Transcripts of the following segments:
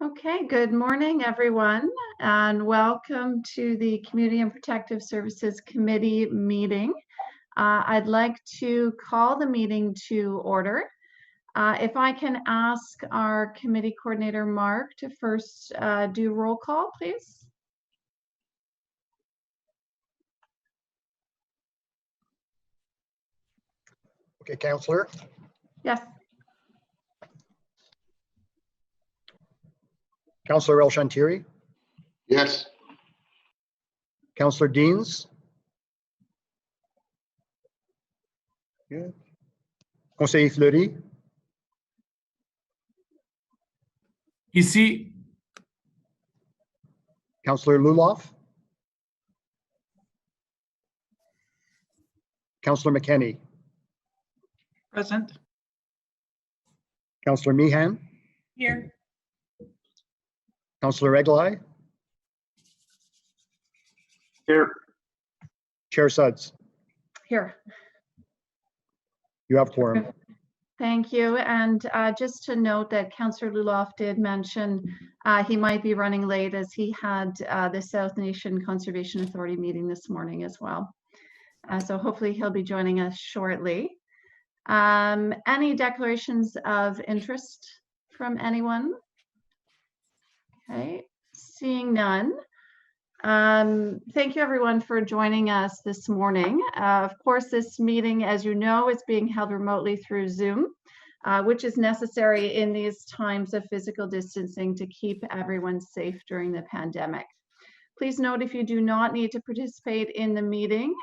Okay, good morning, everyone, and welcome to the Community and Protective Services Committee meeting. I'd like to call the meeting to order. If I can ask our committee coordinator, Mark, to first do roll call, please. Okay, Councillor. Yes. Councillor El Shantiri. Yes. Councillor Deans. Yeah. Conseiller Fleury. Ici. Councillor Luloff. Councillor McKenney. Present. Councillor Meehan. Here. Councillor Eglai. Here. Chair Suds. Here. You have quorum. Thank you. And just to note that Councillor Luloff did mention he might be running late as he had the South Nation Conservation Authority meeting this morning as well. So hopefully he'll be joining us shortly. Any declarations of interest from anyone? Okay, seeing none. Thank you everyone for joining us this morning. Of course, this meeting, as you know, is being held remotely through Zoom, which is necessary in these times of physical distancing to keep everyone safe during the pandemic. Please note if you do not need to participate in the meeting,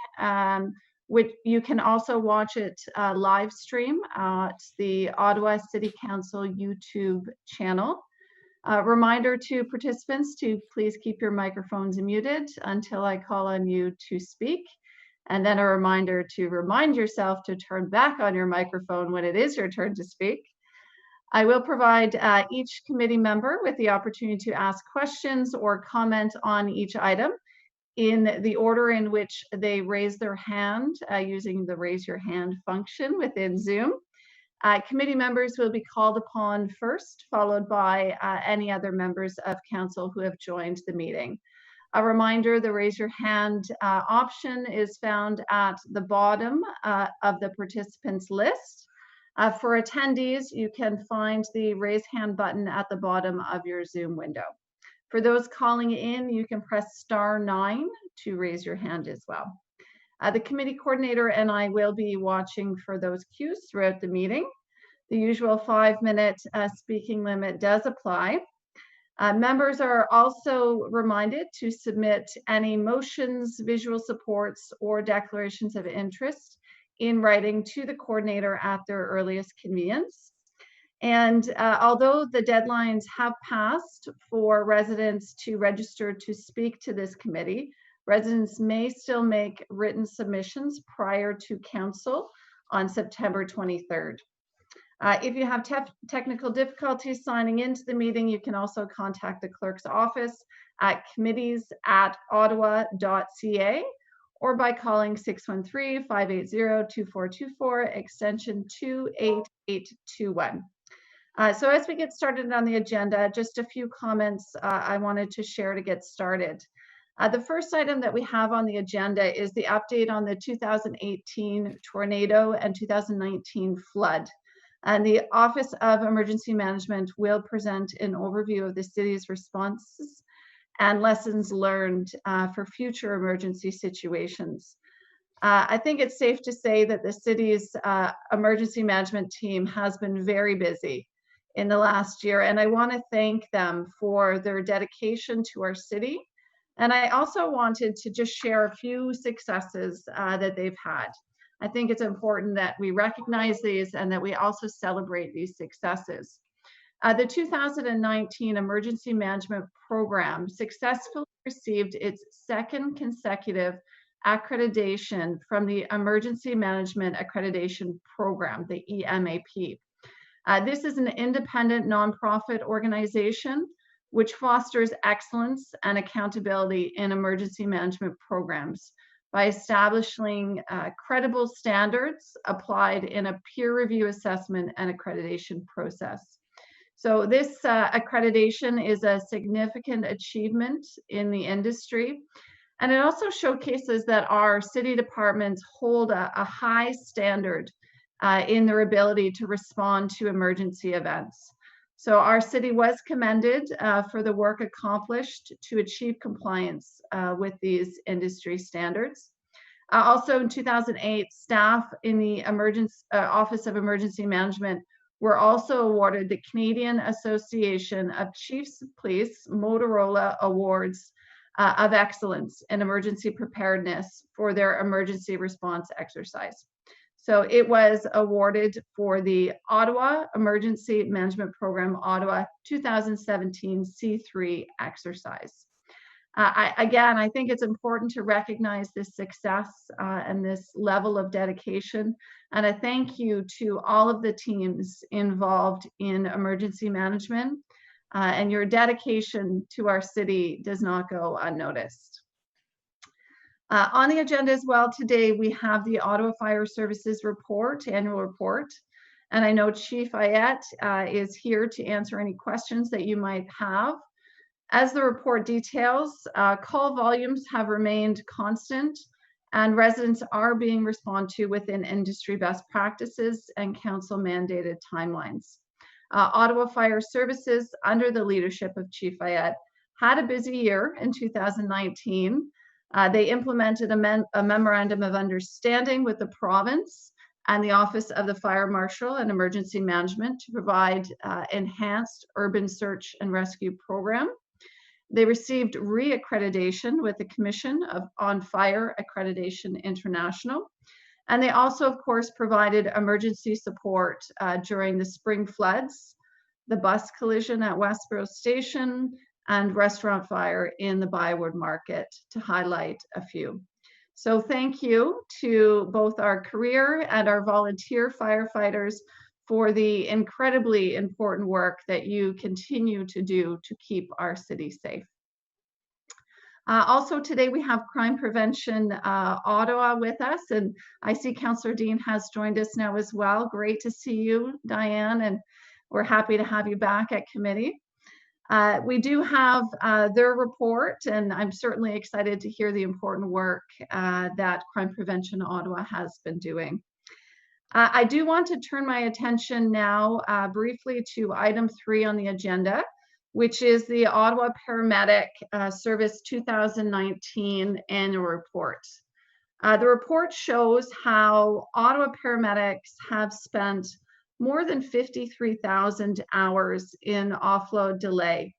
which you can also watch it live stream at the Ottawa City Council YouTube channel. Reminder to participants to please keep your microphones muted until I call on you to speak. And then a reminder to remind yourself to turn back on your microphone when it is your turn to speak. I will provide each committee member with the opportunity to ask questions or comment on each item in the order in which they raise their hand using the raise your hand function within Zoom. Committee members will be called upon first, followed by any other members of council who have joined the meeting. A reminder, the raise your hand option is found at the bottom of the participants list. For attendees, you can find the raise hand button at the bottom of your Zoom window. For those calling in, you can press *9 to raise your hand as well. The committee coordinator and I will be watching for those cues throughout the meeting. The usual 5-minute speaking limit does apply. Members are also reminded to submit any motions, visual supports, or declarations of interest in writing to the coordinator at their earliest convenience. And although the deadlines have passed for residents to register to speak to this committee, residents may still make written submissions prior to council on September 23rd. If you have technical difficulties signing into the meeting, you can also contact the clerk's office at committees@ottawa.ca or by calling 613-580-2424 extension 28821. So as we get started on the agenda, just a few comments I wanted to share to get started. The first item that we have on the agenda is the update on the 2018 tornado and 2019 flood. And the Office of Emergency Management will present an overview of the city's responses and lessons learned for future emergency situations. I think it's safe to say that the city's emergency management team has been very busy in the last year, and I want to thank them for their dedication to our city. And I also wanted to just share a few successes that they've had. I think it's important that we recognize these and that we also celebrate these successes. The 2019 Emergency Management Program successfully received its second consecutive accreditation from the Emergency Management Accreditation Program, the EMAP. This is an independent nonprofit organization which fosters excellence and accountability in emergency management programs by establishing credible standards applied in a peer review assessment and accreditation process. So this accreditation is a significant achievement in the industry. And it also showcases that our city departments hold a high standard in their ability to respond to emergency events. So our city was commended for the work accomplished to achieve compliance with these industry standards. Also in 2008, staff in the Office of Emergency Management were also awarded the Canadian Association of Chiefs of Police Motorola Awards of Excellence in Emergency Preparedness for their emergency response exercise. So it was awarded for the Ottawa Emergency Management Program, Ottawa 2017 C3 exercise. Again, I think it's important to recognize this success and this level of dedication. And a thank you to all of the teams involved in emergency management. And your dedication to our city does not go unnoticed. On the agenda as well today, we have the Ottawa Fire Services report, annual report. And I know Chief Ayette is here to answer any questions that you might have. As the report details, call volumes have remained constant and residents are being responded to within industry best practices and council mandated timelines. Ottawa Fire Services, under the leadership of Chief Ayette, had a busy year in 2019. They implemented a memorandum of understanding with the province and the Office of the Fire Marshal and Emergency Management to provide enhanced urban search and rescue program. They received re-accreditation with the Commission on Fire Accreditation International. And they also, of course, provided emergency support during the spring floods, the bus collision at Westboro Station, and restaurant fire in the Byward Market, to highlight a few. So thank you to both our career and our volunteer firefighters for the incredibly important work that you continue to do to keep our city safe. Also today we have Crime Prevention Ottawa with us, and I see Councillor Dean has joined us now as well. Great to see you, Diane, and we're happy to have you back at committee. We do have their report, and I'm certainly excited to hear the important work that Crime Prevention Ottawa has been doing. I do want to turn my attention now briefly to item 3 on the agenda, which is the Ottawa Paramedic Service 2019 annual report. The report shows how Ottawa paramedics have spent more than 53,000 hours in offload delay.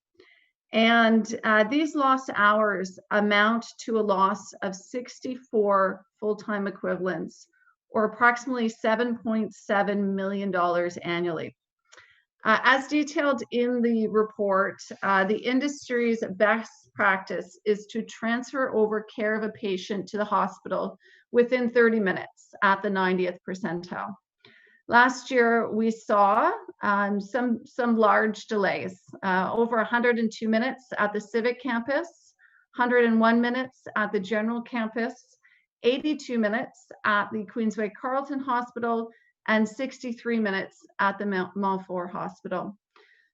And these lost hours amount to a loss of 64 full-time equivalents, or approximately $7.7 million annually. As detailed in the report, the industry's best practice is to transfer over care of a patient to the hospital within 30 minutes at the 90th percentile. Last year, we saw some large delays, over 102 minutes at the Civic campus, 101 minutes at the General campus, 82 minutes at the Queensway Carleton Hospital, and 63 minutes at the Montfort Hospital.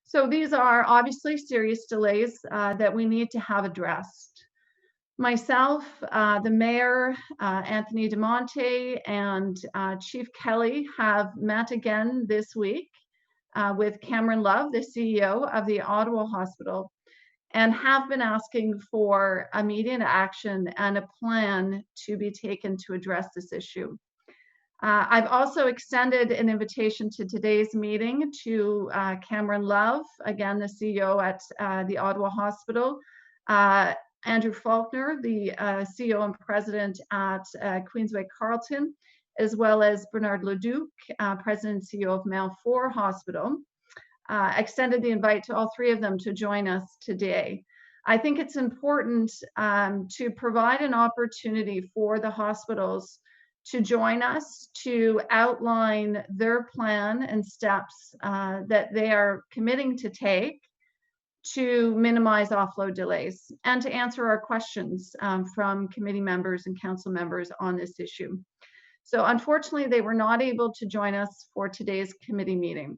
So these are obviously serious delays that we need to have addressed. Myself, the Mayor, Anthony DeMonte, and Chief Kelly have met again this week with Cameron Love, the CEO of the Ottawa Hospital, and have been asking for immediate action and a plan to be taken to address this issue. I've also extended an invitation to today's meeting to Cameron Love, again, the CEO at the Ottawa Hospital, Andrew Faulkner, the CEO and President at Queensway Carleton, as well as Bernard Leduc, President and CEO of Montfort Hospital. Extended the invite to all 3 of them to join us today. I think it's important to provide an opportunity for the hospitals to join us to outline their plan and steps that they are committing to take to minimize offload delays and to answer our questions from committee members and council members on this issue. So unfortunately, they were not able to join us for today's committee meeting.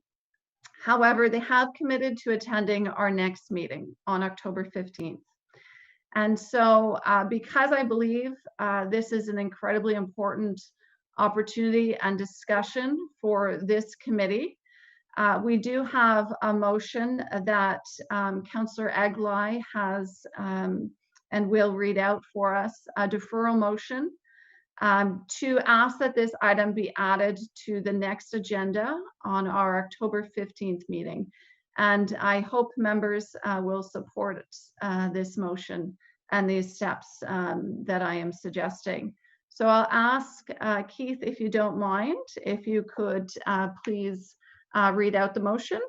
However, they have committed to attending our next meeting on October 15th. And so because I believe this is an incredibly important opportunity and discussion for this committee, we do have a motion that Councillor Aglai has and will read out for us, a deferral motion to ask that this item be added to the next agenda on our October 15th meeting. And I hope members will support this motion and these steps that I am suggesting. So I'll ask Keith, if you don't mind, if you could please read out the motion.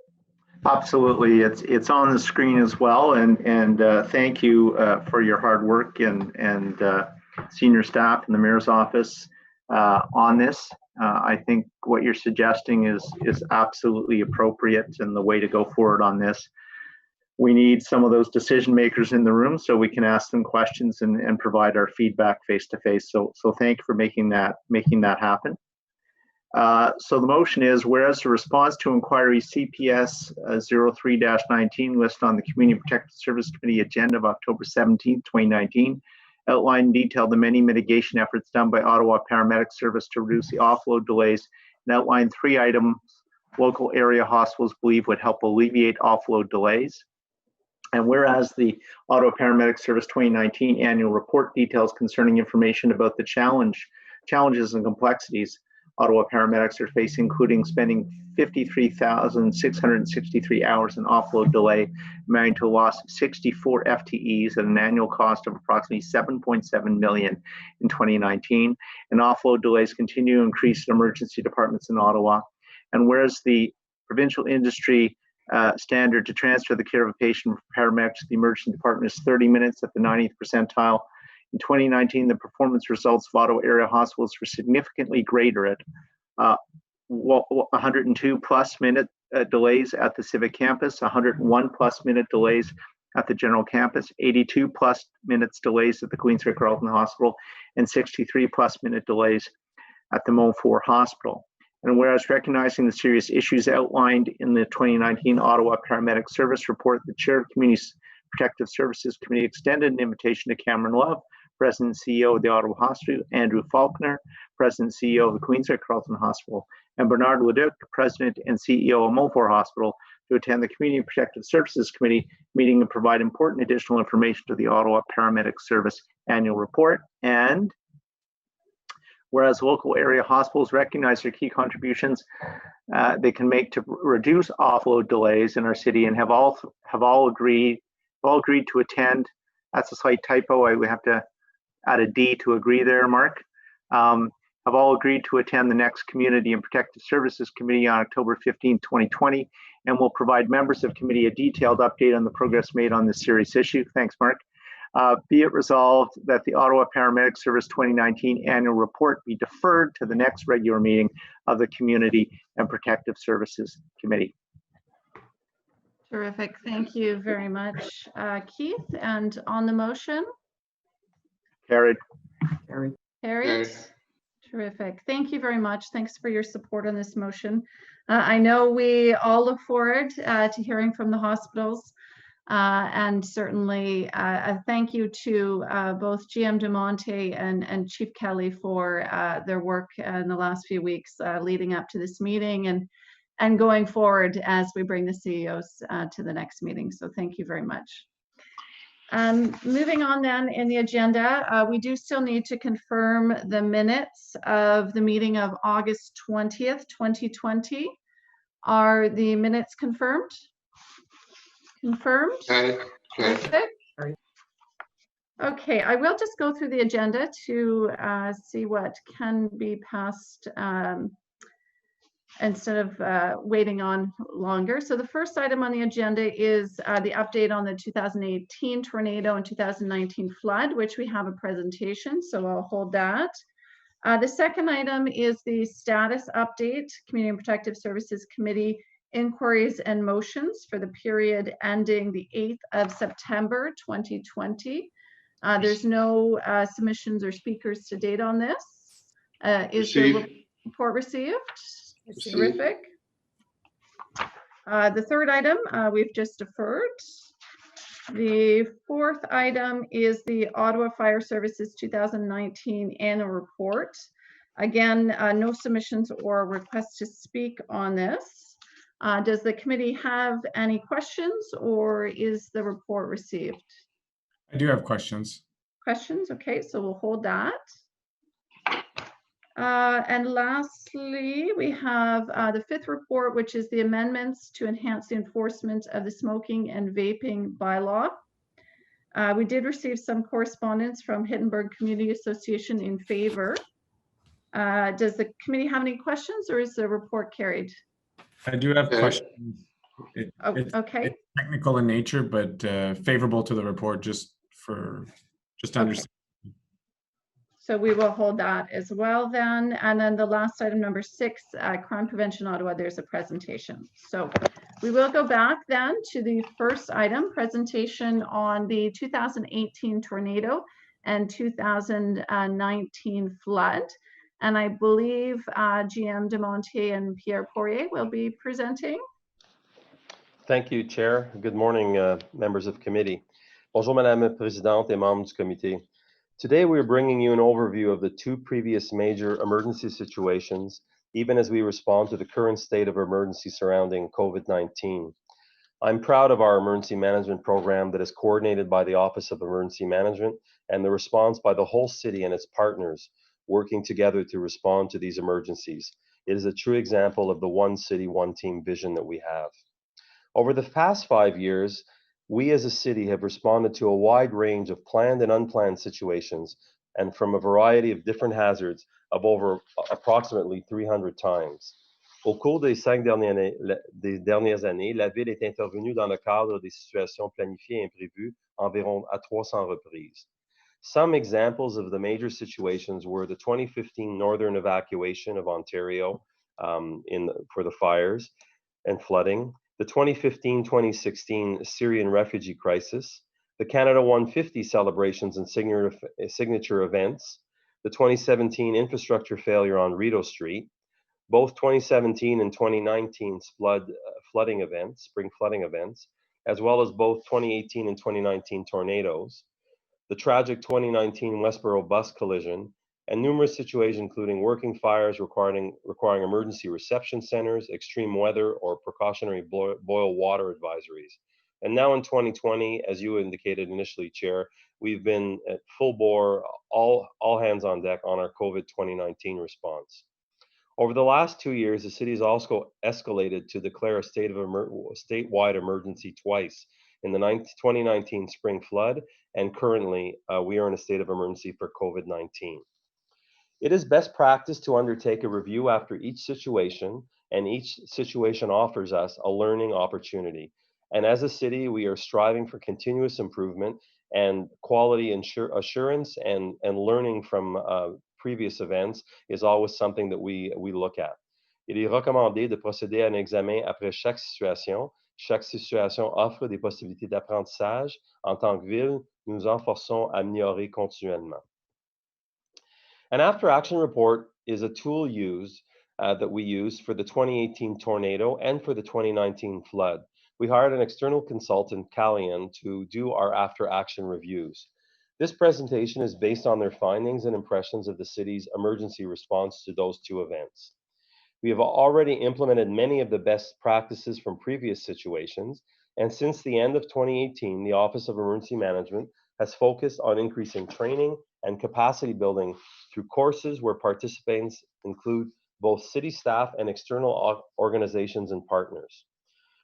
Absolutely, it's on the screen as well, and thank you for your hard work and senior staff in the mayor's office on this. I think what you're suggesting is absolutely appropriate and the way to go forward on this. We need some of those decision makers in the room so we can ask them questions and provide our feedback face to face. So thank you for making that happen. So the motion is, whereas the response to inquiry CPS 03-19 listed on the Community Protective Service Committee agenda of October 17, 2019, outlined in detail the many mitigation efforts done by Ottawa Paramedic Service to reduce the offload delays, and outlined 3 items local area hospitals believe would help alleviate offload delays. And whereas the Ottawa Paramedic Service 2019 annual report details concerning information about the challenges and complexities Ottawa paramedics are facing, including spending 53,663 hours in offload delay, amounting to a loss of 64 FTEs at an annual cost of approximately $7.7 million in 2019. And offload delays continue to increase in emergency departments in Ottawa. And whereas the provincial industry standard to transfer the care of a patient from paramedics to the emergency department is 30 minutes at the 90th percentile, in 2019, the performance results of Ottawa area hospitals were significantly greater at 102 plus minute delays at the Civic Campus, 101 plus minute delays at the General Campus, 82 plus minutes delays at the Queen's Carleton Hospital, and 63 plus minute delays at the Montfort Hospital. And whereas recognizing the serious issues outlined in the 2019 Ottawa Paramedic Service Report, the Chair of Community Protective Services Committee extended an invitation to Cameron Love, President and CEO of the Ottawa Hospital, Andrew Faulkner, President and CEO of the Queen's Carleton Hospital, and Bernard Leduc, President and CEO of Montfort Hospital, to attend the Community Protective Services Committee meeting and provide important additional information to the Ottawa Paramedic Service annual report. And whereas local area hospitals recognize their key contributions they can make to reduce offload delays in our city, and have all agreed to attend. That's a slight typo. We have to add a D to agree there, Mark. Have all agreed to attend the next Community and Protective Services Committee on October 15, 2020, and will provide members of committee a detailed update on the progress made on this serious issue. Thanks, Mark. Be it resolved that the Ottawa Paramedic Service 2019 annual report be deferred to the next regular meeting of the Community and Protective Services Committee. Terrific. Thank you very much, Keith. And on the motion? Carried. Carried. Terrific. Thank you very much. Thanks for your support on this motion. I know we all look forward to hearing from the hospitals. And certainly a thank you to both GM DeMonte and Chief Kelly for their work in the last few weeks leading up to this meeting and going forward as we bring the CEOs to the next meeting. So thank you very much. Moving on then in the agenda, we do still need to confirm the minutes of the meeting of August 20th, 2020. Are the minutes confirmed? Confirmed? Perfect. Okay, I will just go through the agenda to see what can be passed instead of waiting on longer. So the first item on the agenda is the update on the 2018 tornado and 2019 flood, which we have a presentation, so I'll hold that. The second item is the status update, Community and Protective Services Committee inquiries and motions for the period ending the 8th of September 2020. There's no submissions or speakers to date on this. Is the report received? Terrific. The third item we've just deferred. The fourth item is the Ottawa Fire Services 2019 annual report. Again, no submissions or requests to speak on this. Does the committee have any questions, or is the report received? I do have questions. Questions? Okay, so we'll hold that. And lastly, we have the fifth report, which is the amendments to enhance the enforcement of the smoking and vaping bylaw. We did receive some correspondence from Hittenburg Community Association in favor. Does the committee have any questions, or is the report carried? I do have questions. Okay. It's technical in nature, but favorable to the report, just to understand. So we will hold that as well then. And then the last item, number 6, Crime Prevention Ottawa, there's a presentation. So we will go back then to the first item, presentation on the 2018 tornado and 2019 flood. And I believe GM DeMonte and Pierre Poirier will be presenting. Thank you, Chair. Good morning, members of committee. Bonjour, Madame la Présidente et membres du comité. Today, we are bringing you an overview of the 2 previous major emergency situations, even as we respond to the current state of emergency surrounding COVID-19. I'm proud of our emergency management program that is coordinated by the Office of Emergency Management and the response by the whole city and its partners working together to respond to these emergencies. It is a true example of the one city, one team vision that we have. Over the past 5 years, we as a city have responded to a wide range of planned and unplanned situations and from a variety of different hazards of over approximately 300 times. Au cours des 5 dernières années, la Ville est intervenue dans le cadre des situations planifiées et imprévues environ à 300 reprises. Some examples of the major situations were the 2015 northern evacuation of Ontario for the fires and flooding, the 2015-2016 Syrian refugee crisis, the Canada 150 celebrations and signature events, the 2017 infrastructure failure on Rideau Street, both 2017 and 2019 spring flooding events, as well as both 2018 and 2019 tornadoes, the tragic 2019 Westboro bus collision, and numerous situations including working fires requiring emergency reception centers, extreme weather, or precautionary boil water advisories. And now in 2020, as you indicated initially, Chair, we've been at full bore, all hands on deck on our COVID 2019 response. Over the last 2 years, the city has also escalated to declare a statewide emergency twice, in the 2019 spring flood, and currently we are in a state of emergency for COVID-19. It is best practice to undertake a review after each situation, and each situation offers us a learning opportunity. And as a city, we are striving for continuous improvement and quality assurance, and learning from previous events is always something that we look at. Il est recommandé de procéder à un examen après chaque situation. Chaque situation offre des possibilités d'apprentissage. En tant que ville, nous nous efforçons à améliorer continuellement. An after action report is a tool that we used for the 2018 tornado and for the 2019 flood. We hired an external consultant, Calian, to do our after action reviews. This presentation is based on their findings and impressions of the city's emergency response to those 2 events. We have already implemented many of the best practices from previous situations, and since the end of 2018, the Office of Emergency Management has focused on increasing training and capacity building through courses where participants include both city staff and external organizations and partners.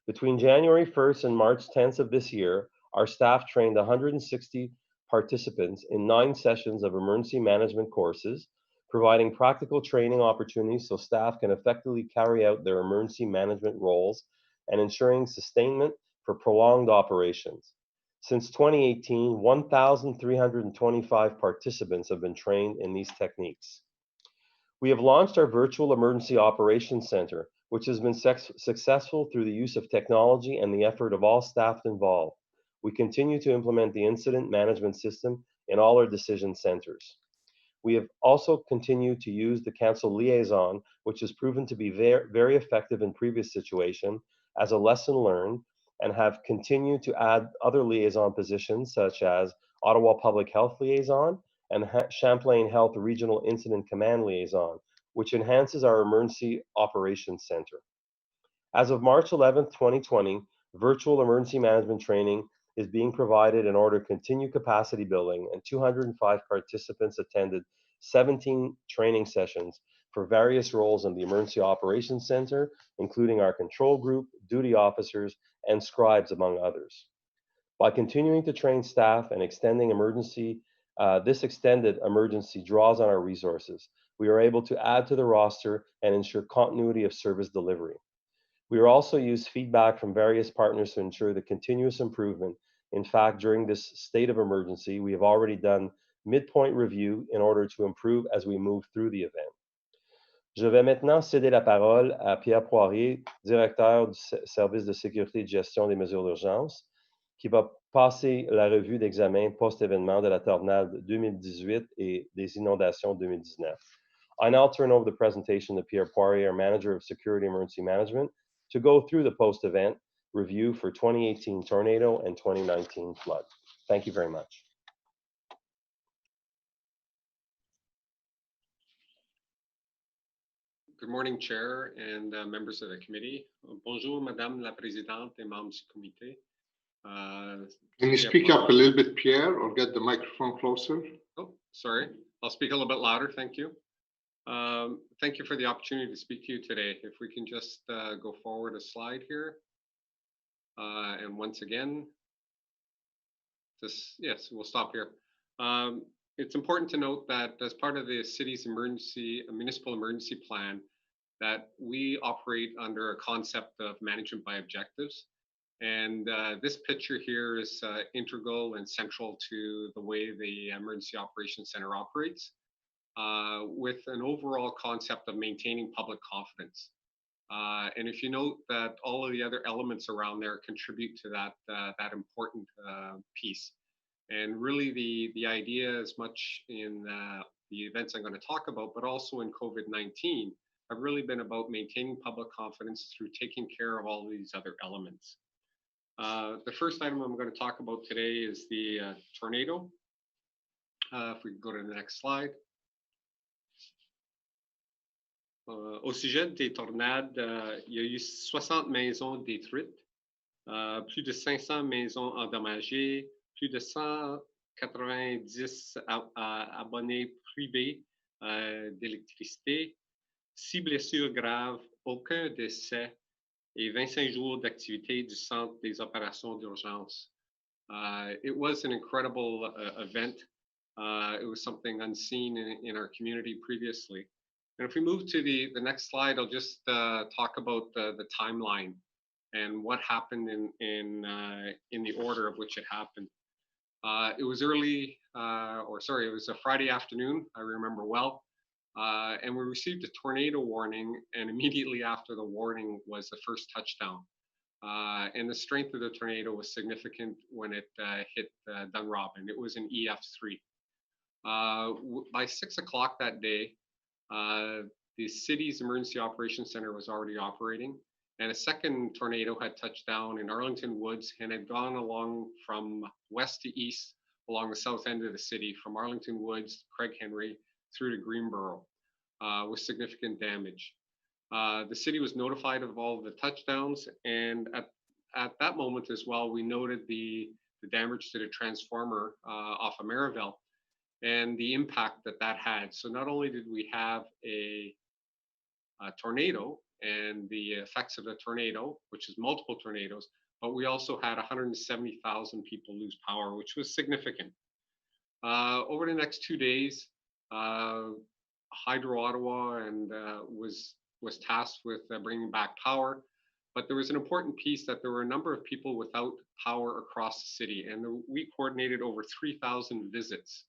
Between January 1st and March 10th of this year, our staff trained 160 participants in 9 sessions of emergency management courses, providing practical training opportunities so staff can effectively carry out their emergency management roles and ensuring sustainment for prolonged operations. Since 2018, 1,325 participants have been trained in these techniques. We have launched our virtual emergency operations center, which has been successful through the use of technology and the effort of all staff involved. We continue to implement the incident management system in all our decision centers. We have also continued to use the council liaison, which has proven to be very effective in previous situations, as a lesson learned and have continued to add other liaison positions such as Ottawa Public Health Liaison and Champlain Health Regional Incident Command Liaison, which enhances our Emergency Operations Center. As of March 11, 2020, virtual emergency management training is being provided in order to continue capacity building, and 205 participants attended 17 training sessions for various roles in the Emergency Operations Center, including our control group, duty officers, and scribes, among others. By continuing to train staff and extending this extended emergency draws on our resources, we are able to add to the roster and ensure continuity of service delivery. We are also use feedback from various partners to ensure the continuous improvement. In fact, during this state of emergency, we have already done midpoint review in order to improve as we move through the event. Je vais maintenant céder la parole à Pierre Poirier, directeur du service de sécurité et de gestion des mesures d'urgence, qui va passer la revue d'examen post-événement de la tornade 2018 et des inondations 2019. I now turn over the presentation to Pierre Poirier, Manager of Security Emergency Management, to go through the post-event review for 2018 tornado and 2019 flood. Thank you very much. Good morning, Chair and members of the committee. Bonjour, Madame la Présidente et membres du comité. Can you speak up a little bit, Pierre, or get the microphone closer? Oh, sorry. I'll speak a little bit louder. Thank you. Thank you for the opportunity to speak to you today. If we can just go forward a slide here. And once again, yes, we'll stop here. It's important to note that as part of the city's municipal emergency plan, that we operate under a concept of management by objectives. And this picture here is integral and central to the way the Emergency Operations Center operates, with an overall concept of maintaining public confidence. And if you note that all of the other elements around there contribute to that important piece. And really the idea, as much in the events I'm going to talk about, but also in COVID-19, have really been about maintaining public confidence through taking care of all of these other elements. The first item I'm going to talk about today is the tornado. If we go to the next slide. Au sujet des tornades, il y a eu 60 maisons détruites, plus de 500 maisons endommagées, plus de 190 abonnés privés d'électricité, 6 blessures graves, aucun décès et 25 jours d'activité du Centre des opérations d'urgence. It was an incredible event. It was something unseen in our community previously. And if we move to the next slide, I'll just talk about the timeline and what happened in the order of which it happened. It was it was a Friday afternoon, I remember well, and we received a tornado warning, and immediately after the warning was the first touchdown. And the strength of the tornado was significant when it hit Dunrobin. It was an EF3. By 6 o'clock that day, the city's Emergency Operations Center was already operating, and a second tornado had touched down in Arlington Woods and had gone along from west to east along the south end of the city, from Arlington Woods, Craig Henry, through to Greenboro, with significant damage. The city was notified of all of the touchdowns, and at that moment as well, we noted the damage to the transformer off of Maryville and the impact that had. So not only did we have a tornado and the effects of the tornado, which is multiple tornadoes, but we also had 170,000 people lose power, which was significant. Over the next 2 days, Hydro Ottawa was tasked with bringing back power, but there was an important piece that there were a number of people without power across the city, and we coordinated over 3,000 visits,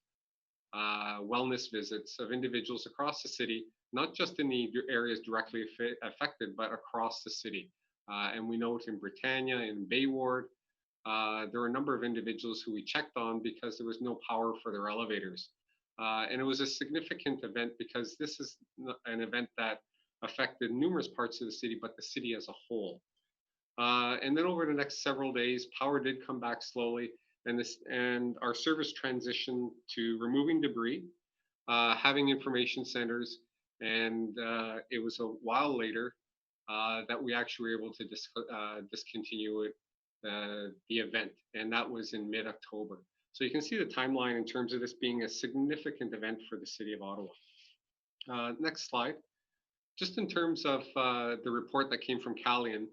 wellness visits of individuals across the city, not just in the areas directly affected, but across the city. And we know it in Britannia, in Bay Ward, there were a number of individuals who we checked on because there was no power for their elevators. And it was a significant event because this is an event that affected numerous parts of the city, but the city as a whole. And then over the next several days, power did come back slowly, and our service transitioned to removing debris, having information centers, and it was a while later that we actually were able to discontinue the event, and that was in mid-October. So you can see the timeline in terms of this being a significant event for the City of Ottawa. Next slide. Just in terms of the report that came from Calian,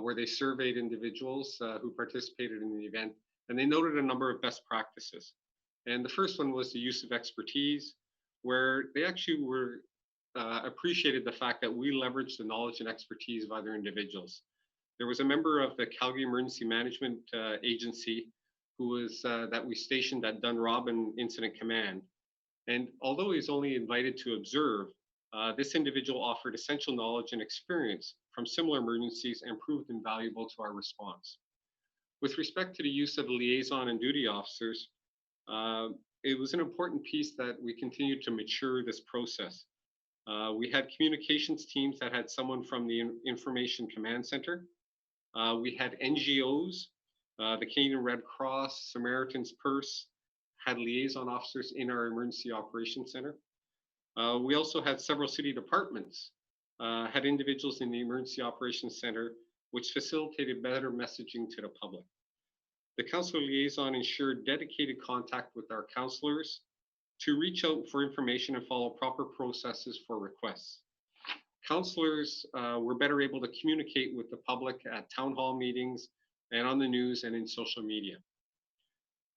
where they surveyed individuals who participated in the event, and they noted a number of best practices. And the first one was the use of expertise, where they actually appreciated the fact that we leveraged the knowledge and expertise of other individuals. There was a member of the Calgary Emergency Management Agency who was that we stationed at Dunrobin Incident Command. And although he was only invited to observe, this individual offered essential knowledge and experience from similar emergencies and proved invaluable to our response. With respect to the use of liaison and duty officers, it was an important piece that we continued to mature this process. We had communications teams that had someone from the Information Command Center. We had NGOs, the Canadian Red Cross, Samaritan's Purse, had liaison officers in our Emergency Operations Center. We also had several city departments, had individuals in the Emergency Operations Center, which facilitated better messaging to the public. The councillor liaison ensured dedicated contact with our councillors to reach out for information and follow proper processes for requests. Councillors were better able to communicate with the public at town hall meetings and on the news and in social media.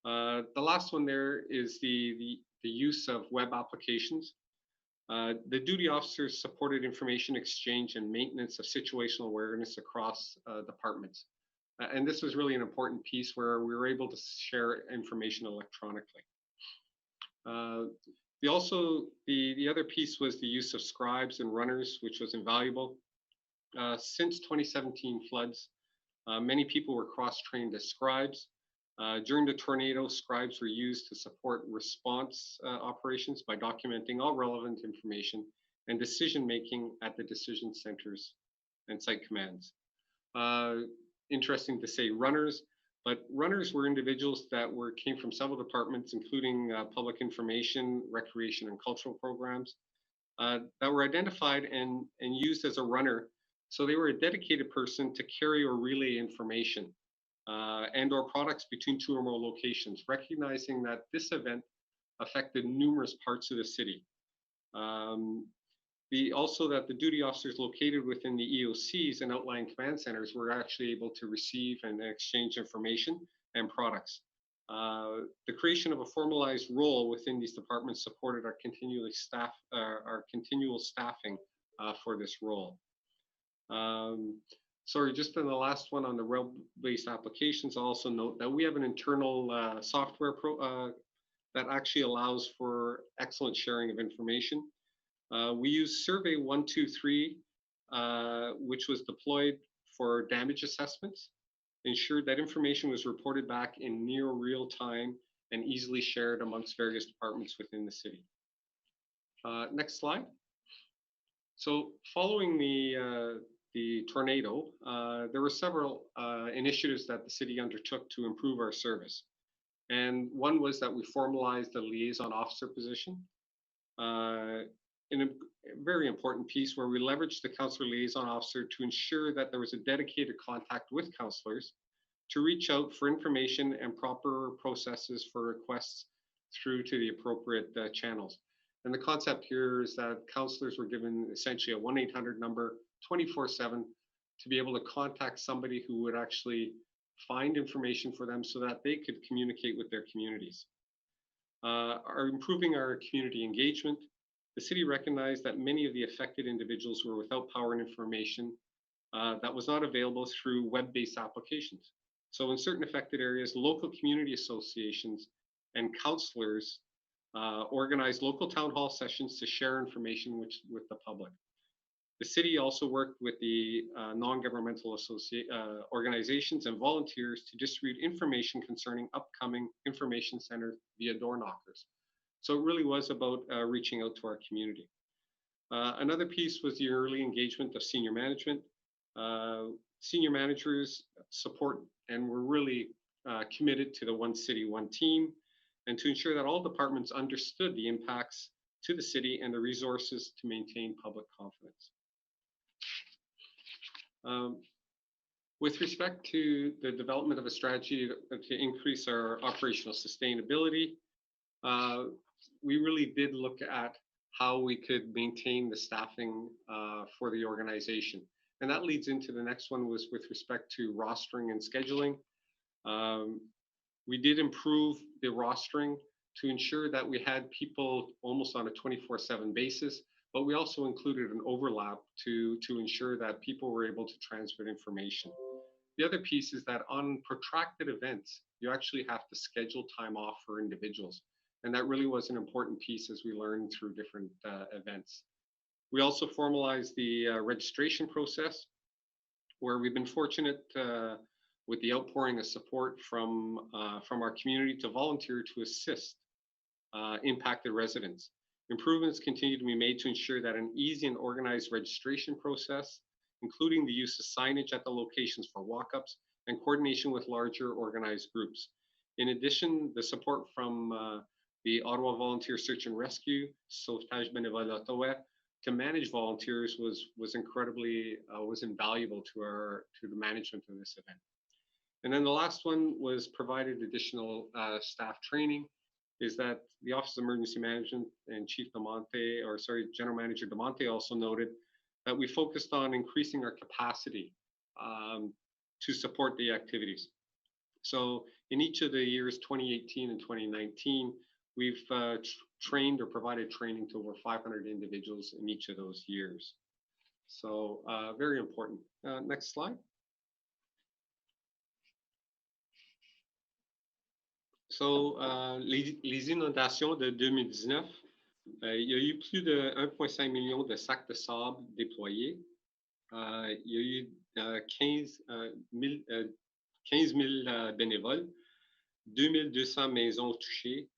The last one there is the use of web applications. The duty officers supported information exchange and maintenance of situational awareness across departments. And this was really an important piece where we were able to share information electronically. The other piece was the use of scribes and runners, which was invaluable. Since 2017 floods, many people were cross-trained as scribes. During the tornado, scribes were used to support response operations by documenting all relevant information and decision-making at the decision centers and site commands. Interesting to say runners, but runners were individuals that came from several departments, including public information, recreation, and cultural programs that were identified and used as a runner. So they were a dedicated person to carry or relay information and or products between two or more locations, recognizing that this event affected numerous parts of the city. Also that the duty officers located within the EOCs and outlying command centers were actually able to receive and exchange information and products. The creation of a formalized role within these departments supported our continual staffing for this role. Sorry, just in the last one on the web-based applications, I'll also note that we have an internal software that actually allows for excellent sharing of information. We use Survey 123, which was deployed for damage assessments, ensured that information was reported back in near real time and easily shared amongst various departments within the city. Next slide. So following the tornado, there were several initiatives that the city undertook to improve our service. And one was that we formalized the liaison officer position in a very important piece where we leveraged the councillor liaison officer to ensure that there was a dedicated contact with councillors to reach out for information and proper processes for requests through to the appropriate channels. And the concept here is that councillors were given essentially a 1-800 number 24/7 to be able to contact somebody who would actually find information for them so that they could communicate with their communities. Improving our community engagement, the city recognized that many of the affected individuals were without power and information that was not available through web-based applications. So in certain affected areas, local community associations and councillors organized local town hall sessions to share information with the public. The city also worked with the non-governmental organizations and volunteers to distribute information concerning upcoming information centers via door knockers. So it really was about reaching out to our community. Another piece was the early engagement of senior management. senior managers support, and we're really committed to the one city, one team, and to ensure that all departments understood the impacts to the city and the resources to maintain public confidence. With respect to the development of a strategy to increase our operational sustainability, we really did look at how we could maintain the staffing for the organization. And that leads into the next one, was with respect to rostering and scheduling. We did improve the rostering to ensure that we had people almost on a 24/7 basis, but we also included an overlap to ensure that people were able to transmit information. The other piece is that on protracted events, you actually have to schedule time off for individuals. And that really was an important piece as we learned through different events. We also formalized the registration process, where we've been fortunate with the outpouring of support from our community to volunteer to assist impacted residents. Improvements continue to be made to ensure that an easy and organized registration process, including the use of signage at the locations for walk-ups and coordination with larger organized groups. In addition, the support from the Ottawa Volunteer Search and Rescue, Sauvetage Bénévole Ottawa, to manage volunteers was incredibly invaluable to the management of this event. And then the last one was provided additional staff training. Is that the Office of Emergency Management and General Manager DeMonte also noted that we focused on increasing our capacity to support the activities. So in each of the years 2018 and 2019, we've trained or provided training to over 500 individuals in each of those years. So very important. Next slide. So, les inondations de 2019, il y a eu plus de 1,5 million de sacs de sable déployés. Il y a eu 15 000 bénévoles, 2200 maisons touchées,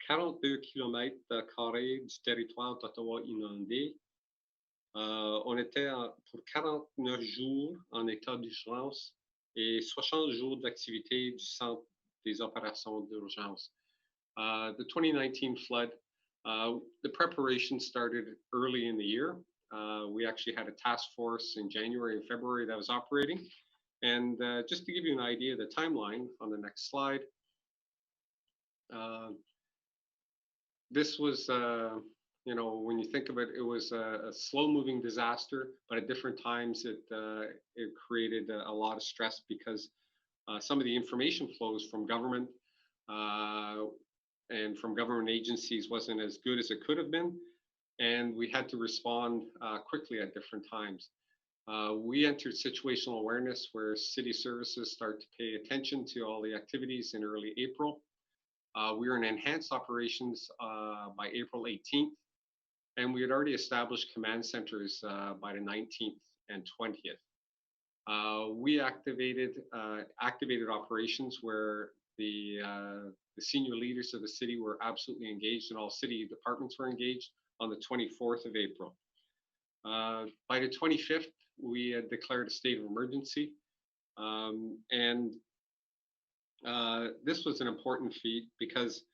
42 km² du territoire d'Ottawa inondé. On était pour 49 jours en état d'urgence et 60 jours d'activité du centre des opérations d'urgence. The 2019 flood, the preparation started early in the year. We actually had a task force in January and February that was operating. And just to give you an idea of the timeline on the next slide, this was, when you think of it, it was a slow-moving disaster, but at different times it created a lot of stress because some of the information flows from government and from government agencies wasn't as good as it could have been, and we had to respond quickly at different times. We entered situational awareness where city services start to pay attention to all the activities in early April. We were in enhanced operations by April 18th, and we had already established command centers by the 19th and 20th. We activated operations where the senior leaders of the city were absolutely engaged, and all city departments were engaged on the 24th of April. By the 25th, we had declared a state of emergency, and this was an important feat because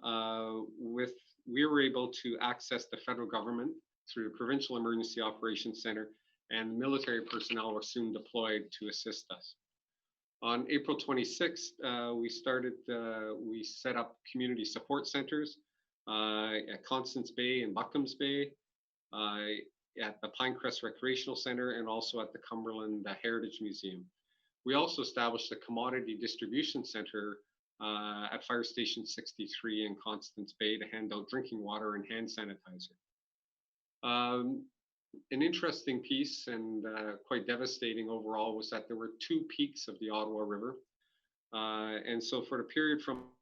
we were able to access the federal government through the Provincial Emergency Operations Center, and military personnel were soon deployed to assist us. On April 26th, we set up community support centers at Constance Bay and Buckham's Bay, at the Pinecrest Recreational Center, and also at the Cumberland Heritage Museum. We also established a commodity distribution center at Fire Station 63 in Constance Bay to hand out drinking water and hand sanitizer. An interesting piece and quite devastating overall was that there were 2 peaks of the Ottawa River. And so for the period from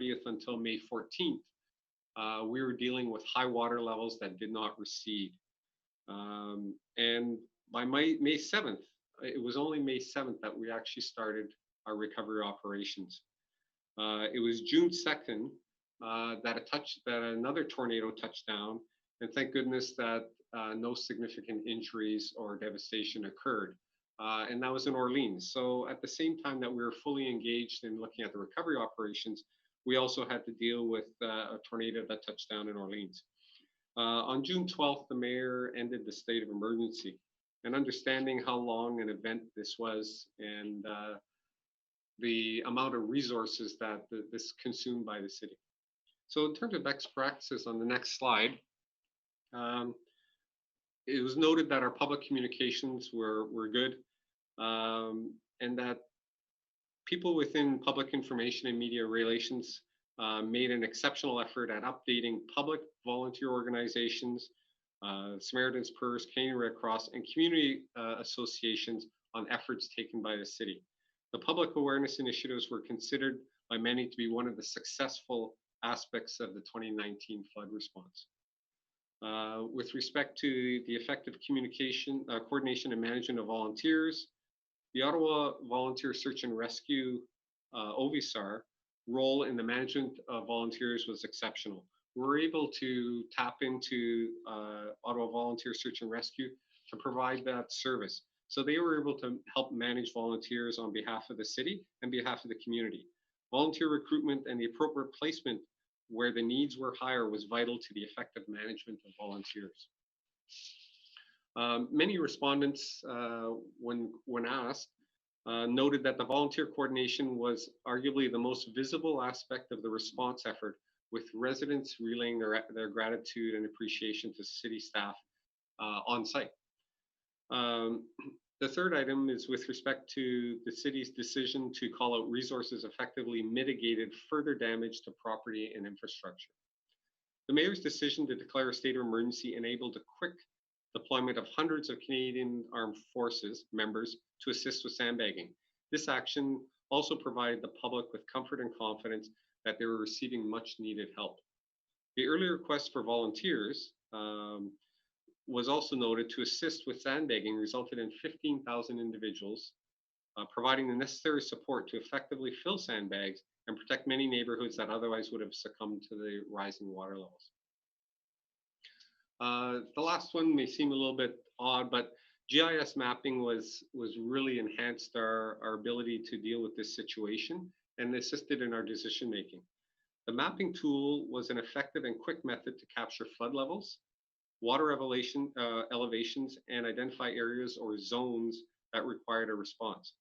30th until May 14th, we were dealing with high water levels that did not recede. And by May 7th, it was only May 7th that we actually started our recovery operations. It was June 2nd that another tornado touched down, and thank goodness that no significant injuries or devastation occurred. and that was in Orleans. So at the same time that we were fully engaged in looking at the recovery operations, we also had to deal with a tornado that touched down in Orleans. On June 12th, the mayor ended the state of emergency, and understanding how long an event this was and the amount of resources that this consumed by the city. So in terms of best practices on the next slide, it was noted that our public communications were good, and that people within public information and media relations made an exceptional effort at updating public volunteer organizations, Samaritan's Purse, Canadian Red Cross, and community associations on efforts taken by the city. The public awareness initiatives were considered by many to be one of the successful aspects of the 2019 flood response. With respect to the effective communication, coordination and management of volunteers, the Ottawa Volunteer Search and Rescue OVSAR role in the management of volunteers was exceptional. We were able to tap into Ottawa Volunteer Search and Rescue to provide that service. So they were able to help manage volunteers on behalf of the city and behalf of the community. Volunteer recruitment and the appropriate placement where the needs were higher was vital to the effective management of volunteers. Many respondents, when asked, noted that the volunteer coordination was arguably the most visible aspect of the response effort, with residents relaying their gratitude and appreciation to city staff on site. The third item is with respect to the city's decision to call out resources effectively mitigated further damage to property and infrastructure. The mayor's decision to declare a state of emergency enabled a quick deployment of hundreds of Canadian Armed Forces members to assist with sandbagging. This action also provided the public with comfort and confidence that they were receiving much needed help. The early request for volunteers was also noted to assist with sandbagging, resulted in 15,000 individuals providing the necessary support to effectively fill sandbags and protect many neighborhoods that otherwise would have succumbed to the rising water levels. The last one may seem a little bit odd, but GIS mapping was really enhanced our ability to deal with this situation and assisted in our decision making. The mapping tool was an effective and quick method to capture flood levels, water elevations, and identify areas or zones that required a response.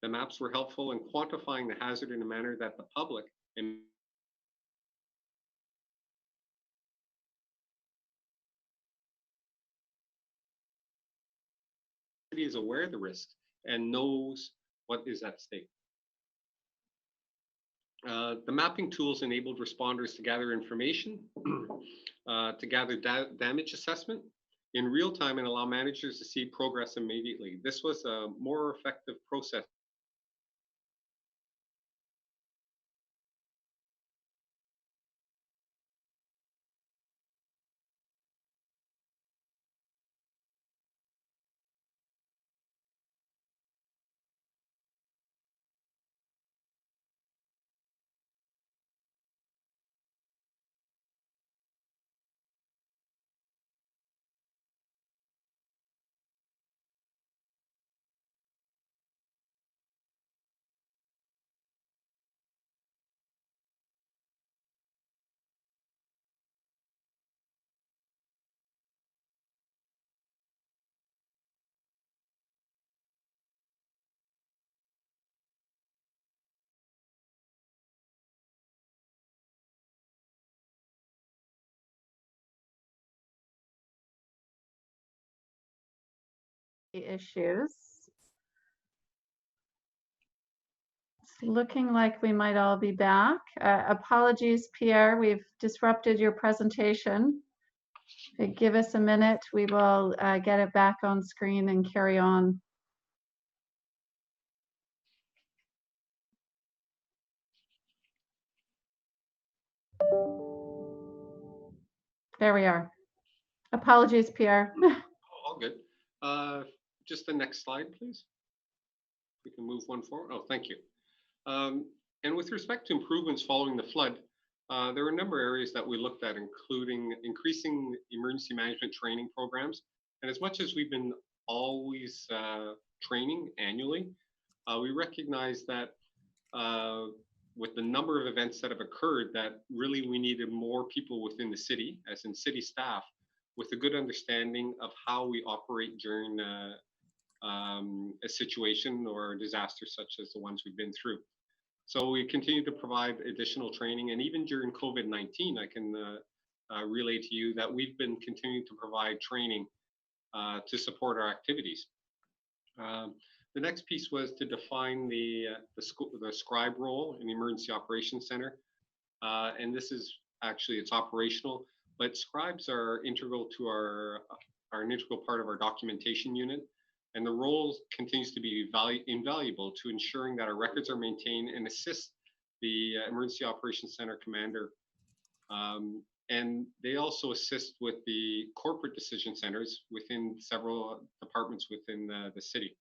The maps were helpful in quantifying the hazard in a manner that the public and is aware of the risks and knows what is at stake. The mapping tools enabled responders to gather information, to gather damage assessment in real time and allow managers to see progress immediately. This was a more effective process. Issues. It's looking like we might all be back. Apologies, Pierre, we've disrupted your presentation. Give us a minute, we will get it back on screen and carry on. There we are. Apologies, Pierre. All good. Just the next slide, please. We can move one forward. Oh, thank you. And with respect to improvements following the flood, there were a number of areas that we looked at, including increasing emergency management training programs. And as much as we've been always training annually. We recognize that with the number of events that have occurred, that really we needed more people within the city, as in city staff, with a good understanding of how we operate during a situation or a disaster such as the ones we've been through. So we continue to provide additional training, and even during COVID-19, I can relay to you that we've been continuing to provide training to support our activities. The next piece was to define the scribe role in the Emergency Operations Center. And this is actually, it's operational, but scribes are integral to are an integral part of our documentation unit. And the role continues to be invaluable to ensuring that our records are maintained and assist the Emergency Operations Center commander. And they also assist with the corporate decision centers within several departments within the city.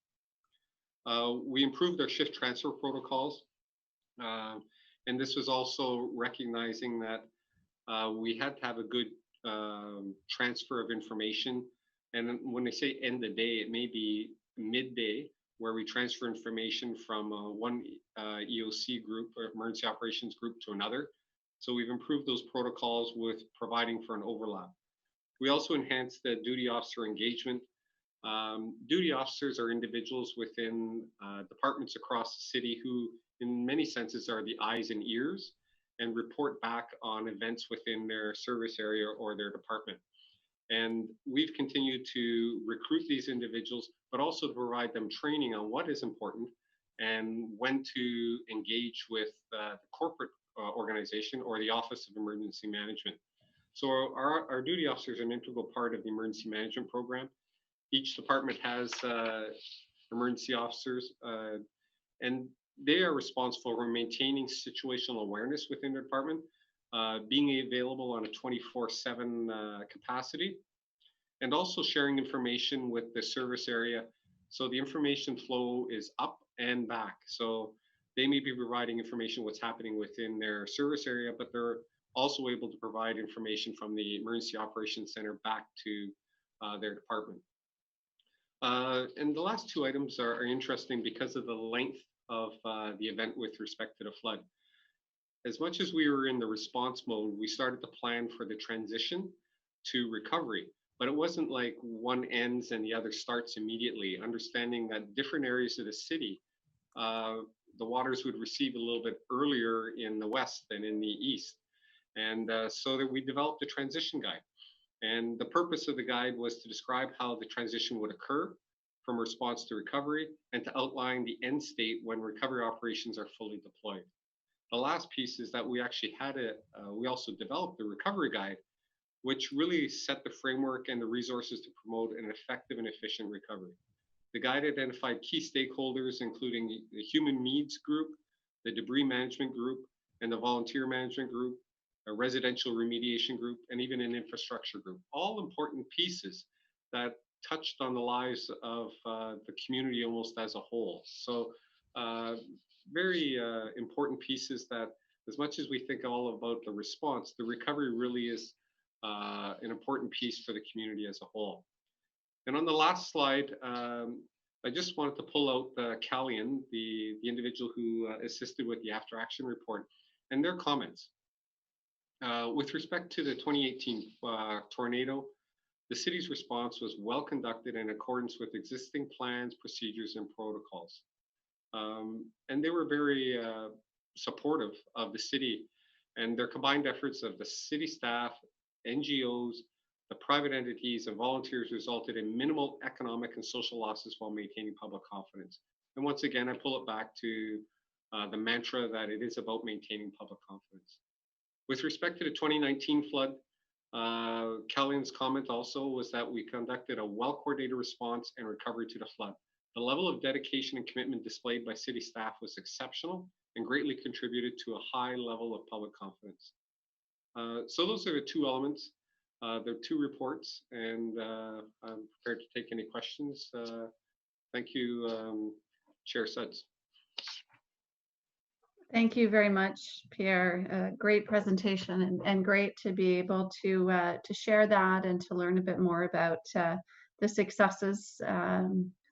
We improved our shift transfer protocols. And this was also recognizing that we had to have a good transfer of information. And when they say end the day, it may be midday, where we transfer information from one EOC group or emergency operations group to another. So we've improved those protocols with providing for an overlap. We also enhanced the duty officer engagement. Duty officers are individuals within departments across the city who, in many senses, are the eyes and ears and report back on events within their service area or their department. And we've continued to recruit these individuals, but also to provide them training on what is important and when to engage with the corporate organization or the Office of Emergency Management. So our duty officers are an integral part of the emergency management program. Each department has emergency officers, and they are responsible for maintaining situational awareness within their department, being available on a 24/7 capacity, and also sharing information with the service area. So the information flow is up and back. So they may be providing information what's happening within their service area, but they're also able to provide information from the Emergency Operations Center back to their department. And the last two items are interesting because of the length of the event with respect to the flood. As much as we were in the response mode, we started to plan for the transition to recovery, but it wasn't like one ends and the other starts immediately, understanding that different areas of the city, the waters would recede a little bit earlier in the west than in the east. And so that we developed a transition guide. And the purpose of the guide was to describe how the transition would occur from response to recovery and to outline the end state when recovery operations are fully deployed. The last piece is that we actually had we also developed the recovery guide, which really set the framework and the resources to promote an effective and efficient recovery. The guide identified key stakeholders, including the human needs group, the debris management group, and the volunteer management group, a residential remediation group, and even an infrastructure group. All important pieces that touched on the lives of the community almost as a whole. So very important pieces that, as much as we think all about the response, the recovery really is an important piece for the community as a whole. And on the last slide, I just wanted to pull out Callian, the individual who assisted with the after action report, and their comments. With respect to the 2018 tornado, the city's response was well conducted in accordance with existing plans, procedures, and protocols. And they were very supportive of the city, and their combined efforts of the city staff, NGOs, the private entities, and volunteers resulted in minimal economic and social losses while maintaining public confidence. And once again, I pull it back to the mantra that it is about maintaining public confidence. With respect to the 2019 flood, Callian's comment also was that we conducted a well-coordinated response and recovery to the flood. The level of dedication and commitment displayed by city staff was exceptional and greatly contributed to a high level of public confidence. So those are the two elements. There are two reports, and I'm prepared to take any questions. Thank you, Chair Suds. Thank you very much, Pierre. Great presentation, and great to be able to share that and to learn a bit more about the successes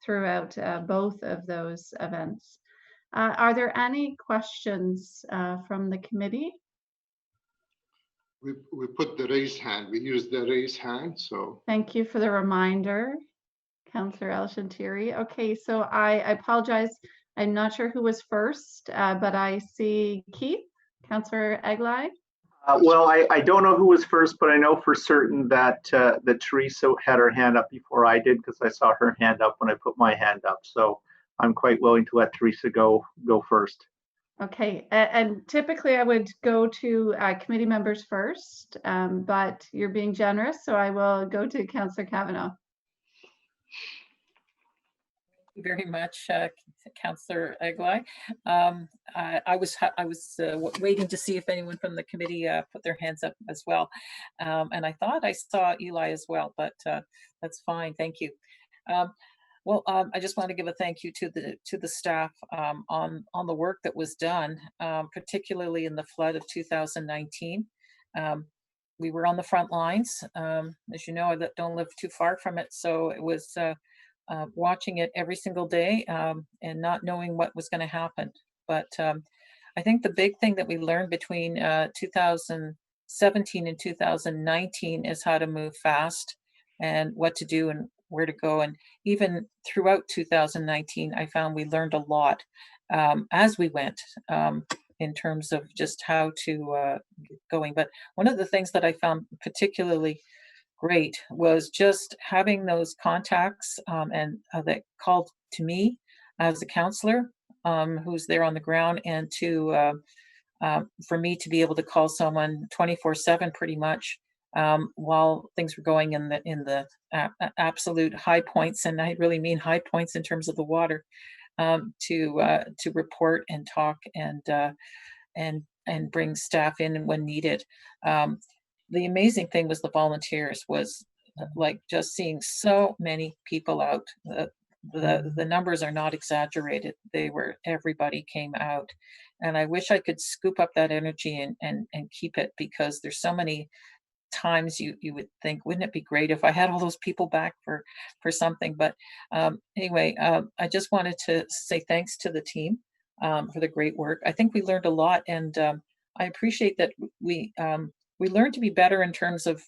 throughout both of those events. Are there any questions from the committee? We put the raised hand. We use the raised hand, so. Thank you for the reminder, Councillor El-Shantiri. Okay, so I apologize. I'm not sure who was first, but I see Keith, Councillor Eglai. Well, I don't know who was first, but I know for certain that that Teresa had her hand up before I did, because I saw her hand up when I put my hand up. So I'm quite willing to let Teresa go first. Okay, and typically I would go to committee members first, but you're being generous, so I will go to Councillor Kavanaugh. Thank you very much, Councillor Eglai. I was waiting to see if anyone from the committee put their hands up as well, and I thought I saw Eli as well, but that's fine. Thank you. Well, I just want to give a thank you to the staff on the work that was done, particularly in the flood of 2019. We were on the front lines. As you know, I don't live too far from it, so it was watching it every single day and not knowing what was going to happen. But I think the big thing that we learned between 2017 and 2019 is how to move fast and what to do and where to go. And even throughout 2019, I found we learned a lot as we went in terms of just how to get going. But one of the things that I found particularly great was just having those contacts and that called to me as a counselor who's there on the ground, and to for me to be able to call someone 24/7 pretty much while things were going in the absolute high points, and I really mean high points in terms of the water, to report and talk and bring staff in when needed. The amazing thing was the volunteers was like just seeing so many people out. The numbers are not exaggerated. Everybody came out, and I wish I could scoop up that energy and keep it, because there's so many times you would think, wouldn't it be great if I had all those people back for something? But anyway, I just wanted to say thanks to the team for the great work. I think we learned a lot, and I appreciate that we learned to be better in terms of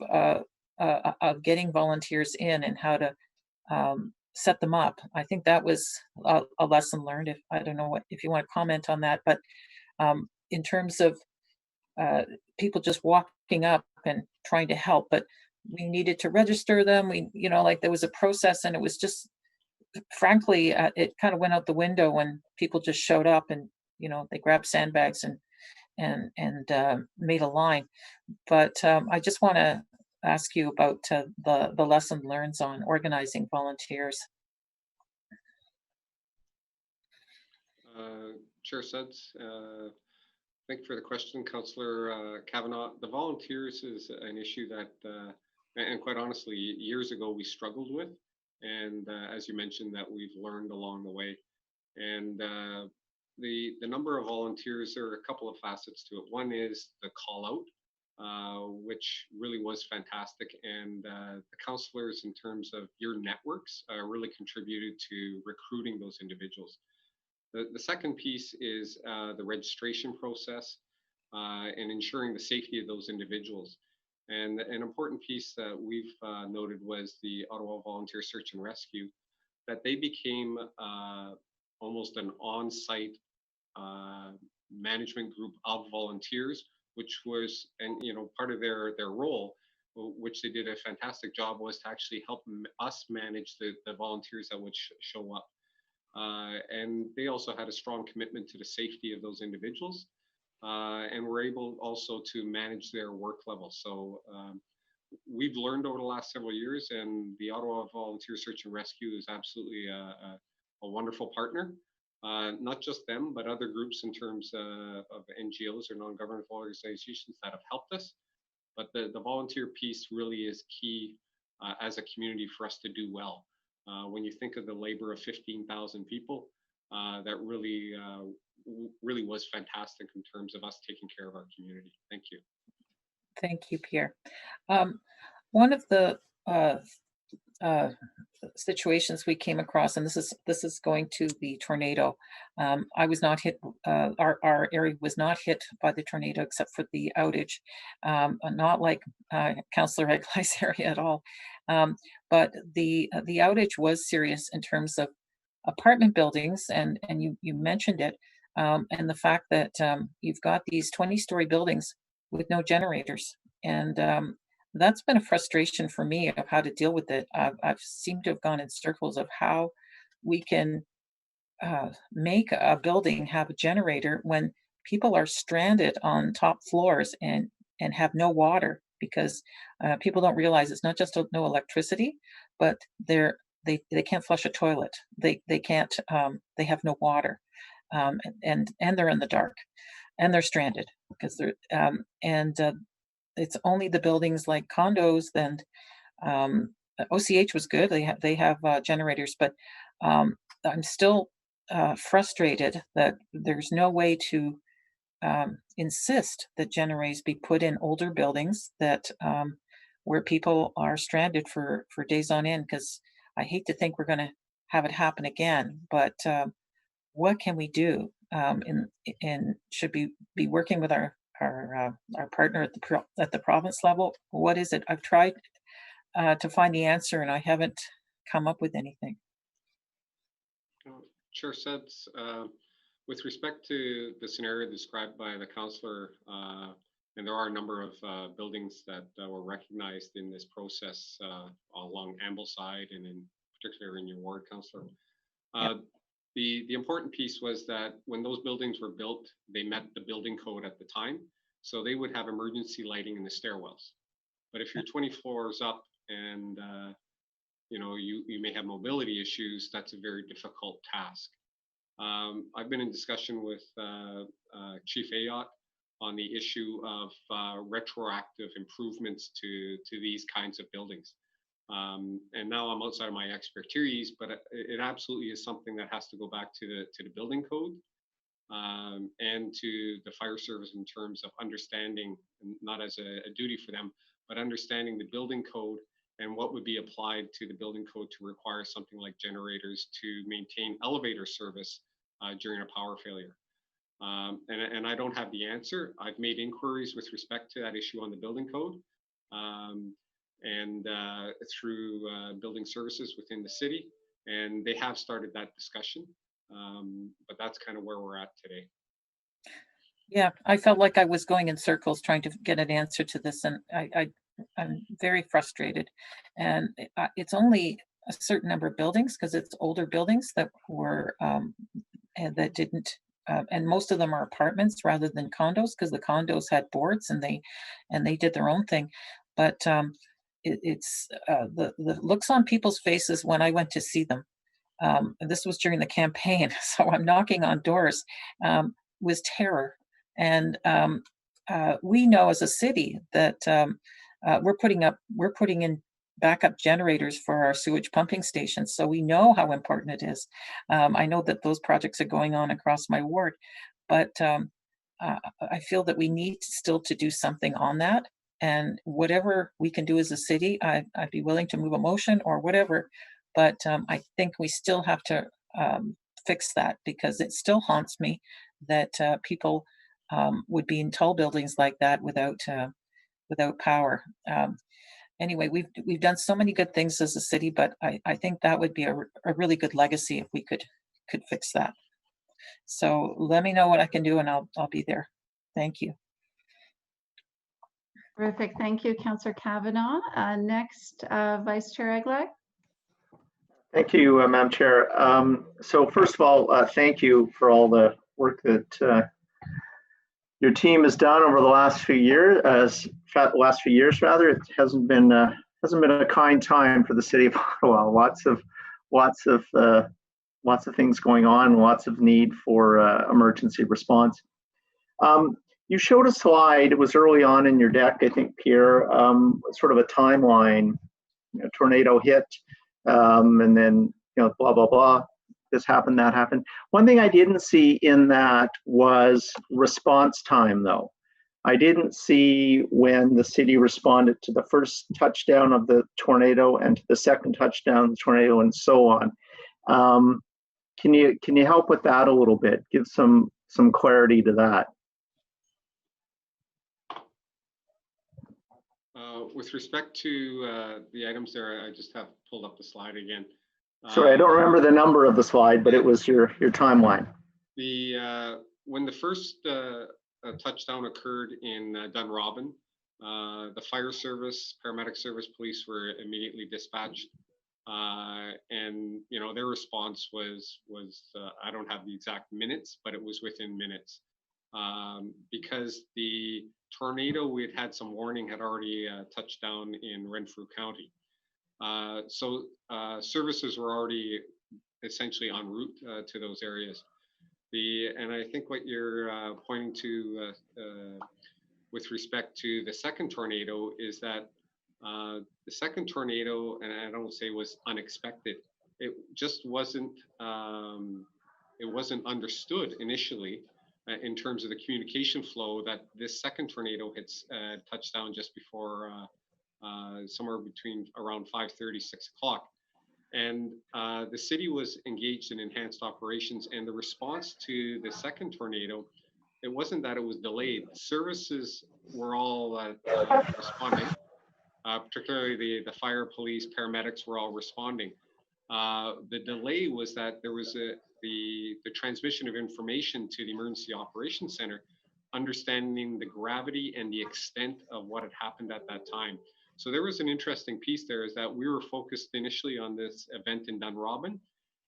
getting volunteers in and how to set them up. I think that was a lesson learned. I don't know if you want to comment on that, but in terms of people just walking up and trying to help, but we needed to register them. Like there was a process, and it was just, frankly, it kind of went out the window when people just showed up and, they grabbed sandbags and made a line. But I just want to ask you about the lesson learned on organizing volunteers. Chair Suds, thank you for the question, Councillor Kavanaugh. The volunteers is an issue that, and quite honestly, years ago we struggled with, and as you mentioned, that we've learned along the way. And the number of volunteers, there are a couple of facets to it. One is the call out, which really was fantastic, and the councillors, in terms of your networks, really contributed to recruiting those individuals. The second piece is the registration process and ensuring the safety of those individuals. And an important piece that we've noted was the Ottawa Volunteer Search and Rescue, that they became almost an on-site management group of volunteers, which was, and part of their role, which they did a fantastic job, was to actually help us manage the volunteers that would show up. And they also had a strong commitment to the safety of those individuals, and were able also to manage their work level. So we've learned over the last several years, and the Ottawa Volunteer Search and Rescue is absolutely a wonderful partner. Not just them, but other groups in terms of NGOs or non-governmental organizations that have helped us. But the volunteer piece really is key as a community for us to do well. When you think of the labor of 15,000 people, that really was fantastic in terms of us taking care of our community. Thank you. Thank you, Pierre. One of the situations we came across, and this is going to the tornado. I was not hit. Our area was not hit by the tornado except for the outage, not like Councillor Eglei's area at all. But the outage was serious in terms of apartment buildings, and you mentioned it, and the fact that you've got these 20-story buildings with no generators, and that's been a frustration for me of how to deal with it. I've seemed to have gone in circles of how we can make a building have a generator when people are stranded on top floors and have no water, because people don't realize it's not just no electricity, but they can't flush a toilet. They can't. They have no water, and they're in the dark, and they're stranded because they're it's only the buildings like condos. Then OCH was good. They have generators, but I'm still frustrated that there's no way to insist that generators be put in older buildings that where people are stranded for days on end. Because I hate to think we're going to have it happen again. But what can we do? And should we be working with our partner at the province level? What is it? I've tried to find the answer, and I haven't come up with anything. Chair Suds, with respect to the scenario described by the councillor, and there are a number of buildings that were recognized in this process along Ambleside and in particular in your ward, councillor. Yep. The important piece was that when those buildings were built, they met the building code at the time, so they would have emergency lighting in the stairwells. But if you're 20 floors up and you may have mobility issues, that's a very difficult task. I've been in discussion with Chief Ayotte on the issue of retroactive improvements to these kinds of buildings. And now I'm outside of my expertise, but it absolutely is something that has to go back to the building code and to the fire service in terms of understanding, not as a duty for them, but understanding the building code and what would be applied to the building code to require something like generators to maintain elevator service during a power failure. And I don't have the answer. I've made inquiries with respect to that issue on the building code. And through building services within the city, and they have started that discussion, but that's kind of where we're at today. Yeah, I felt like I was going in circles trying to get an answer to this, and I'm very frustrated. And it's only a certain number of buildings, because it's older buildings that were and that didn't, and most of them are apartments rather than condos, because the condos had boards and they did their own thing. But it's the looks on people's faces when I went to see them. This was during the campaign, so I'm knocking on doors, was terror. And we know as a city that we're putting in backup generators for our sewage pumping stations, so we know how important it is. I know that those projects are going on across my ward, but I feel that we need still to do something on that. And whatever we can do as a city, I'd be willing to move a motion or whatever, but I think we still have to fix that, because it still haunts me that people would be in tall buildings like that without power. Anyway, we've done so many good things as a city, but I think that would be a really good legacy if we could fix that. So let me know what I can do, and I'll be there. Thank you. Terrific. Thank you, Councillor Kavanaugh. Next, Vice Chair Egley. Thank you, Madam Chair. So first of all, thank you for all the work that your team has done over the last few years. Rather, it hasn't been a kind time for the city of Ottawa. Lots of things going on. Lots of need for emergency response. You showed a slide. It was early on in your deck, I think, Pierre. Sort of a timeline. Tornado hit, and then blah blah blah. This happened, that happened. One thing I didn't see in that was response time, though. I didn't see when the city responded to the first touchdown of the tornado and to the second touchdown of the tornado and so on. Can you help with that a little bit? Give some clarity to that. With respect to the items there, I just have pulled up the slide again. Sorry, I don't remember the number of the slide, but it was your timeline. When the first touchdown occurred in Dunrobin, the fire service, paramedic service, police were immediately dispatched, and their response was I don't have the exact minutes, but it was within minutes, because the tornado we had some warning had already touched down in Renfrew County. So services were already essentially en route to those areas. And I think what you're pointing to with respect to the second tornado is that the second tornado, and I don't say was unexpected, it just wasn't understood initially in terms of the communication flow that this second tornado had touched down just before somewhere between around 5:30, 6 o'clock. And the city was engaged in enhanced operations, and the response to the second tornado, it wasn't that it was delayed. Services were all responding, particularly the fire, police, paramedics were all responding. The delay was that there was the transmission of information to the Emergency Operations Center, understanding the gravity and the extent of what had happened at that time. So there was an interesting piece there, is that we were focused initially on this event in Dunrobin,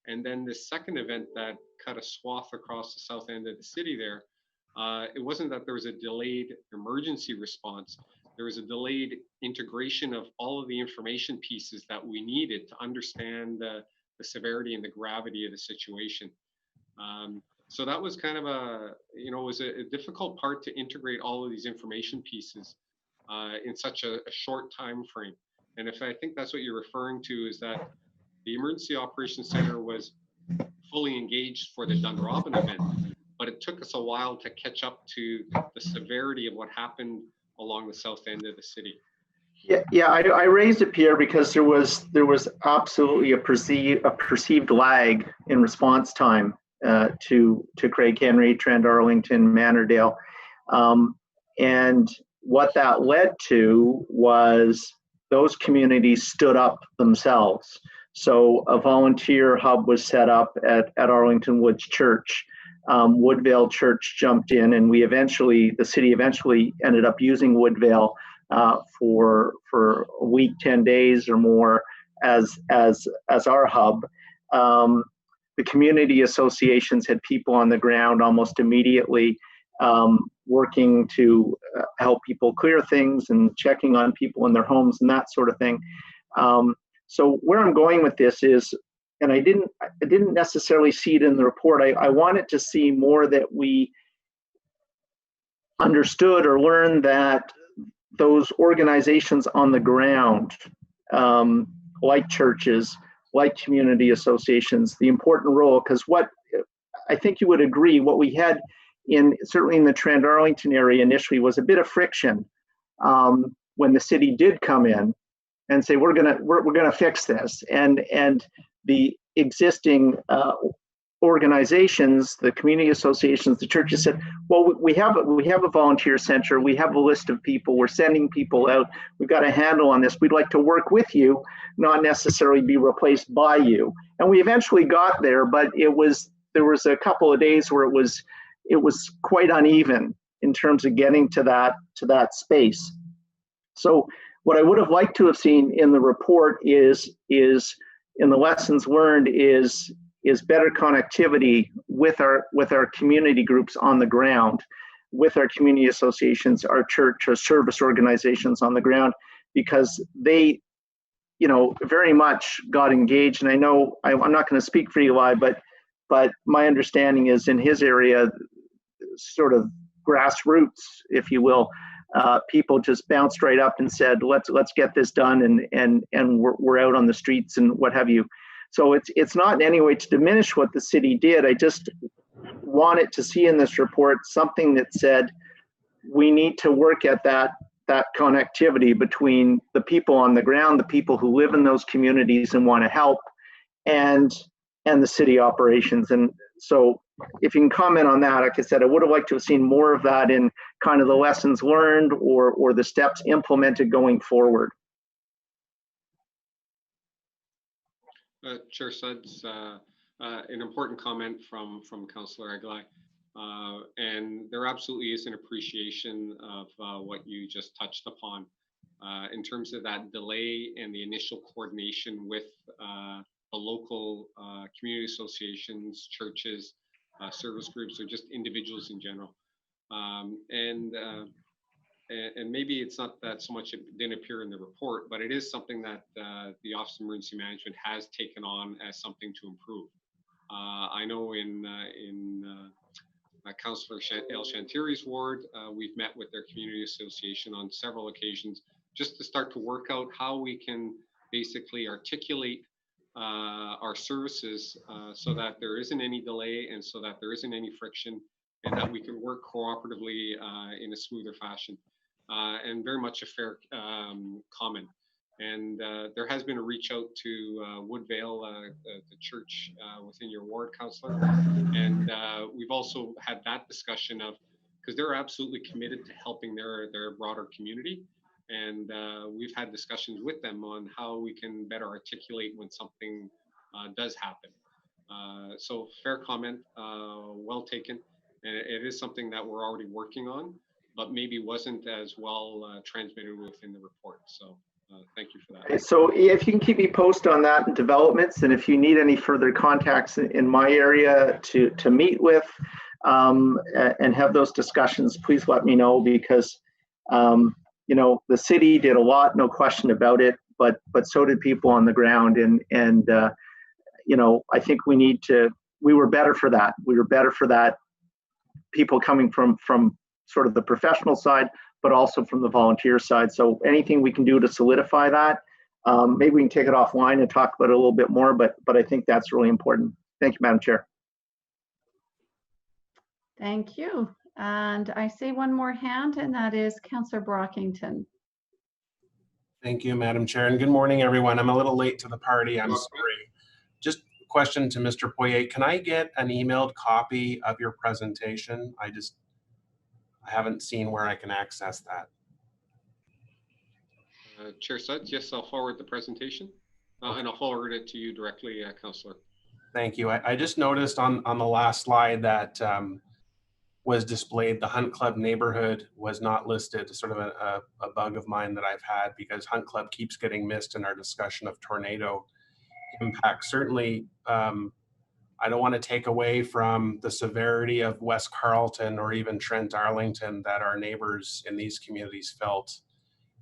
and then this second event that cut a swath across the south end of the city there. It wasn't that there was a delayed emergency response. There was a delayed integration of all of the information pieces that we needed to understand the severity and the gravity of the situation. So that was kind of it was a difficult part to integrate all of these information pieces in such a short time frame. And if I think that's what you're referring to, is that the Emergency Operations Center was fully engaged for the Dunrobin event, but it took us a while to catch up to the severity of what happened along the south end of the city. Yeah, I raised it, Pierre, because there was absolutely a perceived lag in response time to Craig Henry, Trent Arlington, Mannerdale, and what that led to was those communities stood up themselves. So a volunteer hub was set up at Arlington Woods Church. Woodvale Church jumped in, and the city eventually ended up using Woodvale for a week, 10 days or more as our hub. The community associations had people on the ground almost immediately, working to help people clear things and checking on people in their homes and that sort of thing. So where I'm going with this is, and I didn't necessarily see it in the report. I wanted to see more that we understood or learned that those organizations on the ground, like churches, like community associations, the important role, because what I think you would agree, what we had certainly in the Trent Arlington area initially was a bit of friction when the city did come in and say we're gonna fix this, and the existing organizations, the community associations, the churches said, well, we have a volunteer center, we have a list of people, we're sending people out, we've got a handle on this, we'd like to work with you, not necessarily be replaced by you. And we eventually got there, but there was a couple of days where it was quite uneven in terms of getting to that space. So what I would have liked to have seen in the report is in the lessons learned is better connectivity with our community groups on the ground, with our community associations, our church, our service organizations on the ground, because they, very much got engaged. And I know I'm not going to speak for Eli, but my understanding is in his area, sort of grassroots, if you will, people just bounced right up and said, let's get this done, and we're out on the streets and what have you. So it's not in any way to diminish what the city did. I just wanted to see in this report something that said we need to work at that connectivity between the people on the ground, the people who live in those communities and want to help, and the city operations. And so if you can comment on that, like I said, I would have liked to have seen more of that in kind of the lessons learned or the steps implemented going forward. Chair Suds, an important comment from Councillor Eglai. And there absolutely is an appreciation of what you just touched upon in terms of that delay and the initial coordination with the local community associations, churches, service groups, or just individuals in general. And maybe it's not that so much it didn't appear in the report, but it is something that the Office of Emergency Management has taken on as something to improve. I know in Councillor El Shantiri's ward, we've met with their community association on several occasions just to start to work out how we can basically articulate our services so that there isn't any delay and so that there isn't any friction and that we can work cooperatively in a smoother fashion. And very much a fair comment. And there has been a reach out to Woodvale, the church within your ward, Councillor. And we've also had that discussion of, because they're absolutely committed to helping their broader community. And we've had discussions with them on how we can better articulate when something does happen. So fair comment, well taken. And it is something that we're already working on, but maybe wasn't as well transmitted within the report. So thank you for that. So if you can keep me posted on that and developments, and if you need any further contacts in my area to meet with and have those discussions, please let me know, because you know, the city did a lot, no question about it, but so did people on the ground. And you know, I think we were better for that. We were better for that, people coming from sort of the professional side, but also from the volunteer side. So anything we can do to solidify that, maybe we can take it offline and talk about it a little bit more, but I think that's really important. Thank you, Madam Chair. Thank you. And I see one more hand, and that is Councillor Brockington. Thank you, Madam Chair, and good morning, everyone. I'm a little late to the party. I'm sorry. Just a question to Mr. Poirier. Can I get an emailed copy of your presentation? I haven't seen where I can access that. Chair Suds, yes, I'll forward the presentation and I'll forward it to you directly, Councillor. Thank you. I just noticed on the last slide that was displayed, the Hunt Club neighborhood was not listed, sort of a bug of mine that I've had, because Hunt Club keeps getting missed in our discussion of tornado impact. Certainly, I don't want to take away from the severity of West Carleton or even Trent Arlington that our neighbors in these communities felt.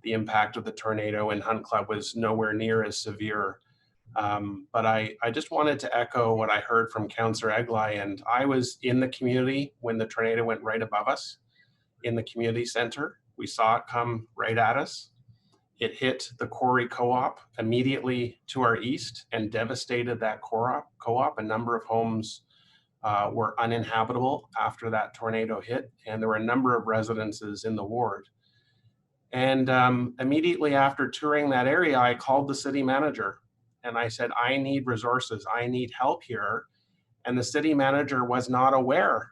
The impact of the tornado in Hunt Club was nowhere near as severe. But I just wanted to echo what I heard from Councillor Eglai, and I was in the community when the tornado went right above us in the community center. We saw it come right at us. It hit the Quarry Co-op immediately to our east and devastated that co-op. A number of homes were uninhabitable after that tornado hit, and there were a number of residences in the ward. And immediately after touring that area, I called the city manager and I said, I need resources, I need help here. And the city manager was not aware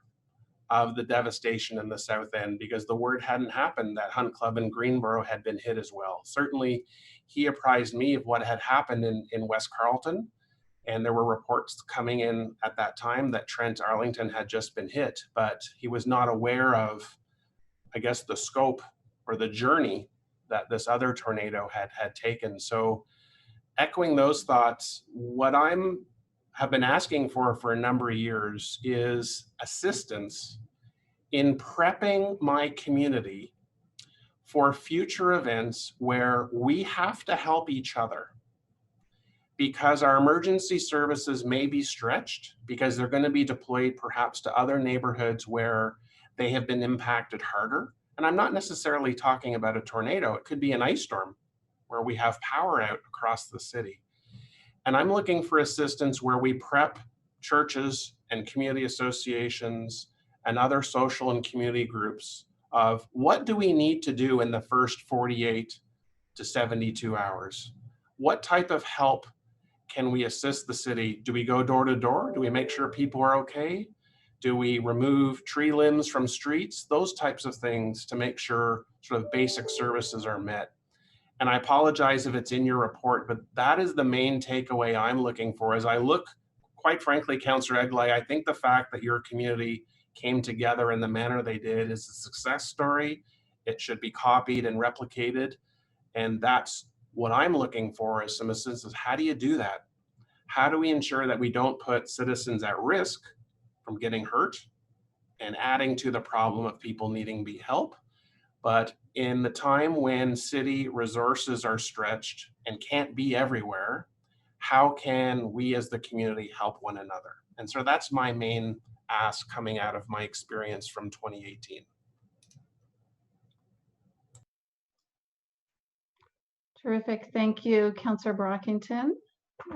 of the devastation in the south end because the word hadn't happened that Hunt Club and Greenboro had been hit as well. Certainly, he apprised me of what had happened in West Carleton, and there were reports coming in at that time that Trent Arlington had just been hit, but he was not aware of, I guess, the scope or the journey that this other tornado had taken. So echoing those thoughts, what have been asking for a number of years is assistance in prepping my community for future events where we have to help each other, because our emergency services may be stretched because they're going to be deployed perhaps to other neighborhoods where they have been impacted harder. And I'm not necessarily talking about a tornado. It could be an ice storm where we have power out across the city. And I'm looking for assistance where we prep churches and community associations and other social and community groups of what do we need to do in the first 48 to 72 hours? What type of help can we assist the city? Do we go door to door? Do we make sure people are okay? Do we remove tree limbs from streets? Those types of things to make sure sort of basic services are met. And I apologize if it's in your report, but that is the main takeaway I'm looking for. As I look, quite frankly, Councillor Eglay, I think the fact that your community came together in the manner they did is a success story. It should be copied and replicated. And that's what I'm looking for is some assistance. How do you do that? How do we ensure that we don't put citizens at risk from getting hurt and adding to the problem of people needing help? But in the time when city resources are stretched and can't be everywhere, how can we as the community help one another? And so that's my main ask coming out of my experience from 2018. Terrific. Thank you, Councillor Brockington.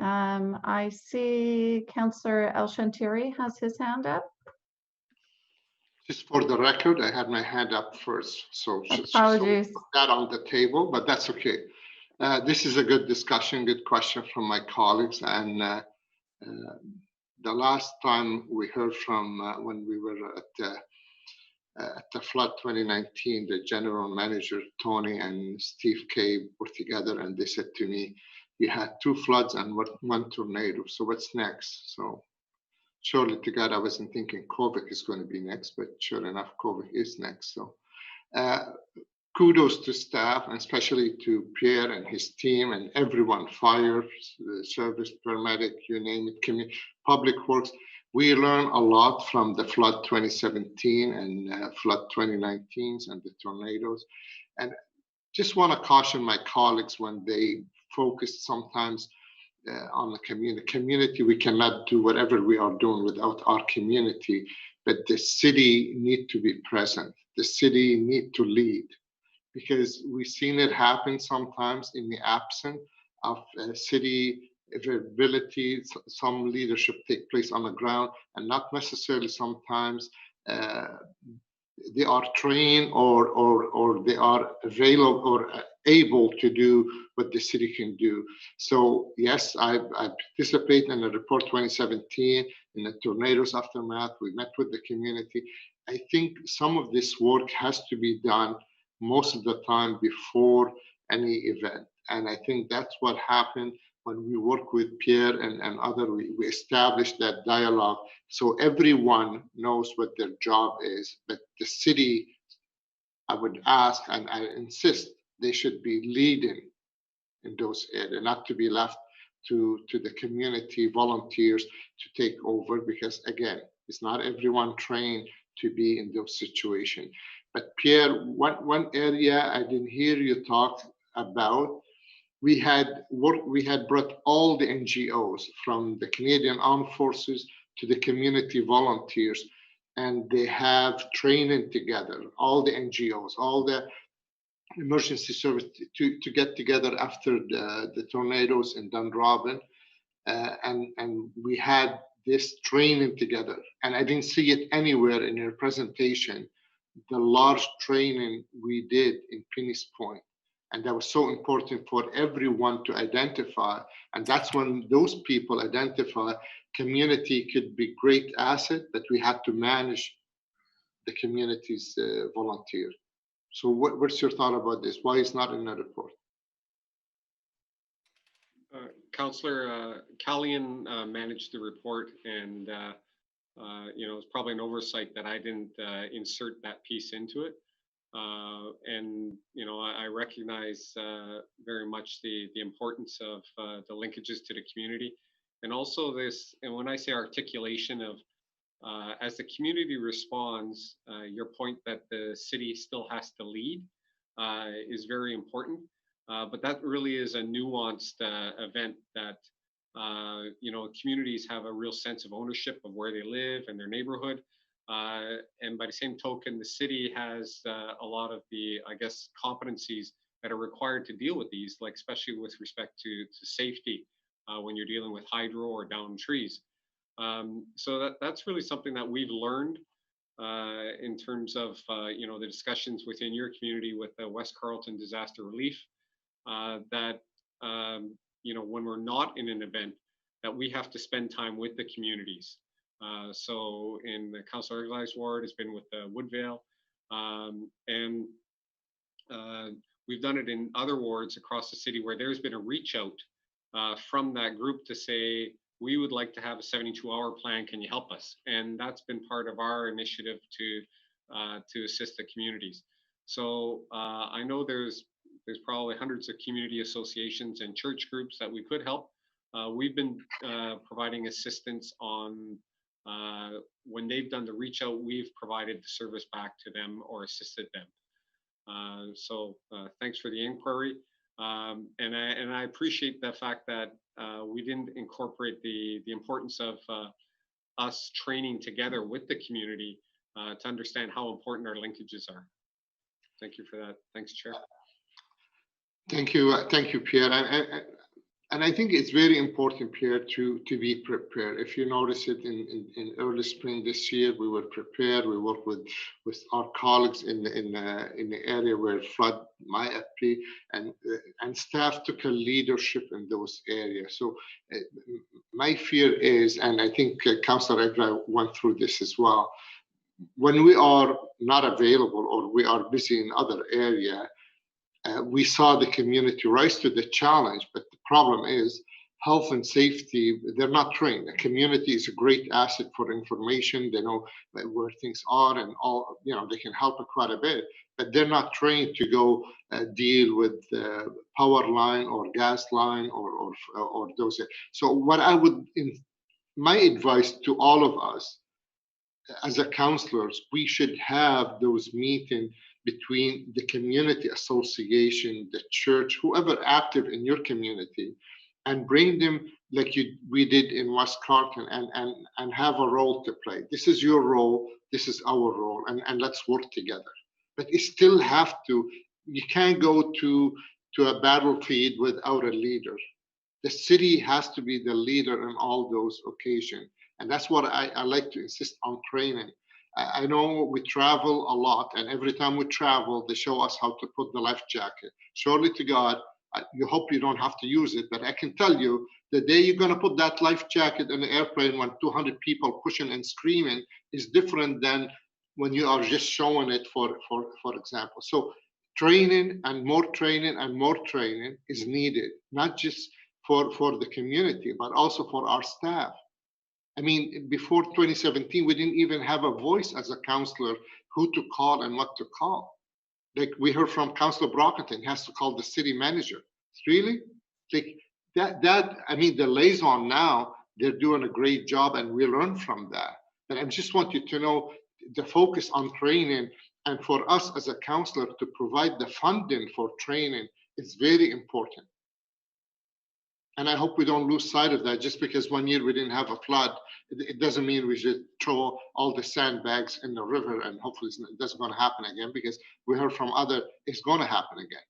I see Councillor El Shantiri has his hand up. Just for the record, I had my hand up first, so Apologies. put that on the table, but that's okay. This is a good discussion, good question from my colleagues, and the last time we heard from when we were at the flood 2019, the general manager Tony and Steve Kay were together, and they said to me, "You had 2 floods and 1 tornado. So what's next?" So surely to God, I wasn't thinking COVID is going to be next, but sure enough, COVID is next. So kudos to staff, and especially to Pierre and his team and everyone, fire, service, paramedic, you name it, public works. We learned a lot from the flood 2017 and flood 2019 and the tornadoes. And just want to caution my colleagues when they focus sometimes on the community. We cannot do whatever we are doing without our community, but the city need to be present. The city need to lead, because we've seen it happen sometimes in the absence of city availability. Some leadership take place on the ground, and not necessarily sometimes they are trained or they are available or able to do what the city can do. So yes, I participate in the report 2017 in the tornadoes aftermath. We met with the community. I think some of this work has to be done most of the time before any event. And I think that's what happened when we work with Pierre and other, we established that dialogue. So everyone knows what their job is, but the city, I would ask and I insist, they should be leading in those areas, not to be left to the community volunteers to take over, because again, it's not everyone trained to be in those situations. But Pierre, one area I didn't hear you talk about, we had brought all the NGOs from the Canadian Armed Forces to the community volunteers, and they have training together, all the NGOs, all the emergency service to get together after the tornadoes in Dunrobin, and we had this training together, and I didn't see it anywhere in your presentation, the large training we did in Pinnis Point. And that was so important for everyone to identify. And that's when those people identify community could be great asset, but we had to manage the community's volunteer. So what's your thought about this? Why it's not in the report? Councillor Callian managed the report, and it's probably an oversight that I didn't insert that piece into it. And I recognize very much the importance of the linkages to the community, and also this. And when I say articulation of as the community responds, your point that the city still has to lead is very important. But that really is a nuanced event that communities have a real sense of ownership of where they live and their neighborhood. And by the same token, the city has a lot of the, I guess, competencies that are required to deal with these, like especially with respect to safety when you're dealing with hydro or downed trees. So that's really something that we've learned in terms of the discussions within your community with the West Carleton Disaster Relief, that when we're not in an event, that we have to spend time with the communities. So in the Council Organized Ward, it's been with the Woodvale, and we've done it in other wards across the city where there's been a reach out from that group to say, we would like to have a 72-hour plan. Can you help us? And that's been part of our initiative to assist the communities. So I know there's probably hundreds of community associations and church groups that we could help. We've been providing assistance on when they've done the reach out, we've provided the service back to them or assisted them. So thanks for the inquiry. And I appreciate the fact that we didn't incorporate the importance of us training together with the community to understand how important our linkages are. Thank you for that. Thanks, Chair. Thank you, Pierre. And I think it's very important, Pierre, to be prepared. If you notice it in early spring this year, we were prepared. We worked with our colleagues in the area where flood might appear, and staff took a leadership in those areas. So my fear is, and I think Councillor Egra went through this as well, when we are not available or we are busy in other area, we saw the community rise to the challenge, but the problem is health and safety, they're not trained. The community is a great asset for information. They know where things are and all, they can help quite a bit, but they're not trained to go deal with power line or gas line or those. So what I would, my advice to all of us as a councillors, we should have those meetings between the community association, the church, whoever active in your community, and bring them like we did in West Carleton and have a role to play. This is your role, this is our role, and let's work together. But you still have to, you can't go to a battlefield without a leader. The city has to be the leader in all those occasions. And that's what I like to insist on training. I know we travel a lot, and every time we travel, they show us how to put the life jacket. Surely to God, you hope you don't have to use it, but I can tell you, the day you're going to put that life jacket in the airplane when 200 people pushing and screaming is different than when you are just showing it for example. So training and more training and more training is needed, not just for the community, but also for our staff. I mean, before 2017, we didn't even have a voice as a councillor who to call and what to call. Like we heard from Councillor Brockington, he has to call the city manager. Really? Like that, I mean, the liaison now, they're doing a great job and we learn from that. But I just want you to know the focus on training, and for us as a councillor to provide the funding for training is very important. And I hope we don't lose sight of that. Just because 1 year we didn't have a flood, it doesn't mean we should throw all the sandbags in the river and hopefully it doesn't going to happen again, because we heard from other, it's going to happen again.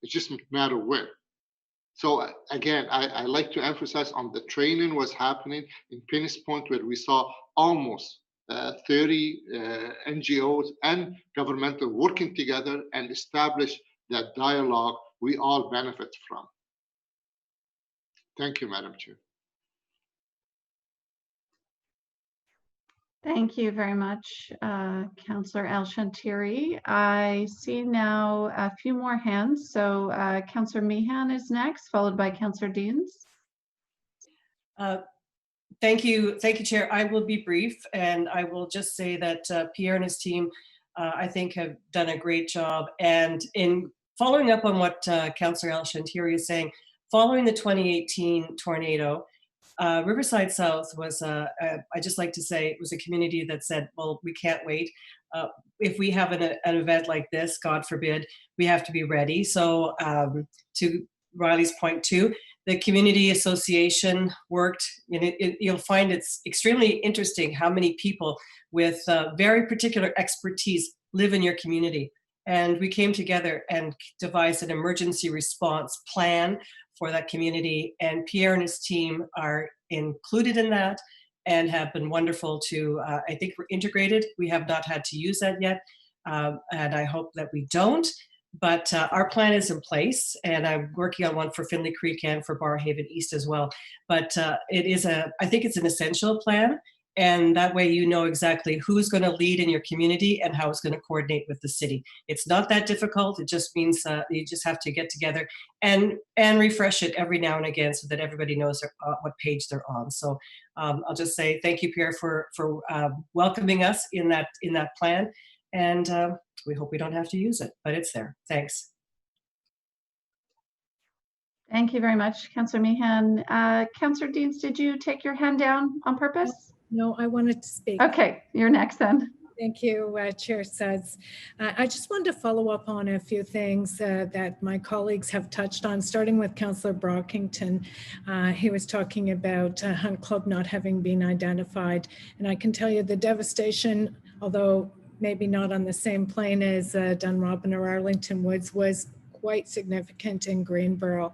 It's just a matter of when. So again, I like to emphasize on the training was happening in Pennis Point, where we saw almost 30 NGOs and governmental working together and establish that dialogue we all benefit from. Thank you, Madam Chair. Thank you very much, Councillor El-Shantiri. I see now a few more hands. So Councillor Meehan is next, followed by Councillor Deans. Thank you, Chair. I will be brief, and I will just say that Pierre and his team, I think, have done a great job. And in following up on what Councillor El-Shantiri is saying, following the 2018 tornado, Riverside South was, I just like to say, it was a community that said, well, we can't wait. If we have an event like this, God forbid, we have to be ready. So to Riley's point too, the community association worked, and you'll find it's extremely interesting how many people with very particular expertise live in your community. And we came together and devised an emergency response plan for that community, and Pierre and his team are included in that. and have been wonderful to, I think we're integrated. We have not had to use that yet, and I hope that we don't. But our plan is in place, and I'm working on one for Findlay Creek and for Barrhaven East as well. But I think it's an essential plan, and that way you know exactly who's going to lead in your community and how it's going to coordinate with the city. It's not that difficult. It just means you just have to get together and refresh it every now and again so that everybody knows what page they're on. So I'll just say thank you, Pierre, for welcoming us in that plan, and we hope we don't have to use it, but it's there. Thanks. Thank you very much, Councillor Meehan. Councillor Deans, did you take your hand down on purpose? No, I wanted to speak. Okay, you're next then. Thank you, Chair Suds. I just wanted to follow up on a few things that my colleagues have touched on, starting with Councillor Brockington. He was talking about Hunt Club not having been identified. And I can tell you the devastation, although maybe not on the same plane as Dunrobin or Arlington Woods, was quite significant in Greenboro.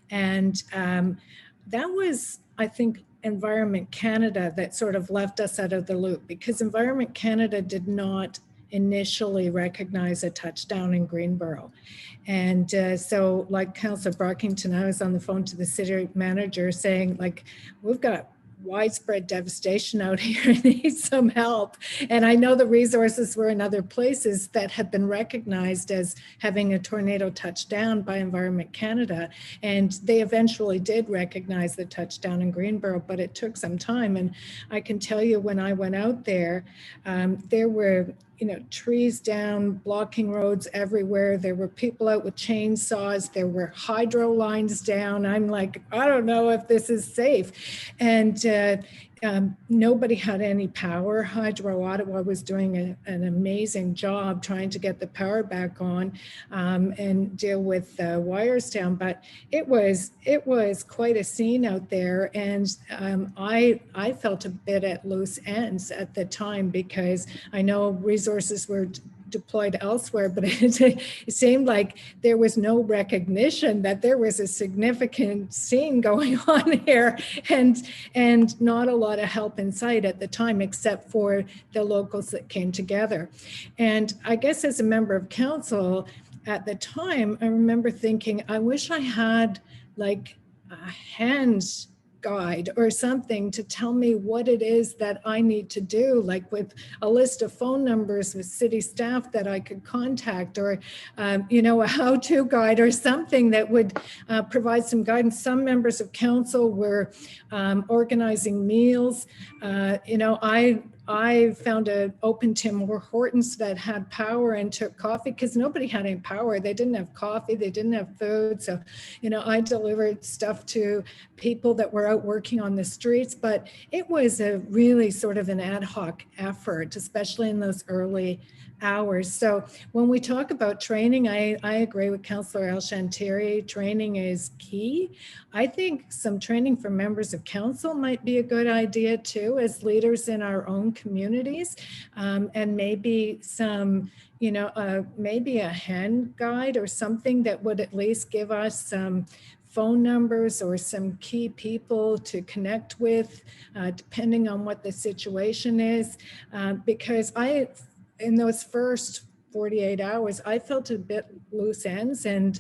And that was, I think, Environment Canada that sort of left us out of the loop, because Environment Canada did not initially recognize a touchdown in Greenboro. And so like Councillor Brockington, I was on the phone to the city manager saying, like, we've got widespread devastation out here, need some help. And I know the resources were in other places that have been recognized as having a tornado touchdown by Environment Canada. And they eventually did recognize the touchdown in Greenboro, but it took some time. And I can tell you when I went out there, there were trees down, blocking roads everywhere. There were people out with chainsaws. There were hydro lines down. I'm like, I don't know if this is safe. And nobody had any power. Hydro Ottawa was doing an amazing job trying to get the power back on and deal with wires down. But it was quite a scene out there. And I felt a bit at loose ends at the time, because I know resources were deployed elsewhere, but it seemed like there was no recognition that there was a significant scene going on here, and not a lot of help in sight at the time, except for the locals that came together. And I guess as a member of council at the time, I remember thinking, I wish I had like a hands guide or something to tell me what it is that I need to do, like with a list of phone numbers with city staff that I could contact, or a how-to guide or something that would provide some guidance. Some members of council were organizing meals. I found an open Tim Hortons that had power and took coffee, because nobody had any power. They didn't have coffee, they didn't have food. So, I delivered stuff to people that were out working on the streets, but it was a really sort of an ad hoc effort, especially in those early hours. So when we talk about training, I agree with Councillor El-Shantiri. Training is key. I think some training for members of council might be a good idea too, as leaders in our own communities, and maybe some, maybe a hand guide or something that would at least give us some phone numbers or some key people to connect with, depending on what the situation is, because in those first 48 hours, I felt a bit loose ends, and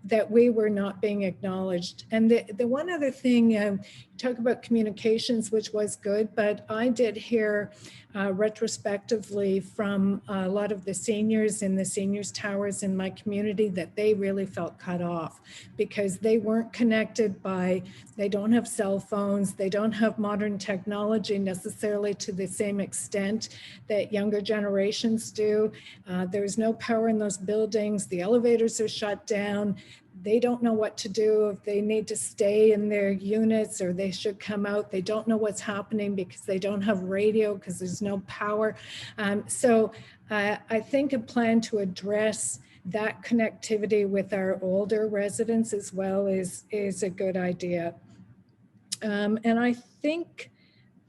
that we were not being acknowledged. And the one other thing, you talk about communications, which was good, but I did hear retrospectively from a lot of the seniors in the seniors towers in my community that they really felt cut off, because they weren't connected they don't have cell phones, they don't have modern technology necessarily to the same extent that younger generations do. There's no power in those buildings, the elevators are shut down. They don't know what to do, if they need to stay in their units or they should come out. They don't know what's happening because they don't have radio, because there's no power. So I think a plan to address that connectivity with our older residents as well is a good idea. And I think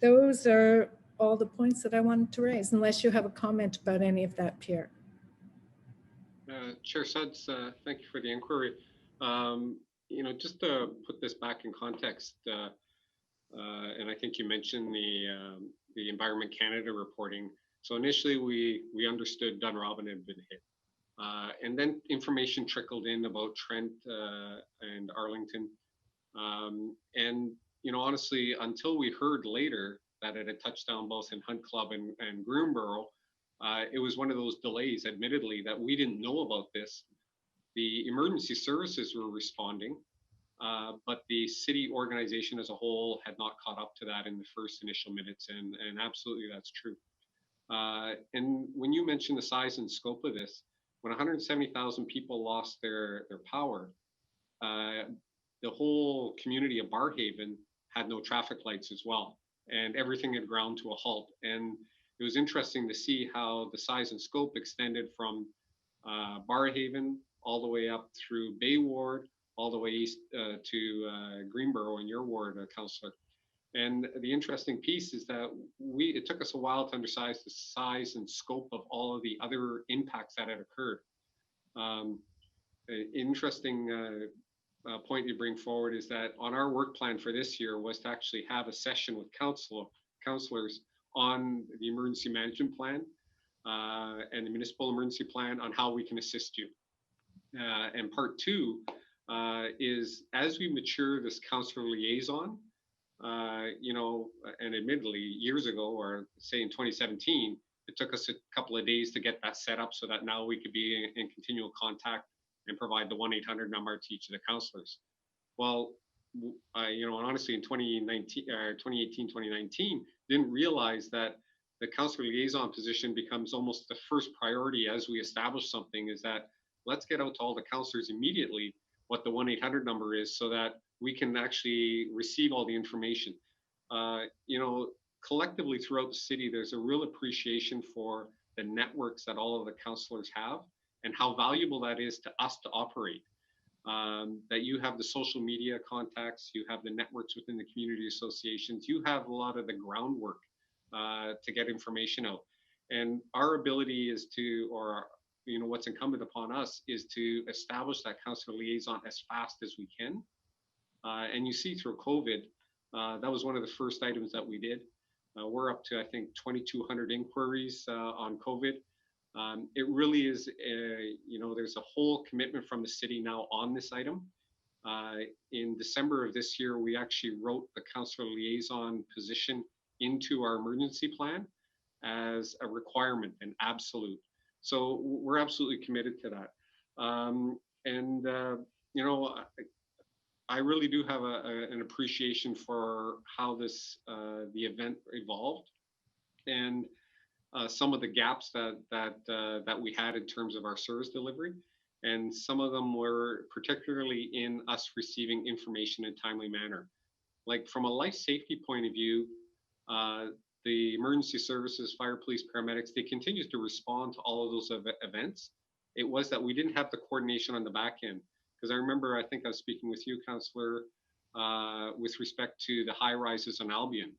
those are all the points that I wanted to raise, unless you have a comment about any of that, Pierre. Chair Suds, thank you for the inquiry. Just to put this back in context, and I think you mentioned the Environment Canada reporting. So initially we understood Dunrobin had been hit. And then information trickled in about Trent and Arlington. And, you know, honestly, until we heard later that it had touched down both in Hunt Club and Groomborough, it was one of those delays, admittedly, that we didn't know about this. The emergency services were responding, but the city organization as a whole had not caught up to that in the first initial minutes, and absolutely that's true. And when you mention the size and scope of this, when 170,000 people lost their power, the whole community of Barrhaven had no traffic lights as well, and everything had ground to a halt. And it was interesting to see how the size and scope extended from Barrhaven all the way up through Bay Ward, all the way east to Greenborough in your ward, Councillor. And the interesting piece is that it took us a while to understand the size and scope of all of the other impacts that had occurred. Interesting point you bring forward is that on our work plan for this year was to actually have a session with councillors on the emergency management plan and the municipal emergency plan on how we can assist you. And part two is as we mature this councillor liaison, you know, and admittedly years ago, or say in 2017, it took us a couple of days to get that set up so that now we could be in continual contact and provide the 1-800 number to each of the councillors. Well, you know, and honestly in 2018, 2019, didn't realize that the councillor liaison position becomes almost the first priority as we establish something, is that let's get out to all the councillors immediately what the 1-800 number is so that we can actually receive all the information. You know, collectively throughout the city, there's a real appreciation for the networks that all of the councillors have and how valuable that is to us to operate. That you have the social media contacts, you have the networks within the community associations, you have a lot of the groundwork to get information out. And our ability is to, or you know, what's incumbent upon us is to establish that councillor liaison as fast as we can. And you see through COVID, that was one of the first items that we did. We're up to, I think, 2,200 inquiries on COVID. It really is, you know, there's a whole commitment from the city now on this item. In December of this year, we actually wrote the councillor liaison position into our emergency plan as a requirement, an absolute. So we're absolutely committed to that. You know, I really do have an appreciation for how this the event evolved, and some of the gaps that we had in terms of our service delivery, and some of them were particularly in us receiving information in a timely manner. Like from a life safety point of view, the emergency services, fire, police, paramedics, they continue to respond to all of those events. It was that we didn't have the coordination on the back end. Because I remember, I think I was speaking with you, Councillor, with respect to the high rises on Albion,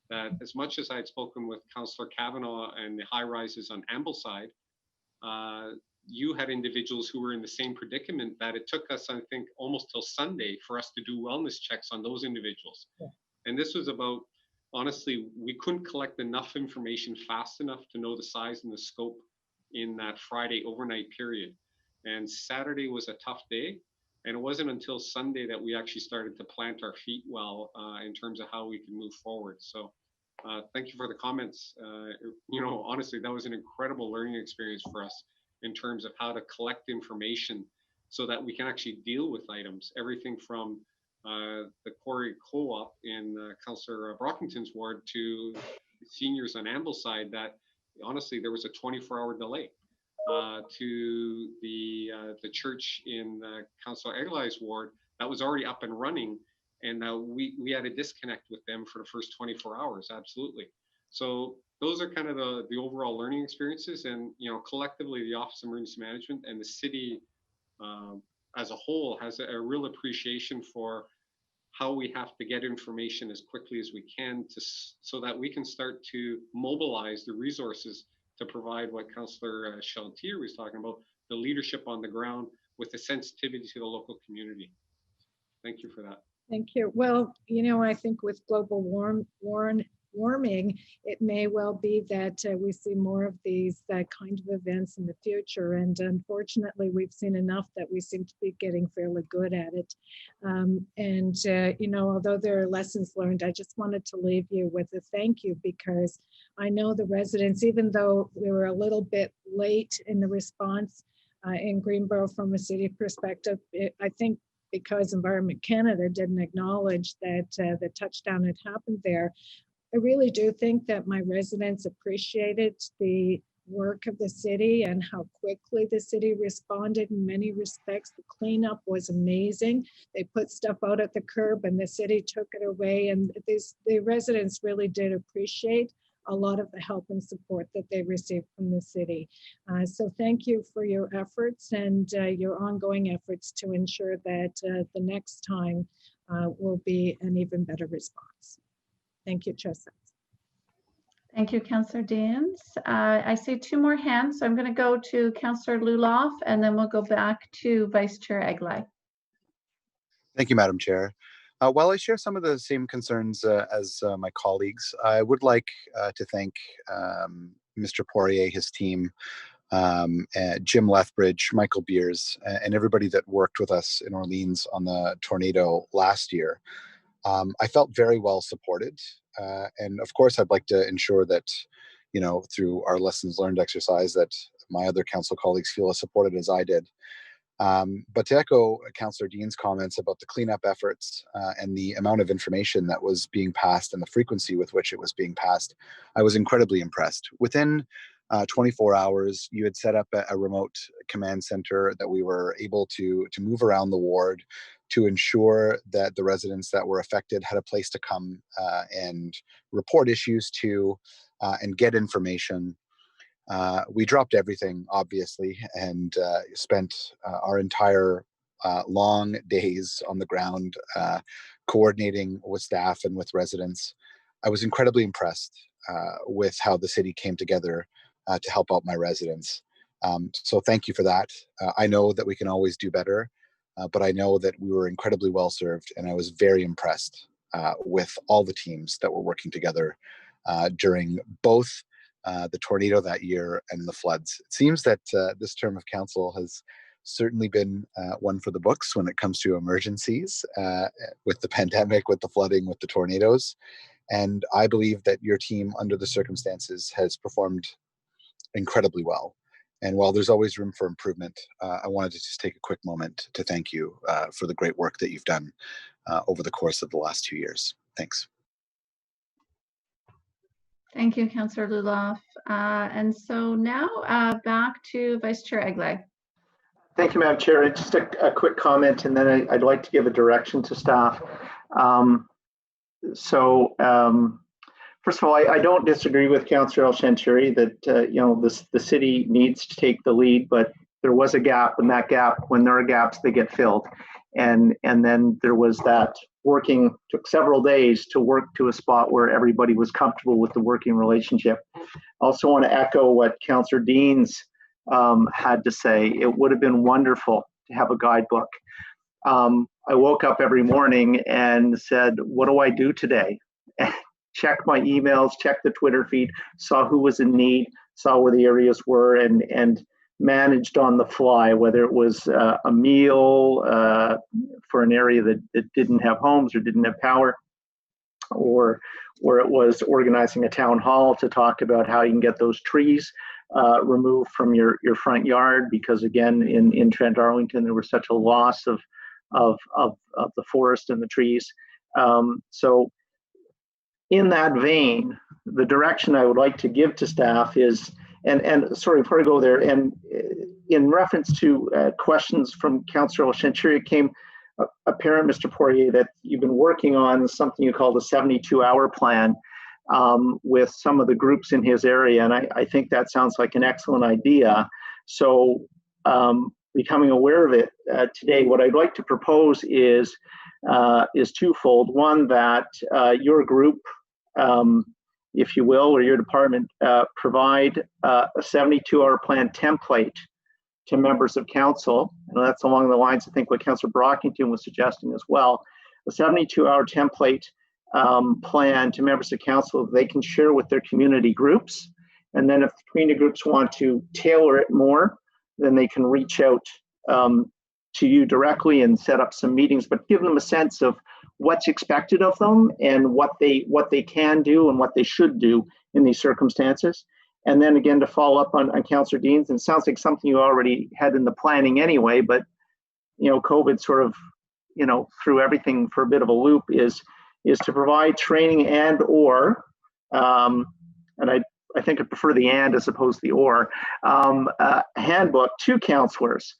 that as much as I had spoken with Councillor Kavanaugh and the high rises on Ambleside, you had individuals who were in the same predicament that it took us, I think, almost till Sunday for us to do wellness checks on those individuals. Yeah. And this was about, honestly, we couldn't collect enough information fast enough to know the size and the scope in that Friday overnight period. And Saturday was a tough day. And it wasn't until Sunday that we actually started to plant our feet well in terms of how we can move forward. So thank you for the comments. You know, honestly, that was an incredible learning experience for us in terms of how to collect information so that we can actually deal with items. Everything from the Quarry Co-op in Councillor Brockington's ward to seniors on Ambleside, that honestly, there was a 24-hour delay. To the church in Councillor Eglai's ward that was already up and running, and we had a disconnect with them for the first 24 hours. Absolutely. So those are kind of the overall learning experiences, and you know, collectively, the Office of Emergency Management and the city as a whole has a real appreciation for how we have to get information as quickly as we can so that we can start to mobilize the resources to provide what Councillor Chaltier was talking about, the leadership on the ground with the sensitivity to the local community. Thank you for that. Thank you. Well, I think with global warming, it may well be that we see more of these kind of events in the future. And unfortunately, we've seen enough that we seem to be getting fairly good at it. Although there are lessons learned, I just wanted to leave you with a thank you, because I know the residents, even though we were a little bit late in the response in Greenboro from a city perspective, I think because Environment Canada didn't acknowledge that the touchdown had happened there. I really do think that my residents appreciated the work of the city and how quickly the city responded in many respects. The cleanup was amazing. They put stuff out at the curb and the city took it away. And the residents really did appreciate a lot of the help and support that they received from the city. So thank you for your efforts and your ongoing efforts to ensure that the next time will be an even better response. Thank you, Chair Sutz. Thank you, Councillor Deans. I see two more hands, so I'm going to go to Councillor Luloff, and then we'll go back to Vice Chair Egley. Thank you, Madam Chair. While I share some of the same concerns as my colleagues, I would like to thank Mr. Poirier, his team, Jim Lethbridge, Michael Beers, and everybody that worked with us in Orleans on the tornado last year. I felt very well supported. And of course, I'd like to ensure that, through our lessons learned exercise, that my other council colleagues feel as supported as I did. But to echo Councillor Dean's comments about the cleanup efforts and the amount of information that was being passed and the frequency with which it was being passed, I was incredibly impressed. Within 24 hours, you had set up a remote command center that we were able to move around the ward to ensure that the residents that were affected had a place to come and report issues to and get information. We dropped everything, obviously, and spent our entire long days on the ground coordinating with staff and with residents. I was incredibly impressed with how the city came together to help out my residents. So thank you for that. I know that we can always do better, but I know that we were incredibly well served, and I was very impressed with all the teams that were working together during both the tornado that year and the floods. It seems that this term of council has certainly been one for the books when it comes to emergencies with the pandemic, with the flooding, with the tornadoes. And I believe that your team, under the circumstances, has performed incredibly well. And while there's always room for improvement, I wanted to just take a quick moment to thank you for the great work that you've done over the course of the last 2 years. Thanks. Thank you, Councillor Luloff. And so now back to Vice Chair Egley. Thank you, Madam Chair. Just a quick comment, and then I'd like to give a direction to staff. First of all, I don't disagree with Councillor El-Shanturi that the city needs to take the lead, but there was a gap, and that gap, when there are gaps, they get filled. And then there was that took several days to work to a spot where everybody was comfortable with the working relationship. I also want to echo what Councillor Deans had to say. It would have been wonderful to have a guidebook. I woke up every morning and said, what do I do today? Check my emails, check the Twitter feed, saw who was in need, saw where the areas were, and managed on the fly, whether it was a meal for an area that didn't have homes or didn't have power, or it was organizing a town hall to talk about how you can get those trees removed from your front yard, because again, in Trent Darlington, there was such a loss of the forest and the trees. So in that vein, the direction I would like to give to staff is, and sorry, before I go there, and in reference to questions from Councillor El-Shanturi, it came apparent, Mr. Poirier, that you've been working on something you call the 72-hour plan with some of the groups in his area, and I think that sounds like an excellent idea. So becoming aware of it today, what I'd like to propose is twofold. One, that your group, if you will, or your department, provide a 72-hour plan template to members of council. And that's along the lines, I think, what Councillor Brockington was suggesting as well, a 72-hour template plan to members of council they can share with their community groups. And then if the community groups want to tailor it more, then they can reach out to you directly and set up some meetings, but give them a sense of what's expected of them and what they can do and what they should do in these circumstances. And then again, to follow up on Councillor Dean's, and it sounds like something you already had in the planning anyway, but COVID sort of, threw everything for a bit of a loop, is to provide training and or, and I think I prefer the and as opposed to the or, handbook to counselors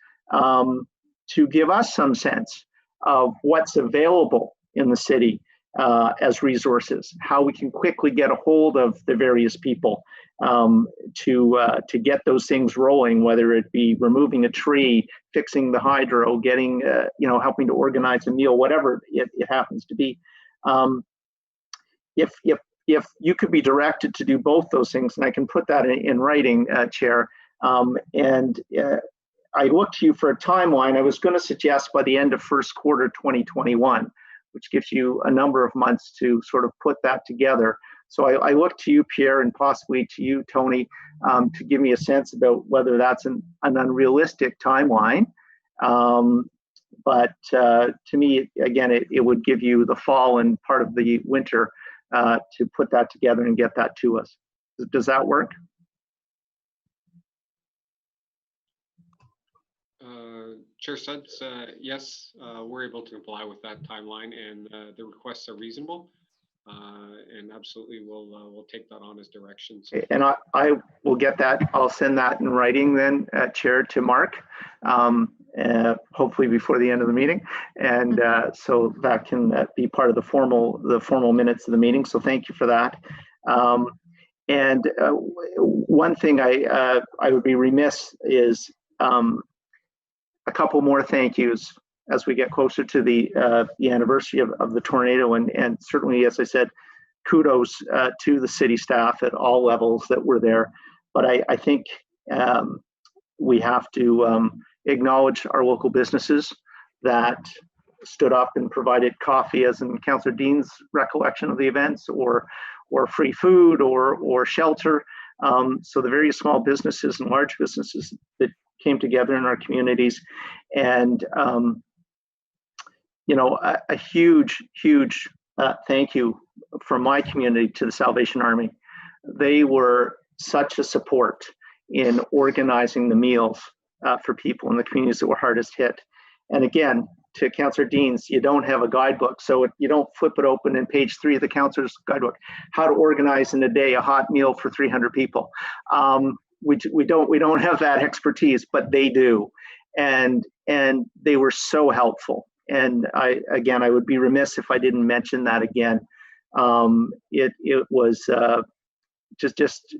to give us some sense of what's available in the city as resources, how we can quickly get a hold of the various people to get those things rolling, whether it be removing a tree, fixing the hydro, getting, helping to organize a meal, whatever it happens to be. If you could be directed to do both those things, and I can put that in writing, Chair, and I looked to you for a timeline. I was going to suggest by the end of first quarter 2021, which gives you a number of months to sort of put that together. So I look to you, Pierre, and possibly to you, Tony, to give me a sense about whether that's an unrealistic timeline. But to me, again, it would give you the fall and part of the winter to put that together and get that to us. Does that work? Chair Suds, yes, we're able to comply with that timeline, and the requests are reasonable. And absolutely, we'll take that on as directions. And I will get that. I'll send that in writing then, Chair, to Mark, hopefully before the end of the meeting, and so that can be part of the formal minutes of the meeting. So thank you for that. And one thing I would be remiss is a couple more thank yous as we get closer to the anniversary of the tornado, and certainly, as I said, kudos to the city staff at all levels that were there. But I think we have to acknowledge our local businesses that stood up and provided coffee, as in Councillor Dean's recollection of the events, or free food, or shelter. So the various small businesses and large businesses that came together in our communities, and a huge thank you from my community to the Salvation Army. They were such a support in organizing the meals for people in the communities that were hardest hit. And again, to Councillor Dean's, you don't have a guidebook, so you don't flip it open in page 3 of the Councillor's guidebook, how to organize in a day a hot meal for 300 people. We don't have that expertise, but they do, and they were so helpful. And I would be remiss if I didn't mention that again. It was just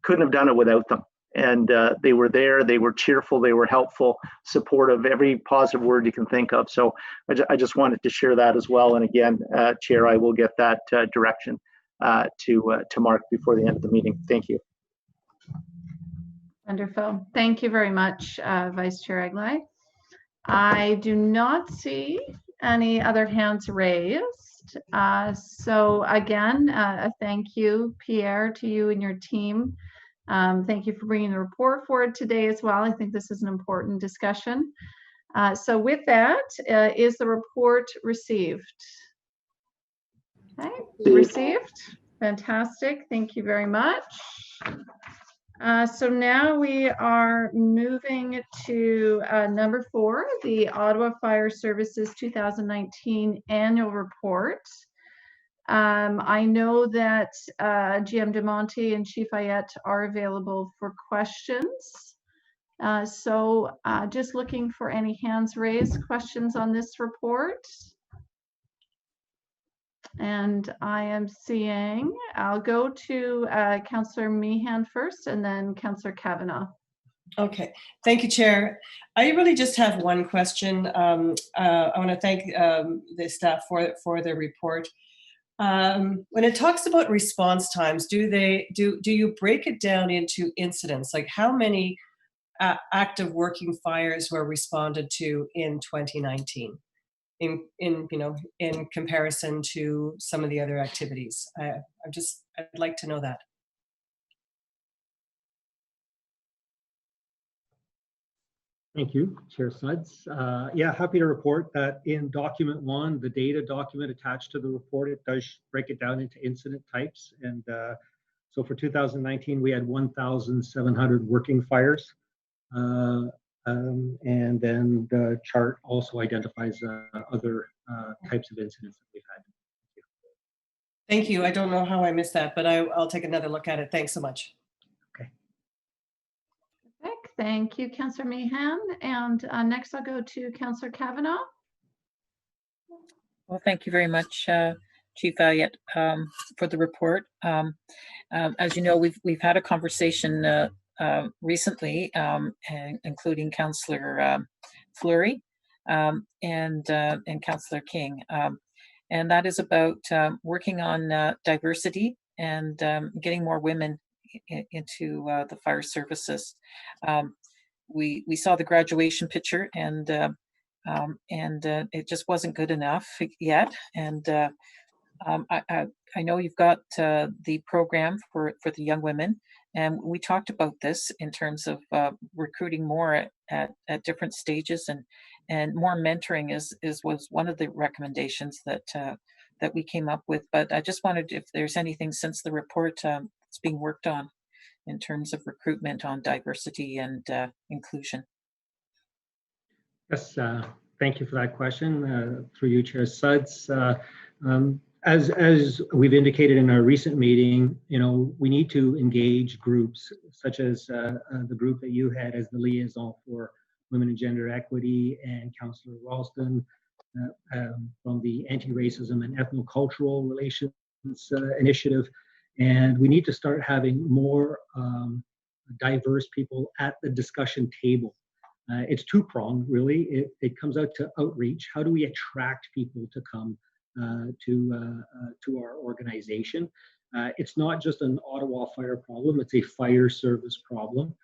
couldn't have done it without them. And they were there, they were cheerful, they were helpful, supportive, every positive word you can think of. So I just wanted to share that as well. And again, Chair, I will get that direction to Mark before the end of the meeting. Thank you. Wonderful. Thank you very much, Vice Chair Eglai. I do not see any other hands raised. So again, a thank you, Pierre, to you and your team. Thank you for bringing the report forward today as well. I think this is an important discussion. So with that, is the report received? Okay, received. Fantastic. Thank you very much. So now we are moving to number 4, the Ottawa Fire Services 2019 Annual Report. I know that GM DeMonte and Chief Ayette are available for questions. So just looking for any hands raised, questions on this report. And I am seeing, I'll go to Councillor Meehan first, and then Councillor Kavanagh. Okay, thank you, Chair. I really just have one question. I want to thank the staff for their report. When it talks about response times, do you break it down into incidents? Like how many active working fires were responded to in 2019? in comparison to some of the other activities. I'd like to know that. Thank you, Chair Suds. Yeah, happy to report that in document 1, the data document attached to the report, it does break it down into incident types. And so for 2019, we had 1,700 working fires. And then the chart also identifies other types of incidents that we've had. Thank you. I don't know how I missed that, but I'll take another look at it. Thanks so much. Thank you, Councillor Meehan. And next I'll go to Councillor Kavanaugh. Well, thank you very much, Chief Elliott, for the report. As you know, we've had a conversation recently, including Councillor Fleury and Councillor King, and that is about working on diversity and getting more women into the fire services. We saw the graduation picture, and it just wasn't good enough yet. And I know you've got the program for the young women, and we talked about this in terms of recruiting more at different stages, and more mentoring was one of the recommendations that we came up with. But I just wondered if there's anything since the report that's being worked on in terms of recruitment on diversity and inclusion. Yes, thank you for that question. Through you, Chair Suds. As we've indicated in our recent meeting, we need to engage groups such as the group that you had as the liaison for women and gender equity, and Councillor Ralston from the Anti-Racism and Ethnocultural Relations Initiative. And we need to start having more diverse people at the discussion table. It's two-pronged, really. It comes out to outreach. How do we attract people to come to our organization? It's not just an Ottawa fire problem, it's a fire service problem.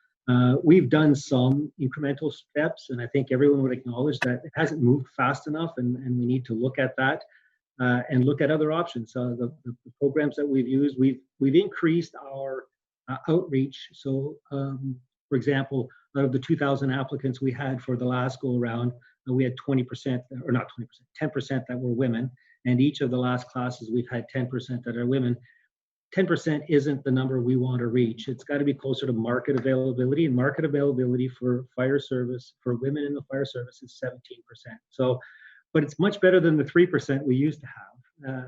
We've done some incremental steps, and I think everyone would acknowledge that it hasn't moved fast enough, and we need to look at that and look at other options. The programs that we've used, we've increased our outreach. So, for example, out of the 2,000 applicants we had for the last go around, we had 20%, or not 20%, 10% that were women. And each of the last classes, we've had 10% that are women. 10% isn't the number we want to reach. It's got to be closer to market availability, and market availability for fire service, for women in the fire service, is 17%. So, but it's much better than the 3% we used to have.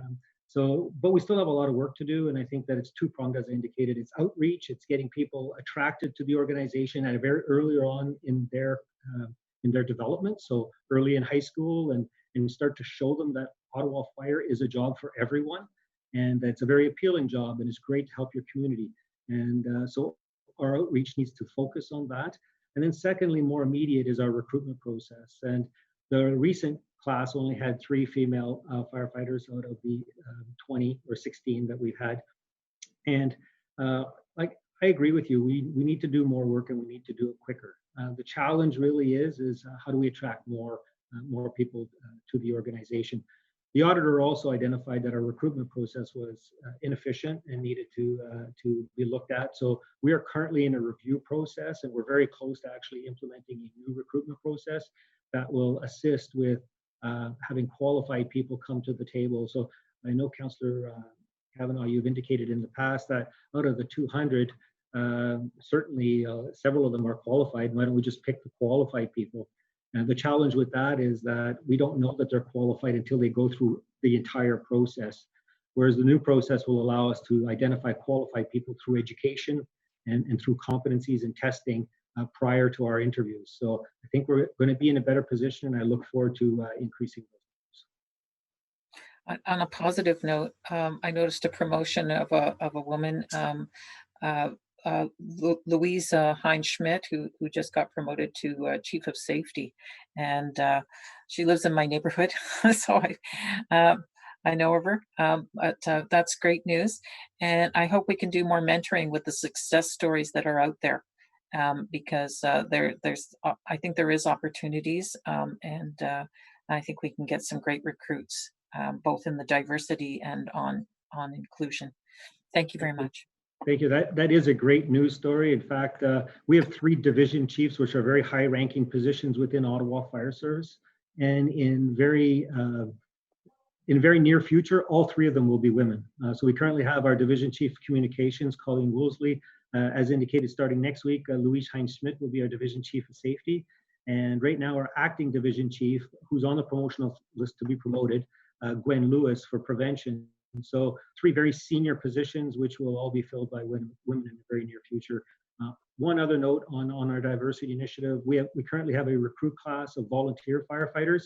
But we still have a lot of work to do, and I think that it's two-pronged, as I indicated. It's outreach, it's getting people attracted to the organization at a very earlier on in their development, so early in high school, and start to show them that Ottawa Fire is a job for everyone, and it's a very appealing job, and it's great to help your community. And so our outreach needs to focus on that. And then secondly, more immediate, is our recruitment process. And the recent class only had 3 female firefighters out of the 20 or 16 that we've had. And like, I agree with you, we need to do more work, and we need to do it quicker. The challenge really is how do we attract more people to the organization. The auditor also identified that our recruitment process was inefficient and needed to be looked at. So we are currently in a review process, and we're very close to actually implementing a new recruitment process that will assist with having qualified people come to the table. So I know, Councillor Kavanaugh, you've indicated in the past that out of the 200, certainly several of them are qualified. Why don't we just pick the qualified people? And the challenge with that is that we don't know that they're qualified until they go through the entire process. Whereas the new process will allow us to identify qualified people through education and through competencies and testing prior to our interviews. So I think we're going to be in a better position, and I look forward to increasing those. On a positive note, I noticed a promotion of a woman, Louise Heinz Schmidt, who just got promoted to Chief of Safety, and she lives in my neighborhood, so I know of her. But that's great news, and I hope we can do more mentoring with the success stories that are out there, because there's I think there is opportunities, and I think we can get some great recruits, both in the diversity and on inclusion. Thank you very much. Thank you. That is a great news story. In fact, we have 3 division chiefs, which are very high-ranking positions within Ottawa Fire Service, and in very near future, all 3 of them will be women. So we currently have our division chief of communications, Colleen Woolsey. As indicated, starting next week, Louise Heinz-Schmidt will be our division chief of safety. And right now, our acting division chief, who's on the promotional list to be promoted, Gwen Lewis, for prevention. And so 3 very senior positions, which will all be filled by women in the very near future. One other note on our diversity initiative, we currently have a recruit class of volunteer firefighters,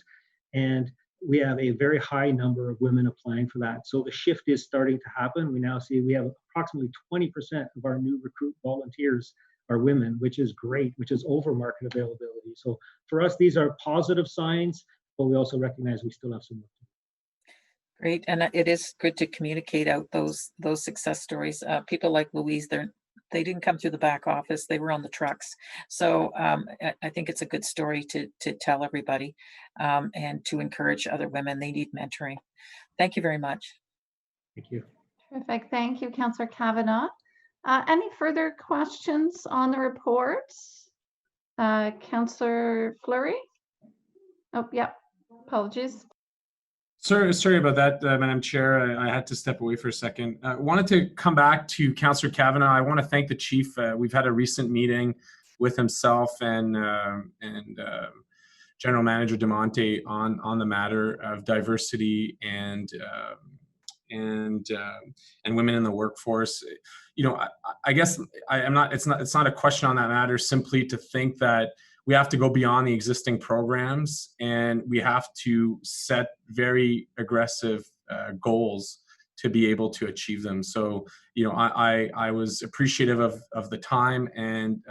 and we have a very high number of women applying for that. So the shift is starting to happen. We now see we have approximately 20% of our new recruit volunteers are women, which is great, which is over market availability. So for us, these are positive signs, but we also recognize we still have some work to do. Great, and it is good to communicate out those success stories. People like Louise, they didn't come through the back office; they were on the trucks. So I think it's a good story to tell everybody, and to encourage other women. They need mentoring. Thank you very much. Thank you. Terrific. Thank you, Councillor Kavanagh. Any further questions on the reports? Councillor Fleury? Oh, yeah. Apologies. Sorry about that, Madam Chair. I had to step away for a second. Wanted to come back to Councillor Kavanagh. I want to thank the chief. We've had a recent meeting with himself and General Manager DeMonte on the matter of diversity and women in the workforce. You know, I guess I'm not. It's not a question on that matter. Simply to think that we have to go beyond the existing programs, and we have to set very aggressive goals to be able to achieve them. So, you know, I was appreciative of the time, and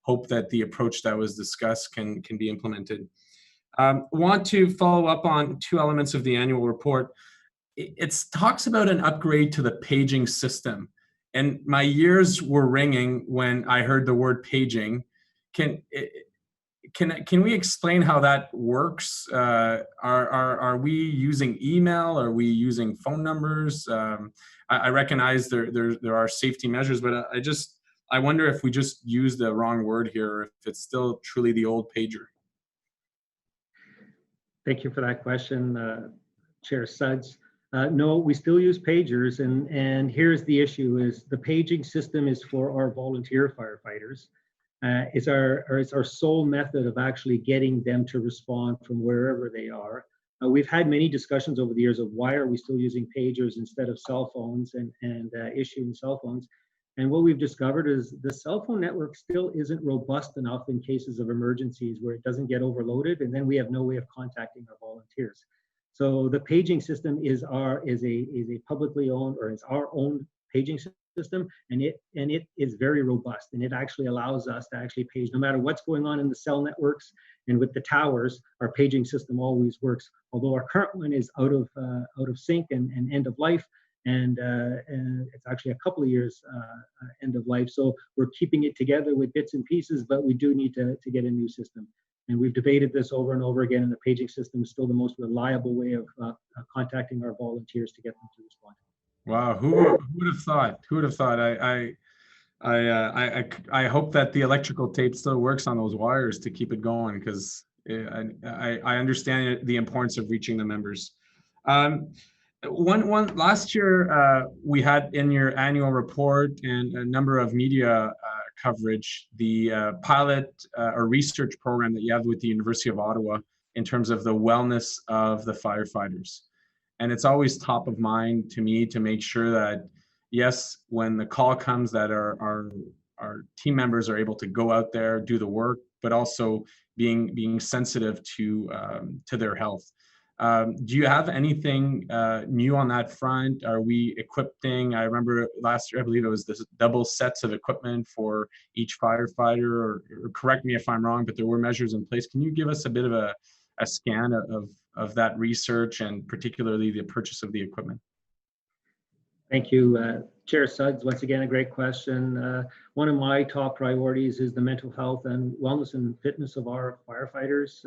hope that the approach that was discussed can be implemented. Want to follow up on 2 elements of the annual report. It talks about an upgrade to the paging system, and my ears were ringing when I heard the word paging. Can we explain how that works? Are we using email? Are we using phone numbers? I recognize there are safety measures, but I wonder if we just use the wrong word here, or if it's still truly the old pager. Thank you for that question, Chair Suds. No, we still use pagers, and here's the issue: is the paging system is for our volunteer firefighters. It's our sole method of actually getting them to respond from wherever they are. We've had many discussions over the years of why are we still using pagers instead of cell phones and issuing cell phones. And what we've discovered is the cell phone network still isn't robust enough in cases of emergencies where it doesn't get overloaded, and then we have no way of contacting our volunteers. So the paging system is a publicly owned, or is our own paging system, and it is very robust, and it actually allows us to actually page no matter what's going on in the cell networks. And with the towers, our paging system always works, although our current one is out of sync and end of life, and it's actually a couple of years end of life. So we're keeping it together with bits and pieces, but we do need to get a new system. And we've debated this over and over again, and the paging system is still the most reliable way of contacting our volunteers to get them to respond. Wow, who would have thought? Who would have thought? I hope that the electrical tape still works on those wires to keep it going, because I understand the importance of reaching the members. One last year, we had in your annual report and a number of media coverage, the pilot or research program that you have with the University of Ottawa in terms of the wellness of the firefighters. And it's always top of mind to me to make sure that, yes, when the call comes, that our team members are able to go out there, do the work, but also being sensitive to their health. Do you have anything new on that front? Are we equipping? I remember last year, I believe it was this double sets of equipment for each firefighter, or correct me if I'm wrong, but there were measures in place. Can you give us a bit of a scan of that research, and particularly the purchase of the equipment? Thank you, Chair Suggs. Once again, a great question. One of my top priorities is the mental health and wellness and fitness of our firefighters.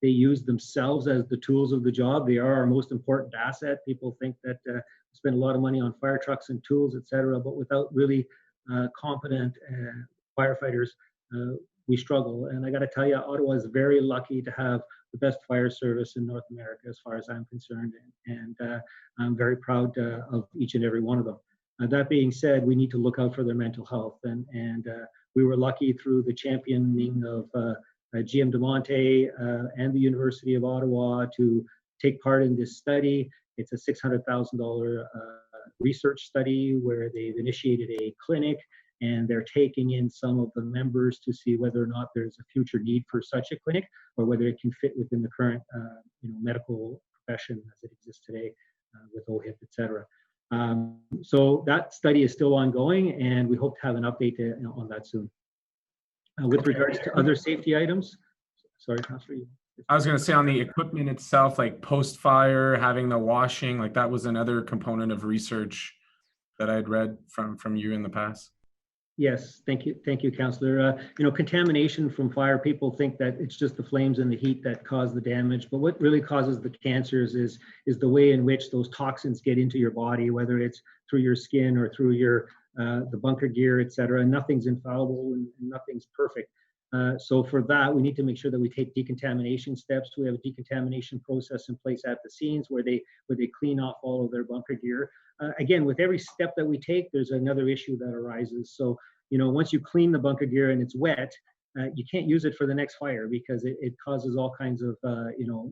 they use themselves as the tools of the job. They are our most important asset. People think that spend a lot of money on fire trucks and tools, et cetera, but without really competent firefighters, we struggle. And I got to tell you, Ottawa is very lucky to have the best fire service in North America, as far as I'm concerned. And I'm very proud of each and every one of them. That being said, we need to look out for their mental health. And we were lucky through the championing of GM de Monte and the University of Ottawa to take part in this study. It's a $600,000 research study where they've initiated a clinic, and they're taking in some of the members to see whether or not there's a future need for such a clinic, or whether it can fit within the current medical profession as it exists today with OHIP, et cetera. So that study is still ongoing, and we hope to have an update on that soon. With regards to other safety items, sorry, Councillor. I was going to say on the equipment itself, like post-fire, having the washing, like that was another component of research that I'd read from you in the past. Yes, thank you, Councillor. Contamination from fire, people think that it's just the flames and the heat that cause the damage, but what really causes the cancers is the way in which those toxins get into your body, whether it's through your skin or through your the bunker gear, et cetera. Nothing's infallible and nothing's perfect. So for that, we need to make sure that we take decontamination steps. We have a decontamination process in place at the scenes where they clean off all of their bunker gear. Again, with every step that we take, there's another issue that arises. So, once you clean the bunker gear and it's wet, you can't use it for the next fire because it causes all kinds of,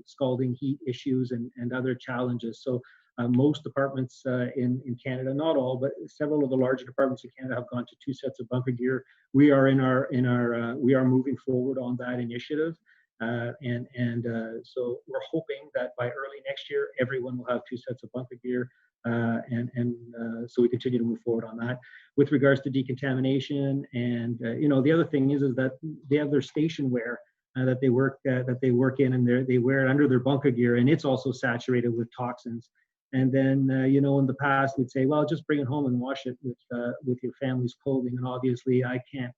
scalding heat issues and other challenges. So most departments in Canada, not all, but several of the larger departments in Canada have gone to 2 sets of bunker gear. We are we are moving forward on that initiative. So we're hoping that by early next year, everyone will have 2 sets of bunker gear. So we continue to move forward on that. With regards to decontamination, and the other thing is that they have their station wear that they work in, and they wear it under their bunker gear, and it's also saturated with toxins. And then in the past we'd say, well, just bring it home and wash it with your family's clothing, and obviously I can't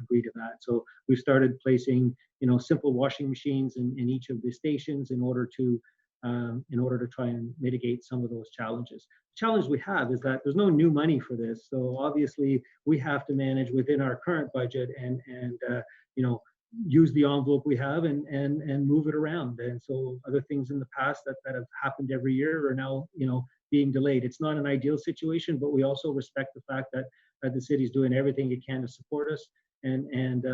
agree to that. So we've started placing simple washing machines in each of the stations in order to try and mitigate some of those challenges. The challenge we have is that there's no new money for this. So obviously we have to manage within our current budget and use the envelope we have and move it around. And so other things in the past that have happened every year are now, being delayed. It's not an ideal situation, but we also respect the fact that the city's doing everything it can to support us. And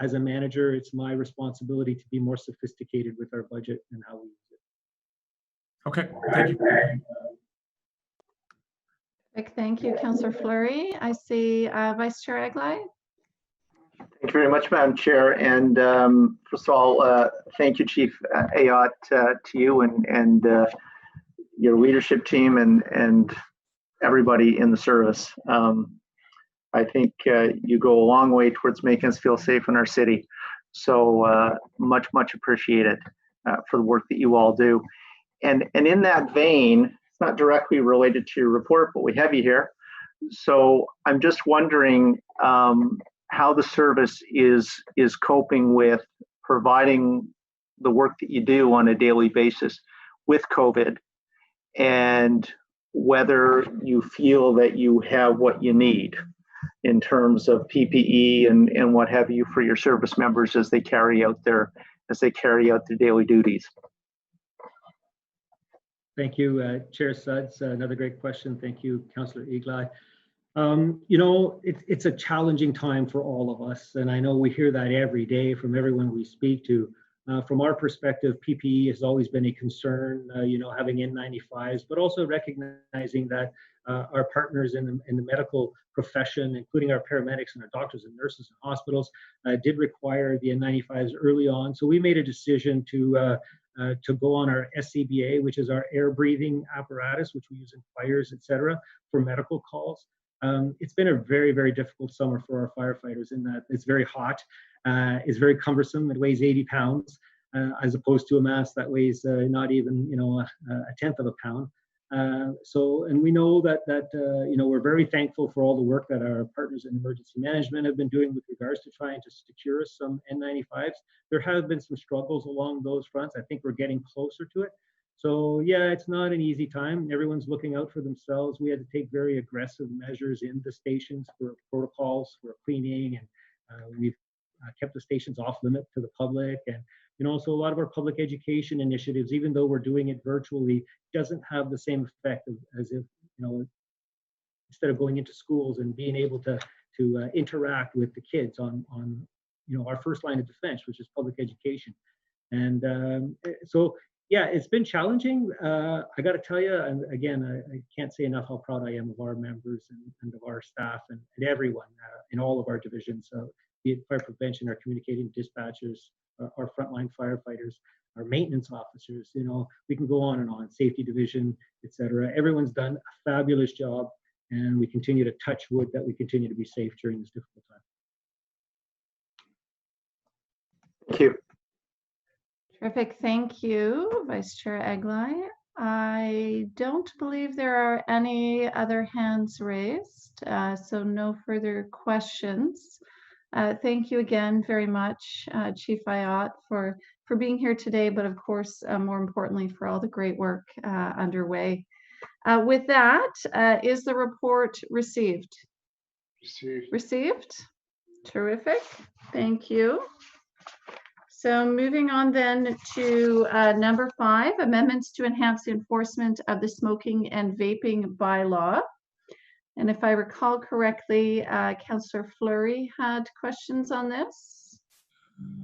as a manager, it's my responsibility to be more sophisticated with our budget and how we use it. Okay, thank you. Thank you, Councillor Fleury. I see Vice Chair Eglai. Thank you very much, Madam Chair. And first of all, thank you, Chief Ayotte, to you and your leadership team and everybody in the service. I think you go a long way towards making us feel safe in our city. So much appreciated for the work that you all do. And in that vein, it's not directly related to your report, but we have you here. So I'm just wondering how the service is coping with providing the work that you do on a daily basis with COVID, and whether you feel that you have what you need in terms of PPE and what have you for your service members as they carry out their daily duties. Thank you, Chair Suds. Another great question. Thank you, Councillor Eglai. It's a challenging time for all of us, and I know we hear that every day from everyone we speak to. From our perspective, PPE has always been a concern, having N95s, but also recognizing that our partners in the medical profession, including our paramedics and our doctors and nurses and hospitals, did require the N95s early on. So we made a decision to go on our SCBA, which is our air breathing apparatus, which we use in fires, et cetera, for medical calls. It's been a very, very difficult summer for our firefighters in that it's very hot, it's very cumbersome. It weighs 80 pounds as opposed to a mask that weighs not even a tenth of a pound. And we know that we're very thankful for all the work that our partners in emergency management have been doing with regards to trying to secure some N95s. There have been some struggles along those fronts. I think we're getting closer to it. So yeah, it's not an easy time. Everyone's looking out for themselves. We had to take very aggressive measures in the stations for protocols for cleaning, and we've kept the stations off limit to the public. And so a lot of our public education initiatives, even though we're doing it virtually, doesn't have the same effect as if, instead of going into schools and being able to interact with the kids on our first line of defense, which is public education. And so, yeah, it's been challenging. I got to tell you, and again, I can't say enough how proud I am of our members and of our staff and everyone in all of our divisions, be it fire prevention, our communicating dispatchers, our frontline firefighters, our maintenance officers. We can go on and on, safety division, etc. Everyone's done a fabulous job, and we continue to touch wood that we continue to be safe during this difficult time. Thank you. Terrific. Thank you, Vice Chair Eglai. I don't believe there are any other hands raised, so no further questions. Thank you again very much, Chief Ayat, for being here today, but of course, more importantly, for all the great work underway. With that, is the report received? Received. Terrific. Thank you. So moving on then to number 5, amendments to enhance the enforcement of the smoking and vaping bylaw. And if I recall correctly, Councillor Fleury had questions on this.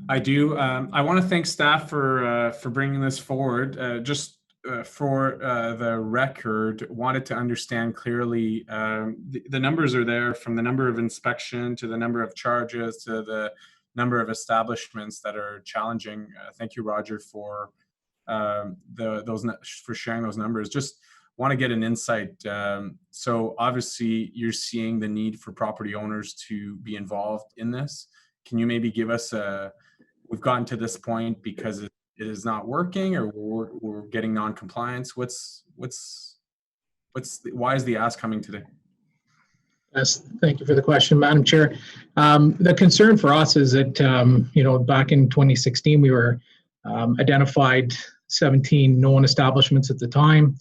I do. I want to thank staff for bringing this forward. Just for the record, wanted to understand clearly, the numbers are there, from the number of inspection to the number of charges to the number of establishments that are challenging. Thank you, Roger, for for sharing those numbers. Just want to get an insight. So obviously you're seeing the need for property owners to be involved in this. Can you maybe give us we've gotten to this point because it is not working, or we're getting non-compliance? Why is the ask coming today? Yes, thank you for the question, Madam Chair. The concern for us is that, back in 2016, we were identified 17 known establishments at the time.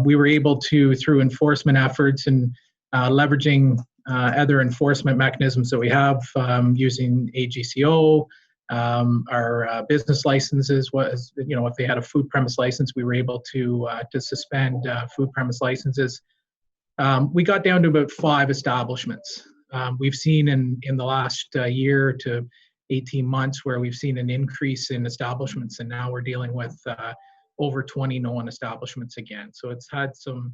We were able to, through enforcement efforts and leveraging other enforcement mechanisms that we have, using AGCO, our business licenses, if they had a food premise license, we were able to suspend food premise licenses. We got down to about 5 establishments. We've seen in the last year to 18 months where we've seen an increase in establishments, and now we're dealing with over 20 known establishments again. So it's had some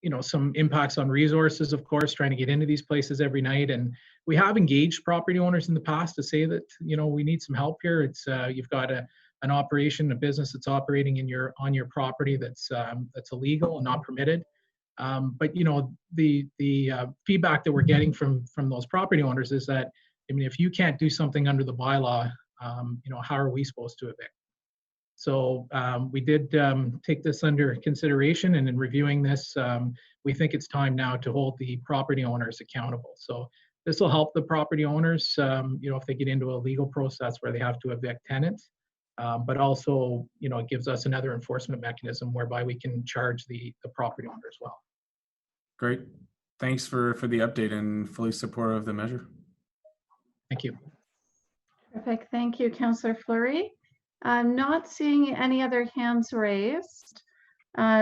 impacts on resources, of course, trying to get into these places every night. And we have engaged property owners in the past to say that, we need some help here. It's you've got an operation, a business that's operating on your property that's illegal and not permitted. But the feedback that we're getting from those property owners is that, if you can't do something under the bylaw, how are we supposed to evict? So we did take this under consideration, and in reviewing this, we think it's time now to hold the property owners accountable. So this will help the property owners, if they get into a legal process where they have to evict tenants, but also, it gives us another enforcement mechanism whereby we can charge the property owner as well. Great. Thanks for the update, and fully supportive of the measure. Thank you. Perfect. Thank you, Councillor Fleury. I'm not seeing any other hands raised.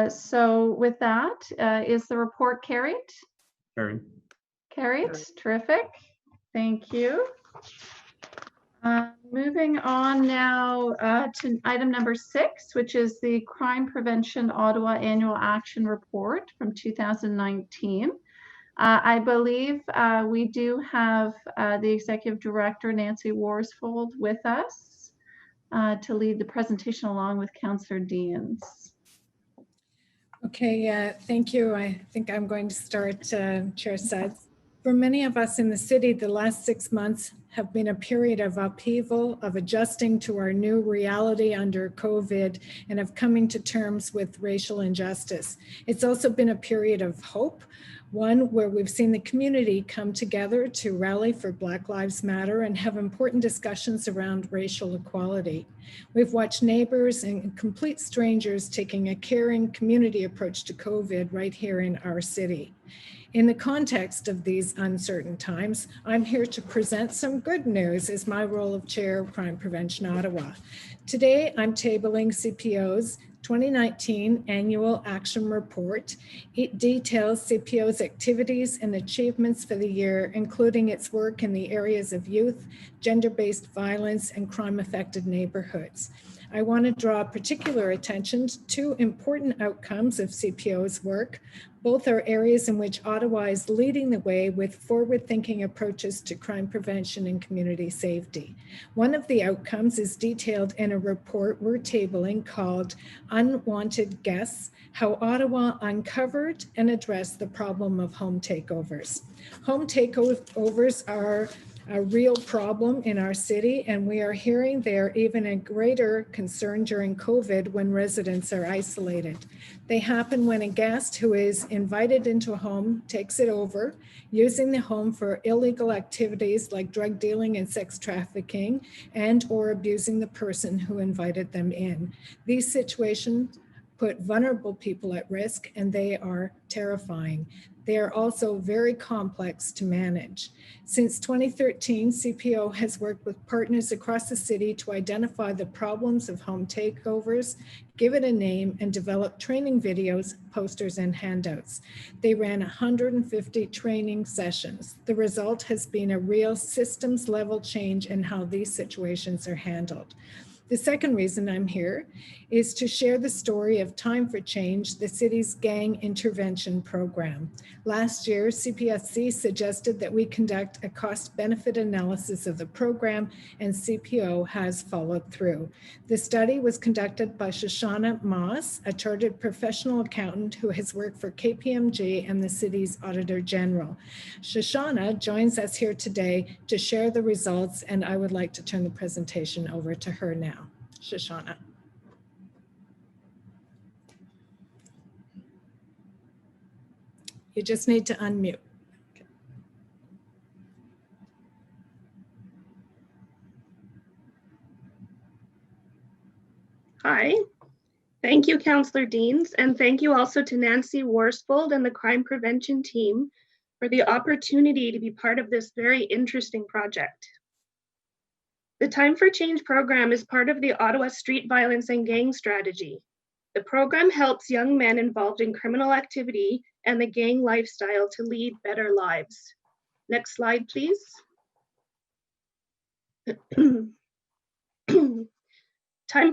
So with that, is the report carried? Carried. Carried. Terrific. Thank you. Moving on now to item number 6, which is the Crime Prevention Ottawa Annual Action Report from 2019. I believe we do have the Executive Director, Nancy Worsfold, with us to lead the presentation along with Councillor Deans. Okay, thank you. I think I'm going to start, Chair Suds. For many of us in the city, the last 6 months have been a period of upheaval, of adjusting to our new reality under COVID, and of coming to terms with racial injustice. It's also been a period of hope, one where we've seen the community come together to rally for Black Lives Matter and have important discussions around racial equality. We've watched neighbors and complete strangers taking a caring community approach to COVID right here in our city. In the context of these uncertain times, I'm here to present some good news as my role of Chair of Crime Prevention Ottawa. Today, I'm tabling CPO's 2019 Annual Action Report. It details CPO's activities and achievements for the year, including its work in the areas of youth, gender-based violence, and crime-affected neighborhoods. I want to draw particular attention to two important outcomes of CPO's work. Both are areas in which Ottawa is leading the way with forward-thinking approaches to crime prevention and community safety. One of the outcomes is detailed in a report we're tabling called Unwanted Guests: How Ottawa Uncovered and Addressed the Problem of Home Takeovers. Home takeovers are a real problem in our city, and we are hearing they're even a greater concern during COVID when residents are isolated. They happen when a guest who is invited into a home takes it over, using the home for illegal activities like drug dealing and sex trafficking, and or abusing the person who invited them in. These situations put vulnerable people at risk, and they are terrifying. They are also very complex to manage. Since 2013, CPO has worked with partners across the city to identify the problems of home takeovers, give it a name, and develop training videos, posters, and handouts. They ran 150 training sessions. The result has been a real systems level change in how these situations are handled. The second reason I'm here is to share the story of Time for Change, the city's gang intervention program. Last year, CPSC suggested that we conduct a cost-benefit analysis of the program, and CPO has followed through. The study was conducted by Shoshana Moss, a chartered professional accountant who has worked for KPMG and the city's Auditor General. Shoshana joins us here today to share the results, and I would like to turn the presentation over to her now. Shoshana. You just need to unmute. Okay. Hi, thank you, Councillor Deans, and thank you also to Nancy Worsfold and the crime prevention team for the opportunity to be part of this very interesting project. The Time for Change program is part of the Ottawa Street Violence and Gang Strategy. The program helps young men involved in criminal activity and the gang lifestyle to lead better lives. Next slide, please. Time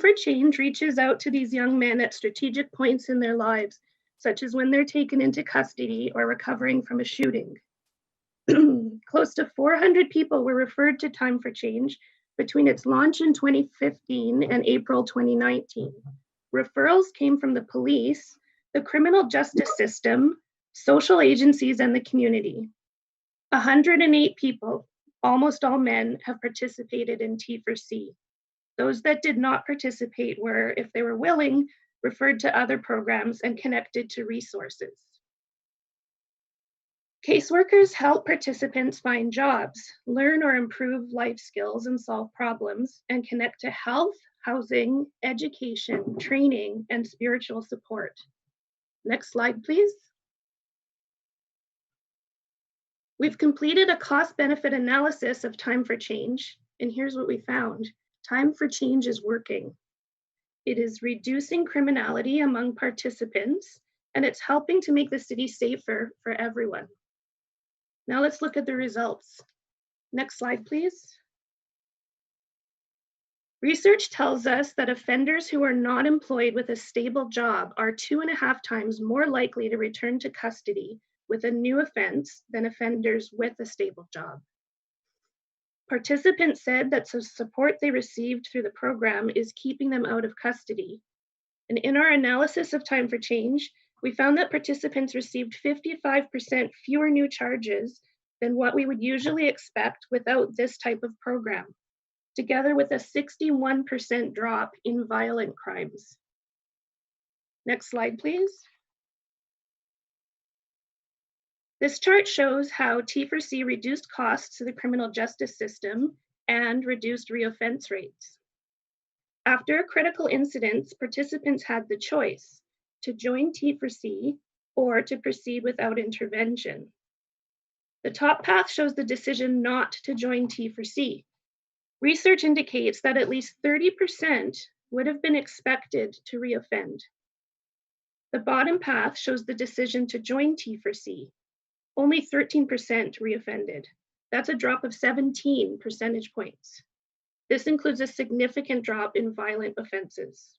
for Change reaches out to these young men at strategic points in their lives, such as when they're taken into custody or recovering from a shooting. Close to 400 people were referred to Time for Change between its launch in 2015 and April 2019. Referrals came from the police, the criminal justice system, social agencies, and the community. 108 people, almost all men, have participated in T4C. Those that did not participate were, if they were willing, referred to other programs and connected to resources. Caseworkers help participants find jobs, learn or improve life skills and solve problems, and connect to health, housing, education, training, and spiritual support. Next slide, please. We've completed a cost-benefit analysis of Time for Change, and here's what we found. Time for Change is working. It is reducing criminality among participants, and it's helping to make the city safer for everyone. Now let's look at the results. Next slide, please. Research tells us that offenders who are not employed with a stable job are 2.5 times more likely to return to custody with a new offense than offenders with a stable job. Participants said that the support they received through the program is keeping them out of custody. And in our analysis of Time for Change, we found that participants received 55% fewer new charges than what we would usually expect without this type of program, together with a 61% drop in violent crimes. Next slide, please. This chart shows how T4C reduced costs to the criminal justice system and reduced reoffense rates. After a critical incident, participants had the choice to join T4C or to proceed without intervention. The top path shows the decision not to join T4C. Research indicates that at least 30% would have been expected to reoffend. The bottom path shows the decision to join T4C. Only 13% reoffended. That's a drop of 17 percentage points. This includes a significant drop in violent offenses.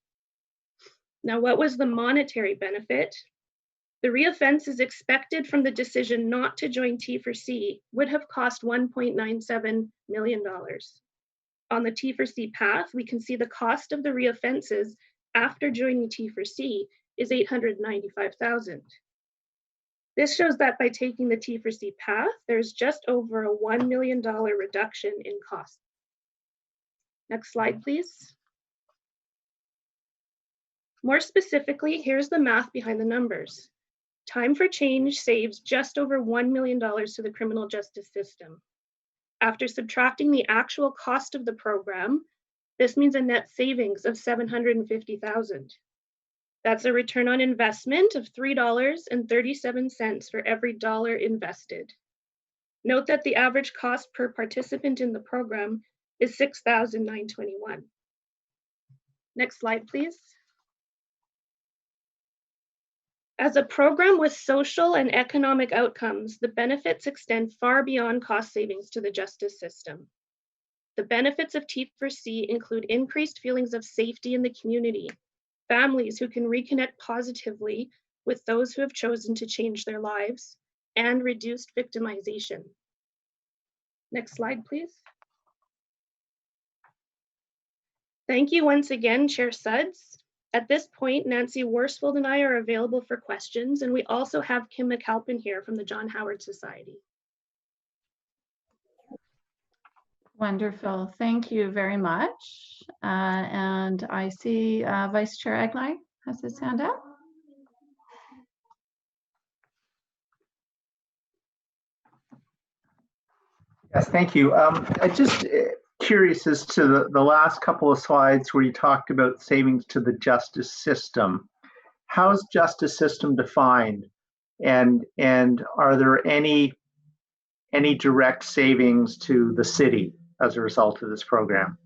Now, what was the monetary benefit? The reoffenses expected from the decision not to join T4C would have cost $1.97 million. On the T4C path, we can see the cost of the reoffenses after joining T4C is $895,000. This shows that by taking the T4C path, there's just over a $1 million reduction in costs. Next slide, please. More specifically, here's the math behind the numbers. Time for Change saves just over $1 million to the criminal justice system. After subtracting the actual cost of the program, this means a net savings of $750,000. That's a return on investment of $3.37 for every dollar invested. Note that the average cost per participant in the program is $6,921. Next slide, please. As a program with social and economic outcomes, the benefits extend far beyond cost savings to the justice system. The benefits of T4C include increased feelings of safety in the community, families who can reconnect positively with those who have chosen to change their lives, and reduced victimization. Next slide, please. Thank you once again, Chair Suds. At this point, Nancy Worsfold and I are available for questions, and we also have Kim McAlpin here from the John Howard Society. Wonderful. Thank you very much. And I see Vice Chair Egnai has his hand up. Yes, thank you. I just curious as to the last couple of slides where you talked about savings to the justice system. How is justice system defined? And are there any direct savings to the city as a result of this program?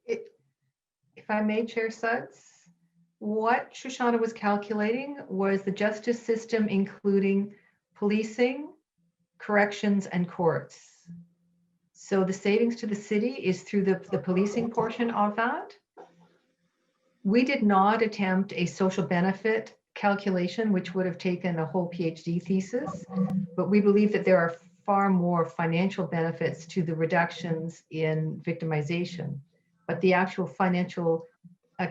If I may, Chair Suds, what Shoshana was calculating was the justice system, including policing, corrections, and courts. So the savings to the city is through the policing portion of that. We did not attempt a social benefit calculation, which would have taken a whole PhD thesis, but we believe that there are far more financial benefits to the reductions in victimization. But the actual financial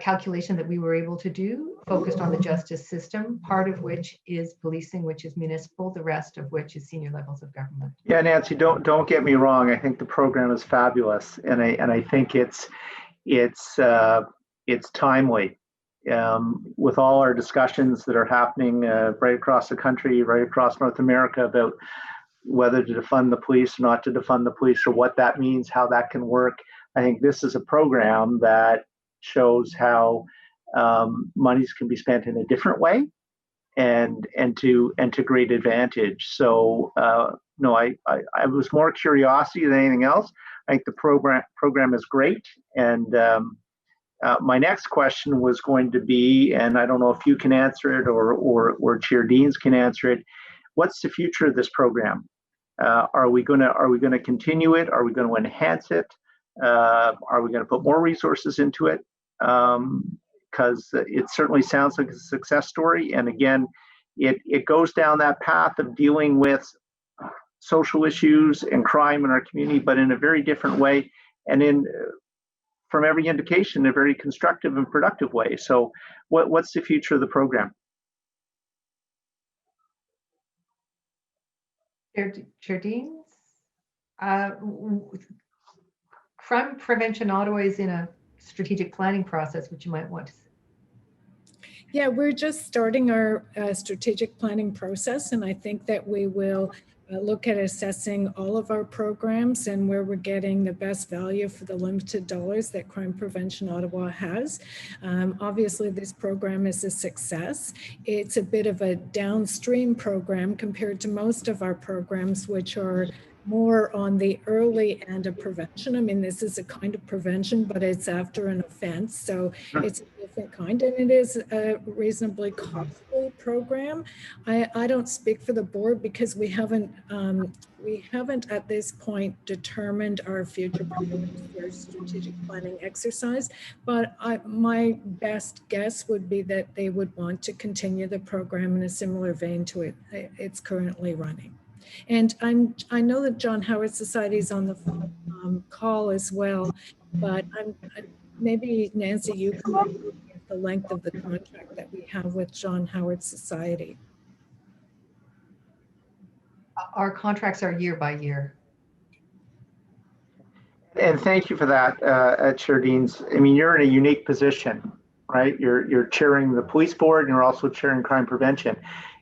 calculation that we were able to do focused on the justice system, part of which is policing, which is municipal, the rest of which is senior levels of government. Yeah, Nancy, don't get me wrong. I think the program is fabulous, and I think it's timely. With all our discussions that are happening right across the country, right across North America about whether to defund the police, not to defund the police, or what that means, how that can work. I think this is a program that shows how monies can be spent in a different way and to great advantage. So no, I was more curiosity than anything else. I think the program is great. And my next question was going to be, and I don't know if you can answer it or Chair Deans can answer it. What's the future of this program? Are we going to continue it? Are we going to enhance it? Are we going to put more resources into it? Because it certainly sounds like a success story. And again, it goes down that path of dealing with social issues and crime in our community, but in a very different way, and from every indication, a very constructive and productive way. So what's the future of the program? Chair Deans, crime prevention Ottawa is in a strategic planning process, which you might want to. Yeah, we're just starting our strategic planning process, and I think that we will look at assessing all of our programs and where we're getting the best value for the limited dollars that Crime Prevention Ottawa has. Obviously, this program is a success. It's a bit of a downstream program compared to most of our programs, which are more on the early end of prevention. I mean, this is a kind of prevention, but it's after an offense. So it's a different kind, and it is a reasonably costly program. I don't speak for the board because we haven't at this point determined our future priorities for strategic planning exercise, but my best guess would be that they would want to continue the program in a similar vein to it's currently running. And I know that John Howard Society is on the call as well, but maybe Nancy, you can review the length of the contract that we have with John Howard Society. Our contracts are year by year. And thank you for that, Chair Deans. I mean, you're in a unique position, right? You're chairing the police board and you're also chairing crime prevention.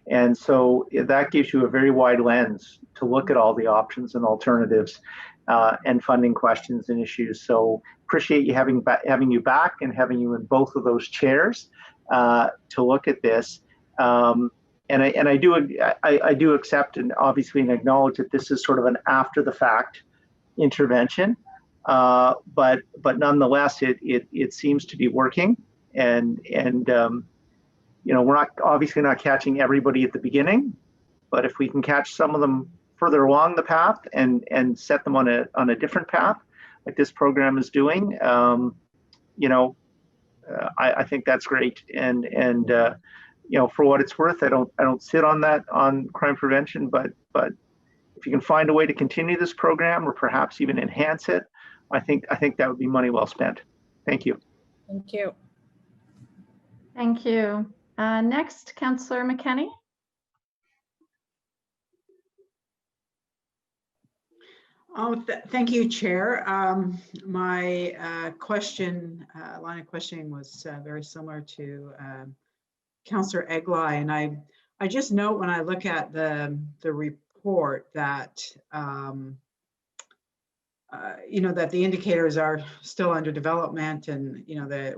And so that gives you a very wide lens to look at all the options and alternatives and funding questions and issues. So appreciate you having you back and having you in both of those chairs to look at this. And I do accept and obviously acknowledge that this is sort of an after the fact intervention, but nonetheless it seems to be working, and you know, we're obviously not catching everybody at the beginning, but if we can catch some of them further along the path and set them on a different path, like this program is doing, you know, I think that's great. And you know, for what it's worth, I don't sit on crime prevention, but if you can find a way to continue this program or perhaps even enhance it, I think that would be money well spent. Thank you. Thank you. Thank you. Next, Councillor McKenney. Thank you, Chair. My line of questioning was very similar to Councillor Egli, and I just note when I look at the report that you know, that the indicators are still under development, and you know that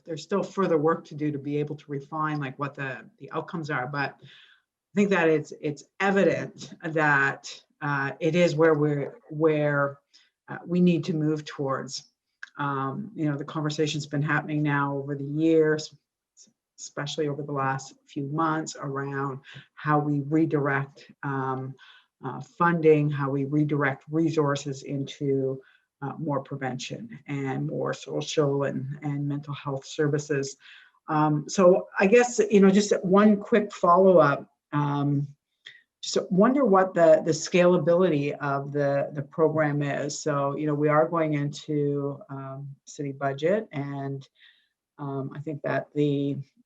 there's still further work to do to be able to refine like what the outcomes are. But I think that it's evident that it is where we need to move towards. You know, the conversation's been happening now over the years, especially over the last few months, around how we redirect funding, how we redirect resources into more prevention and more social and mental health services. So I guess, you know, just one quick follow-up, just wonder what the scalability of the program is. So, you know, we are going into city budget, and I think that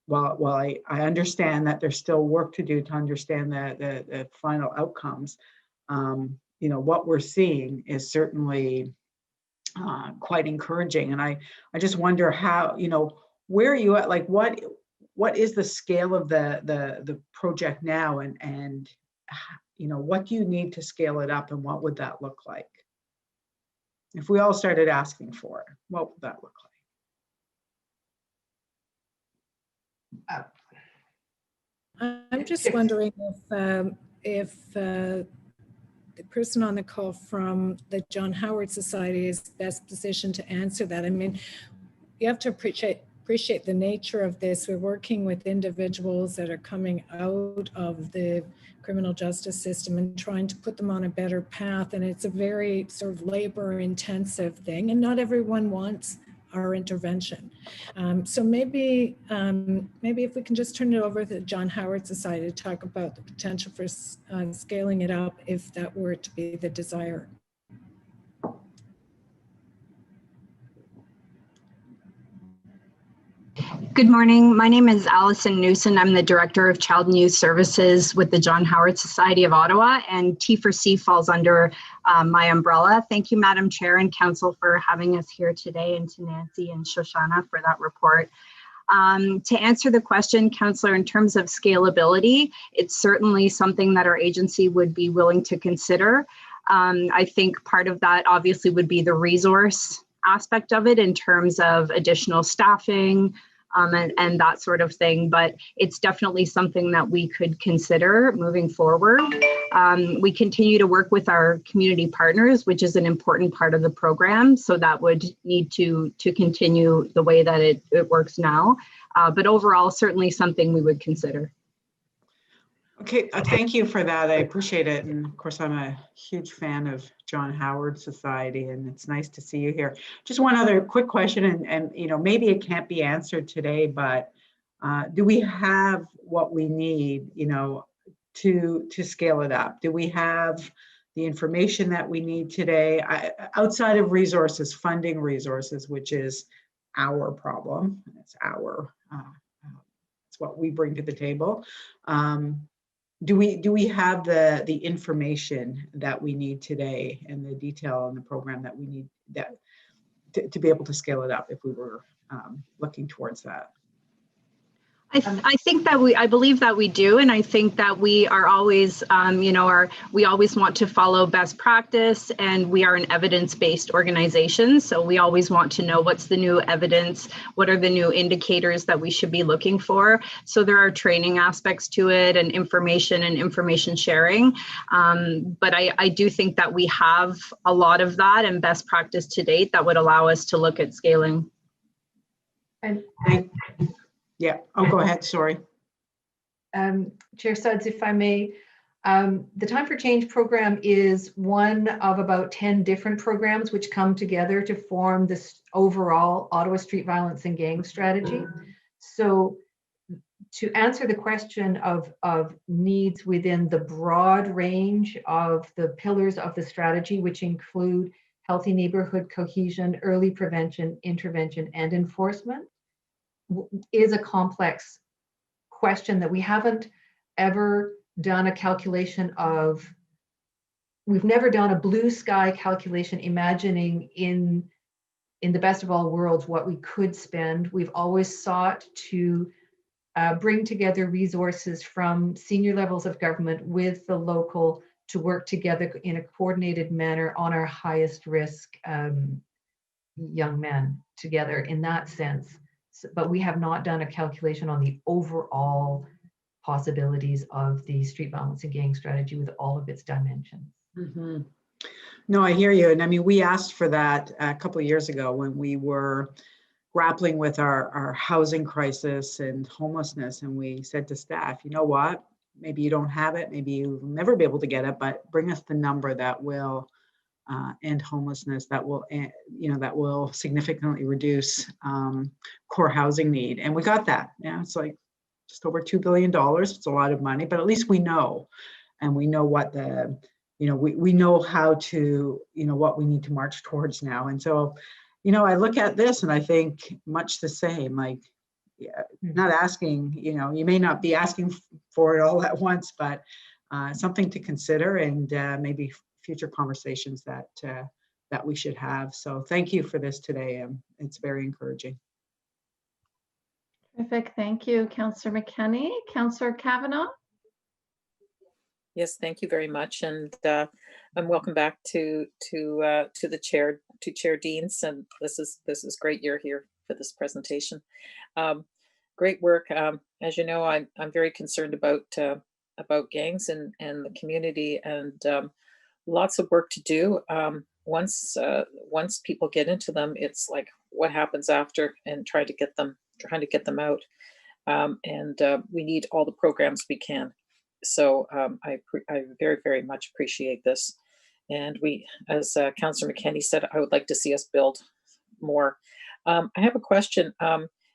while I understand that there's still work to do to understand the final outcomes, you know, what we're seeing is certainly quite encouraging. And I just wonder how, you know, where are you at, like what is the scale of the project now, and you know, what do you need to scale it up, and what would that look like? If we all started asking for it, what would that look like? I'm just wondering if the person on the call from the John Howard Society is best positioned to answer that. I mean, you have to appreciate the nature of this. We're working with individuals that are coming out of the criminal justice system and trying to put them on a better path. And it's a very sort of labor intensive thing, and not everyone wants our intervention. So maybe if we can just turn it over to the John Howard Society to talk about the potential for scaling it up if that were to be the desire. Good morning. My name is Allison Newson. I'm the Director of Child and Youth Services with the John Howard Society of Ottawa, and T4C falls under my umbrella. Thank you, Madam Chair and Council, for having us here today, and to Nancy and Shoshana for that report. To answer the question, Councillor, in terms of scalability, it's certainly something that our agency would be willing to consider. I think part of that obviously would be the resource aspect of it in terms of additional staffing and that sort of thing, but it's definitely something that we could consider moving forward. We continue to work with our community partners, which is an important part of the program, so that would need to continue the way that it works now, but overall certainly something we would consider. Okay, thank you for that. I appreciate it. And of course, I'm a huge fan of John Howard Society, and it's nice to see you here. Just one other quick question, and you know, maybe it can't be answered today, but do we have what we need, you know, to scale it up? Do we have the information that we need today, outside of resources, funding resources, which is our problem? It's it's what we bring to the table. Do we have the information that we need today, and the detail and the program that we need to be able to scale it up if we were looking towards that? I think that I believe that we do, and I think that we are always, we always want to follow best practice, and we are an evidence-based organization. So we always want to know what's the new evidence, what are the new indicators that we should be looking for. So there are training aspects to it, and information sharing. But I do think that we have a lot of that and best practice to date that would allow us to look at scaling. And yeah, oh, go ahead, sorry. Chair Suds, if I may, the Time for Change program is one of about 10 different programs which come together to form this overall Ottawa street violence and gang strategy. So to answer the question of needs within the broad range of the pillars of the strategy, which include healthy neighborhood cohesion, early prevention, intervention, and enforcement, is a complex question that we haven't ever done a calculation of. We've never done a blue sky calculation imagining in the best of all worlds what we could spend. We've always sought to bring together resources from senior levels of government with the local to work together in a coordinated manner on our highest risk young men together in that sense. But we have not done a calculation on the overall possibilities of the street violence and gang strategy with all of its dimensions. Mm-hmm. No, I hear you. And I mean, we asked for that a couple of years ago when we were grappling with our housing crisis and homelessness. And we said to staff, you know what, maybe you don't have it, maybe you'll never be able to get it, but bring us the number that will end homelessness, that will significantly reduce core housing need. And we got that. Yeah, it's like just over $2 billion. It's a lot of money, but at least we know, and we know what we know how to, what we need to march towards now. And so, I look at this and I think much the same, like, yeah, not asking, you may not be asking for it all at once, but something to consider, and maybe future conversations that we should have. So thank you for this today. It's very encouraging. Terrific. Thank you, Councillor McKenney. Councillor Kavanagh. Yes, thank you very much, and welcome back to the chair, to Chair Deans. And this is great you're here for this presentation. Great work. As you know, I'm very concerned about gangs and the community, and lots of work to do. Once people get into them, it's like what happens after, and trying to get them out. And we need all the programs we can. So I very, very much appreciate this. And we, as Councillor McKenney said, I would like to see us build more. I have a question.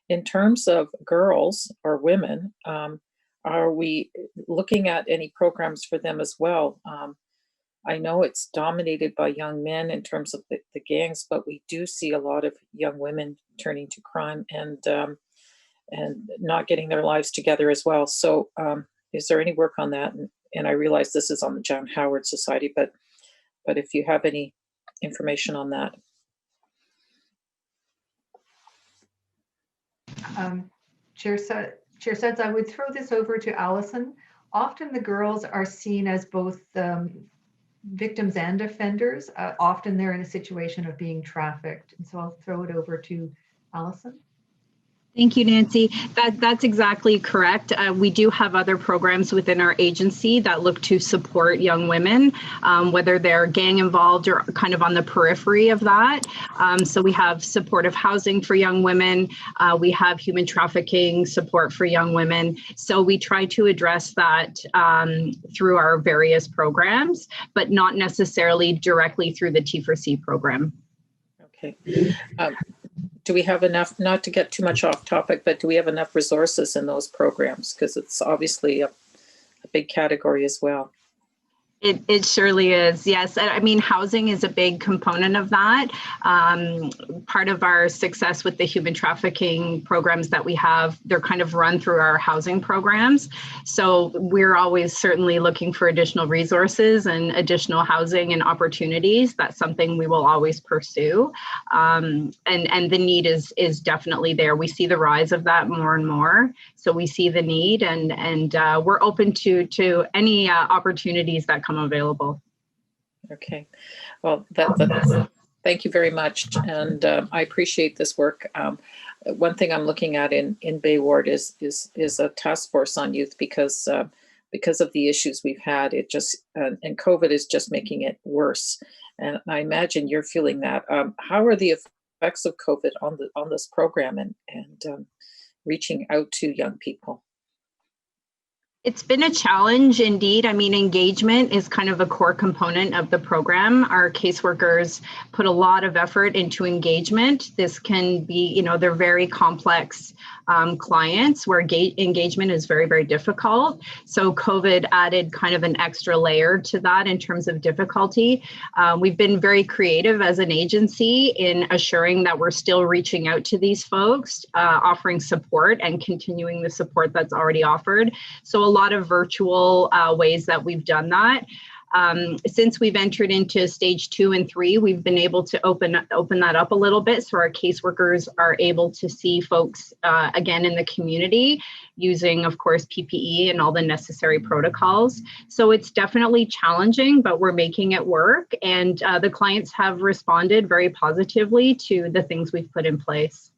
In terms of girls or women, are we looking at any programs for them as well? I know it's dominated by young men in terms of the gangs, but we do see a lot of young women turning to crime. And not getting their lives together as well. So is there any work on that? And I realize this is on the John Howard Society, but if you have any information on that. Chair Suds, I would throw this over to Allison. Often the girls are seen as both victims and offenders. Often they're in a situation of being trafficked. And so I'll throw it over to Allison. Thank you, Nancy. That's exactly correct. We do have other programs within our agency that look to support young women, whether they're gang involved or kind of on the periphery of that. So we have supportive housing for young women. We have human trafficking support for young women. So we try to address that through our various programs, but not necessarily directly through the T4C program. Okay. Do we have enough, not to get too much off topic, but do we have enough resources in those programs? Because it's obviously a big category as well. It surely is, yes. I mean, housing is a big component of that. Part of our success with the human trafficking programs that we have, they're kind of run through our housing programs. So we're always certainly looking for additional resources and additional housing and opportunities. That's something we will always pursue. And the need is definitely there. We see the rise of that more and more. So we see the need, and we're open to any opportunities that come available. Okay, well, thank you very much, and I appreciate this work. One thing I'm looking at in Bay Ward is a task force on youth because of the issues we've had. It just and COVID is just making it worse, and I imagine you're feeling that. How are the effects of COVID on this program and reaching out to young people? It's been a challenge indeed. I mean, engagement is kind of a core component of the program. Our caseworkers put a lot of effort into engagement. This can be, they're very complex clients where engagement is very, very difficult. So COVID added kind of an extra layer to that in terms of difficulty. We've been very creative as an agency in assuring that we're still reaching out to these folks, offering support and continuing the support that's already offered. So a lot of virtual ways that we've done that. Since we've entered into stage 2 and 3, we've been able to open that up a little bit, so our caseworkers are able to see folks again in the community using, of course, PPE and all the necessary protocols. So it's definitely challenging, but we're making it work, and the clients have responded very positively to the things we've put in place.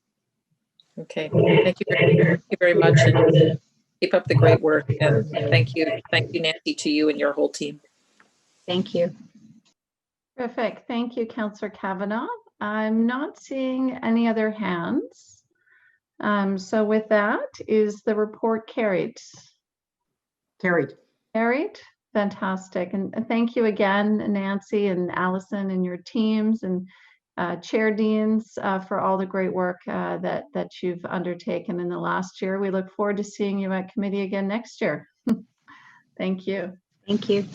Okay, thank you very much, and keep up the great work. And thank you, Nancy, to you and your whole team. Thank you. Terrific. Thank you, Councillor Kavanagh. I'm not seeing any other hands. So with that, is the report carried? Carried. Carried? Fantastic. And thank you again, Nancy and Allison and your teams and Chair Deans for all the great work that you've undertaken in the last year. We look forward to seeing you at committee again next year. Thank you. Thank you.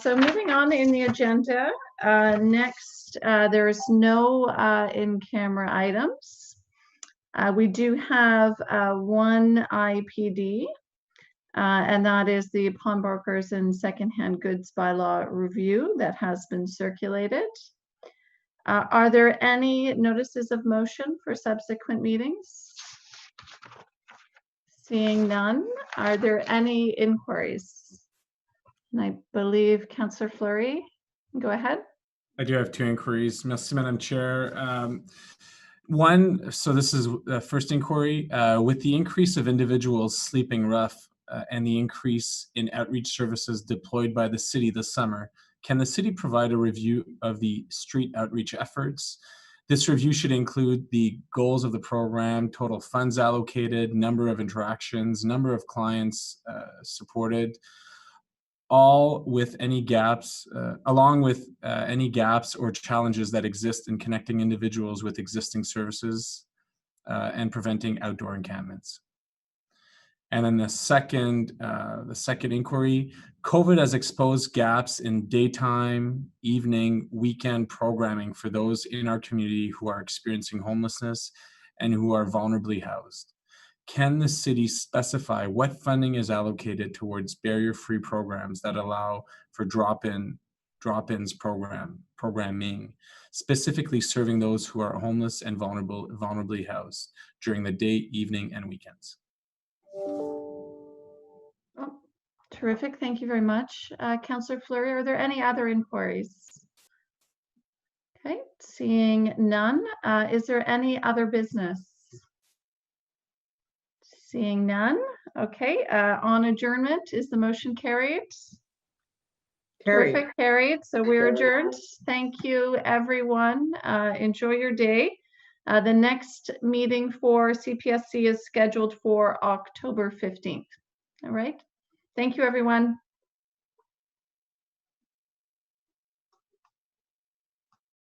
So moving on in the agenda, next there is no in-camera items. We do have one IPD, and that is the pawnbrokers and secondhand goods bylaw review that has been circulated. Are there any notices of motion for subsequent meetings? Seeing none, are there any inquiries? And I believe Councillor Fleury, go ahead. I do have two inquiries, Merci, Madam Chair. One, so this is the first inquiry. With the increase of individuals sleeping rough and the increase in outreach services deployed by the city this summer, can the city provide a review of the street outreach efforts? This review should include the goals of the program, total funds allocated, number of interactions, number of clients supported, all with any gaps, along with any gaps or challenges that exist in connecting individuals with existing services and preventing outdoor encampments. And then the second inquiry, COVID has exposed gaps in daytime, evening, weekend programming for those in our community who are experiencing homelessness and who are vulnerably housed? Can the city specify what funding is allocated towards barrier-free programs that allow for drop-ins programming, specifically serving those who are homeless and vulnerably housed during the day, evening, and weekends? Oh, terrific. Thank you very much. Councillor Fleury, are there any other inquiries? Okay, seeing none. Is there any other business? Seeing none. Okay, on adjournment, is the motion carried? Carried. Terrific, carried. So we're adjourned. Thank you, everyone. Enjoy your day. The next meeting for CPSC is scheduled for October 15th. All right. Thank you, everyone.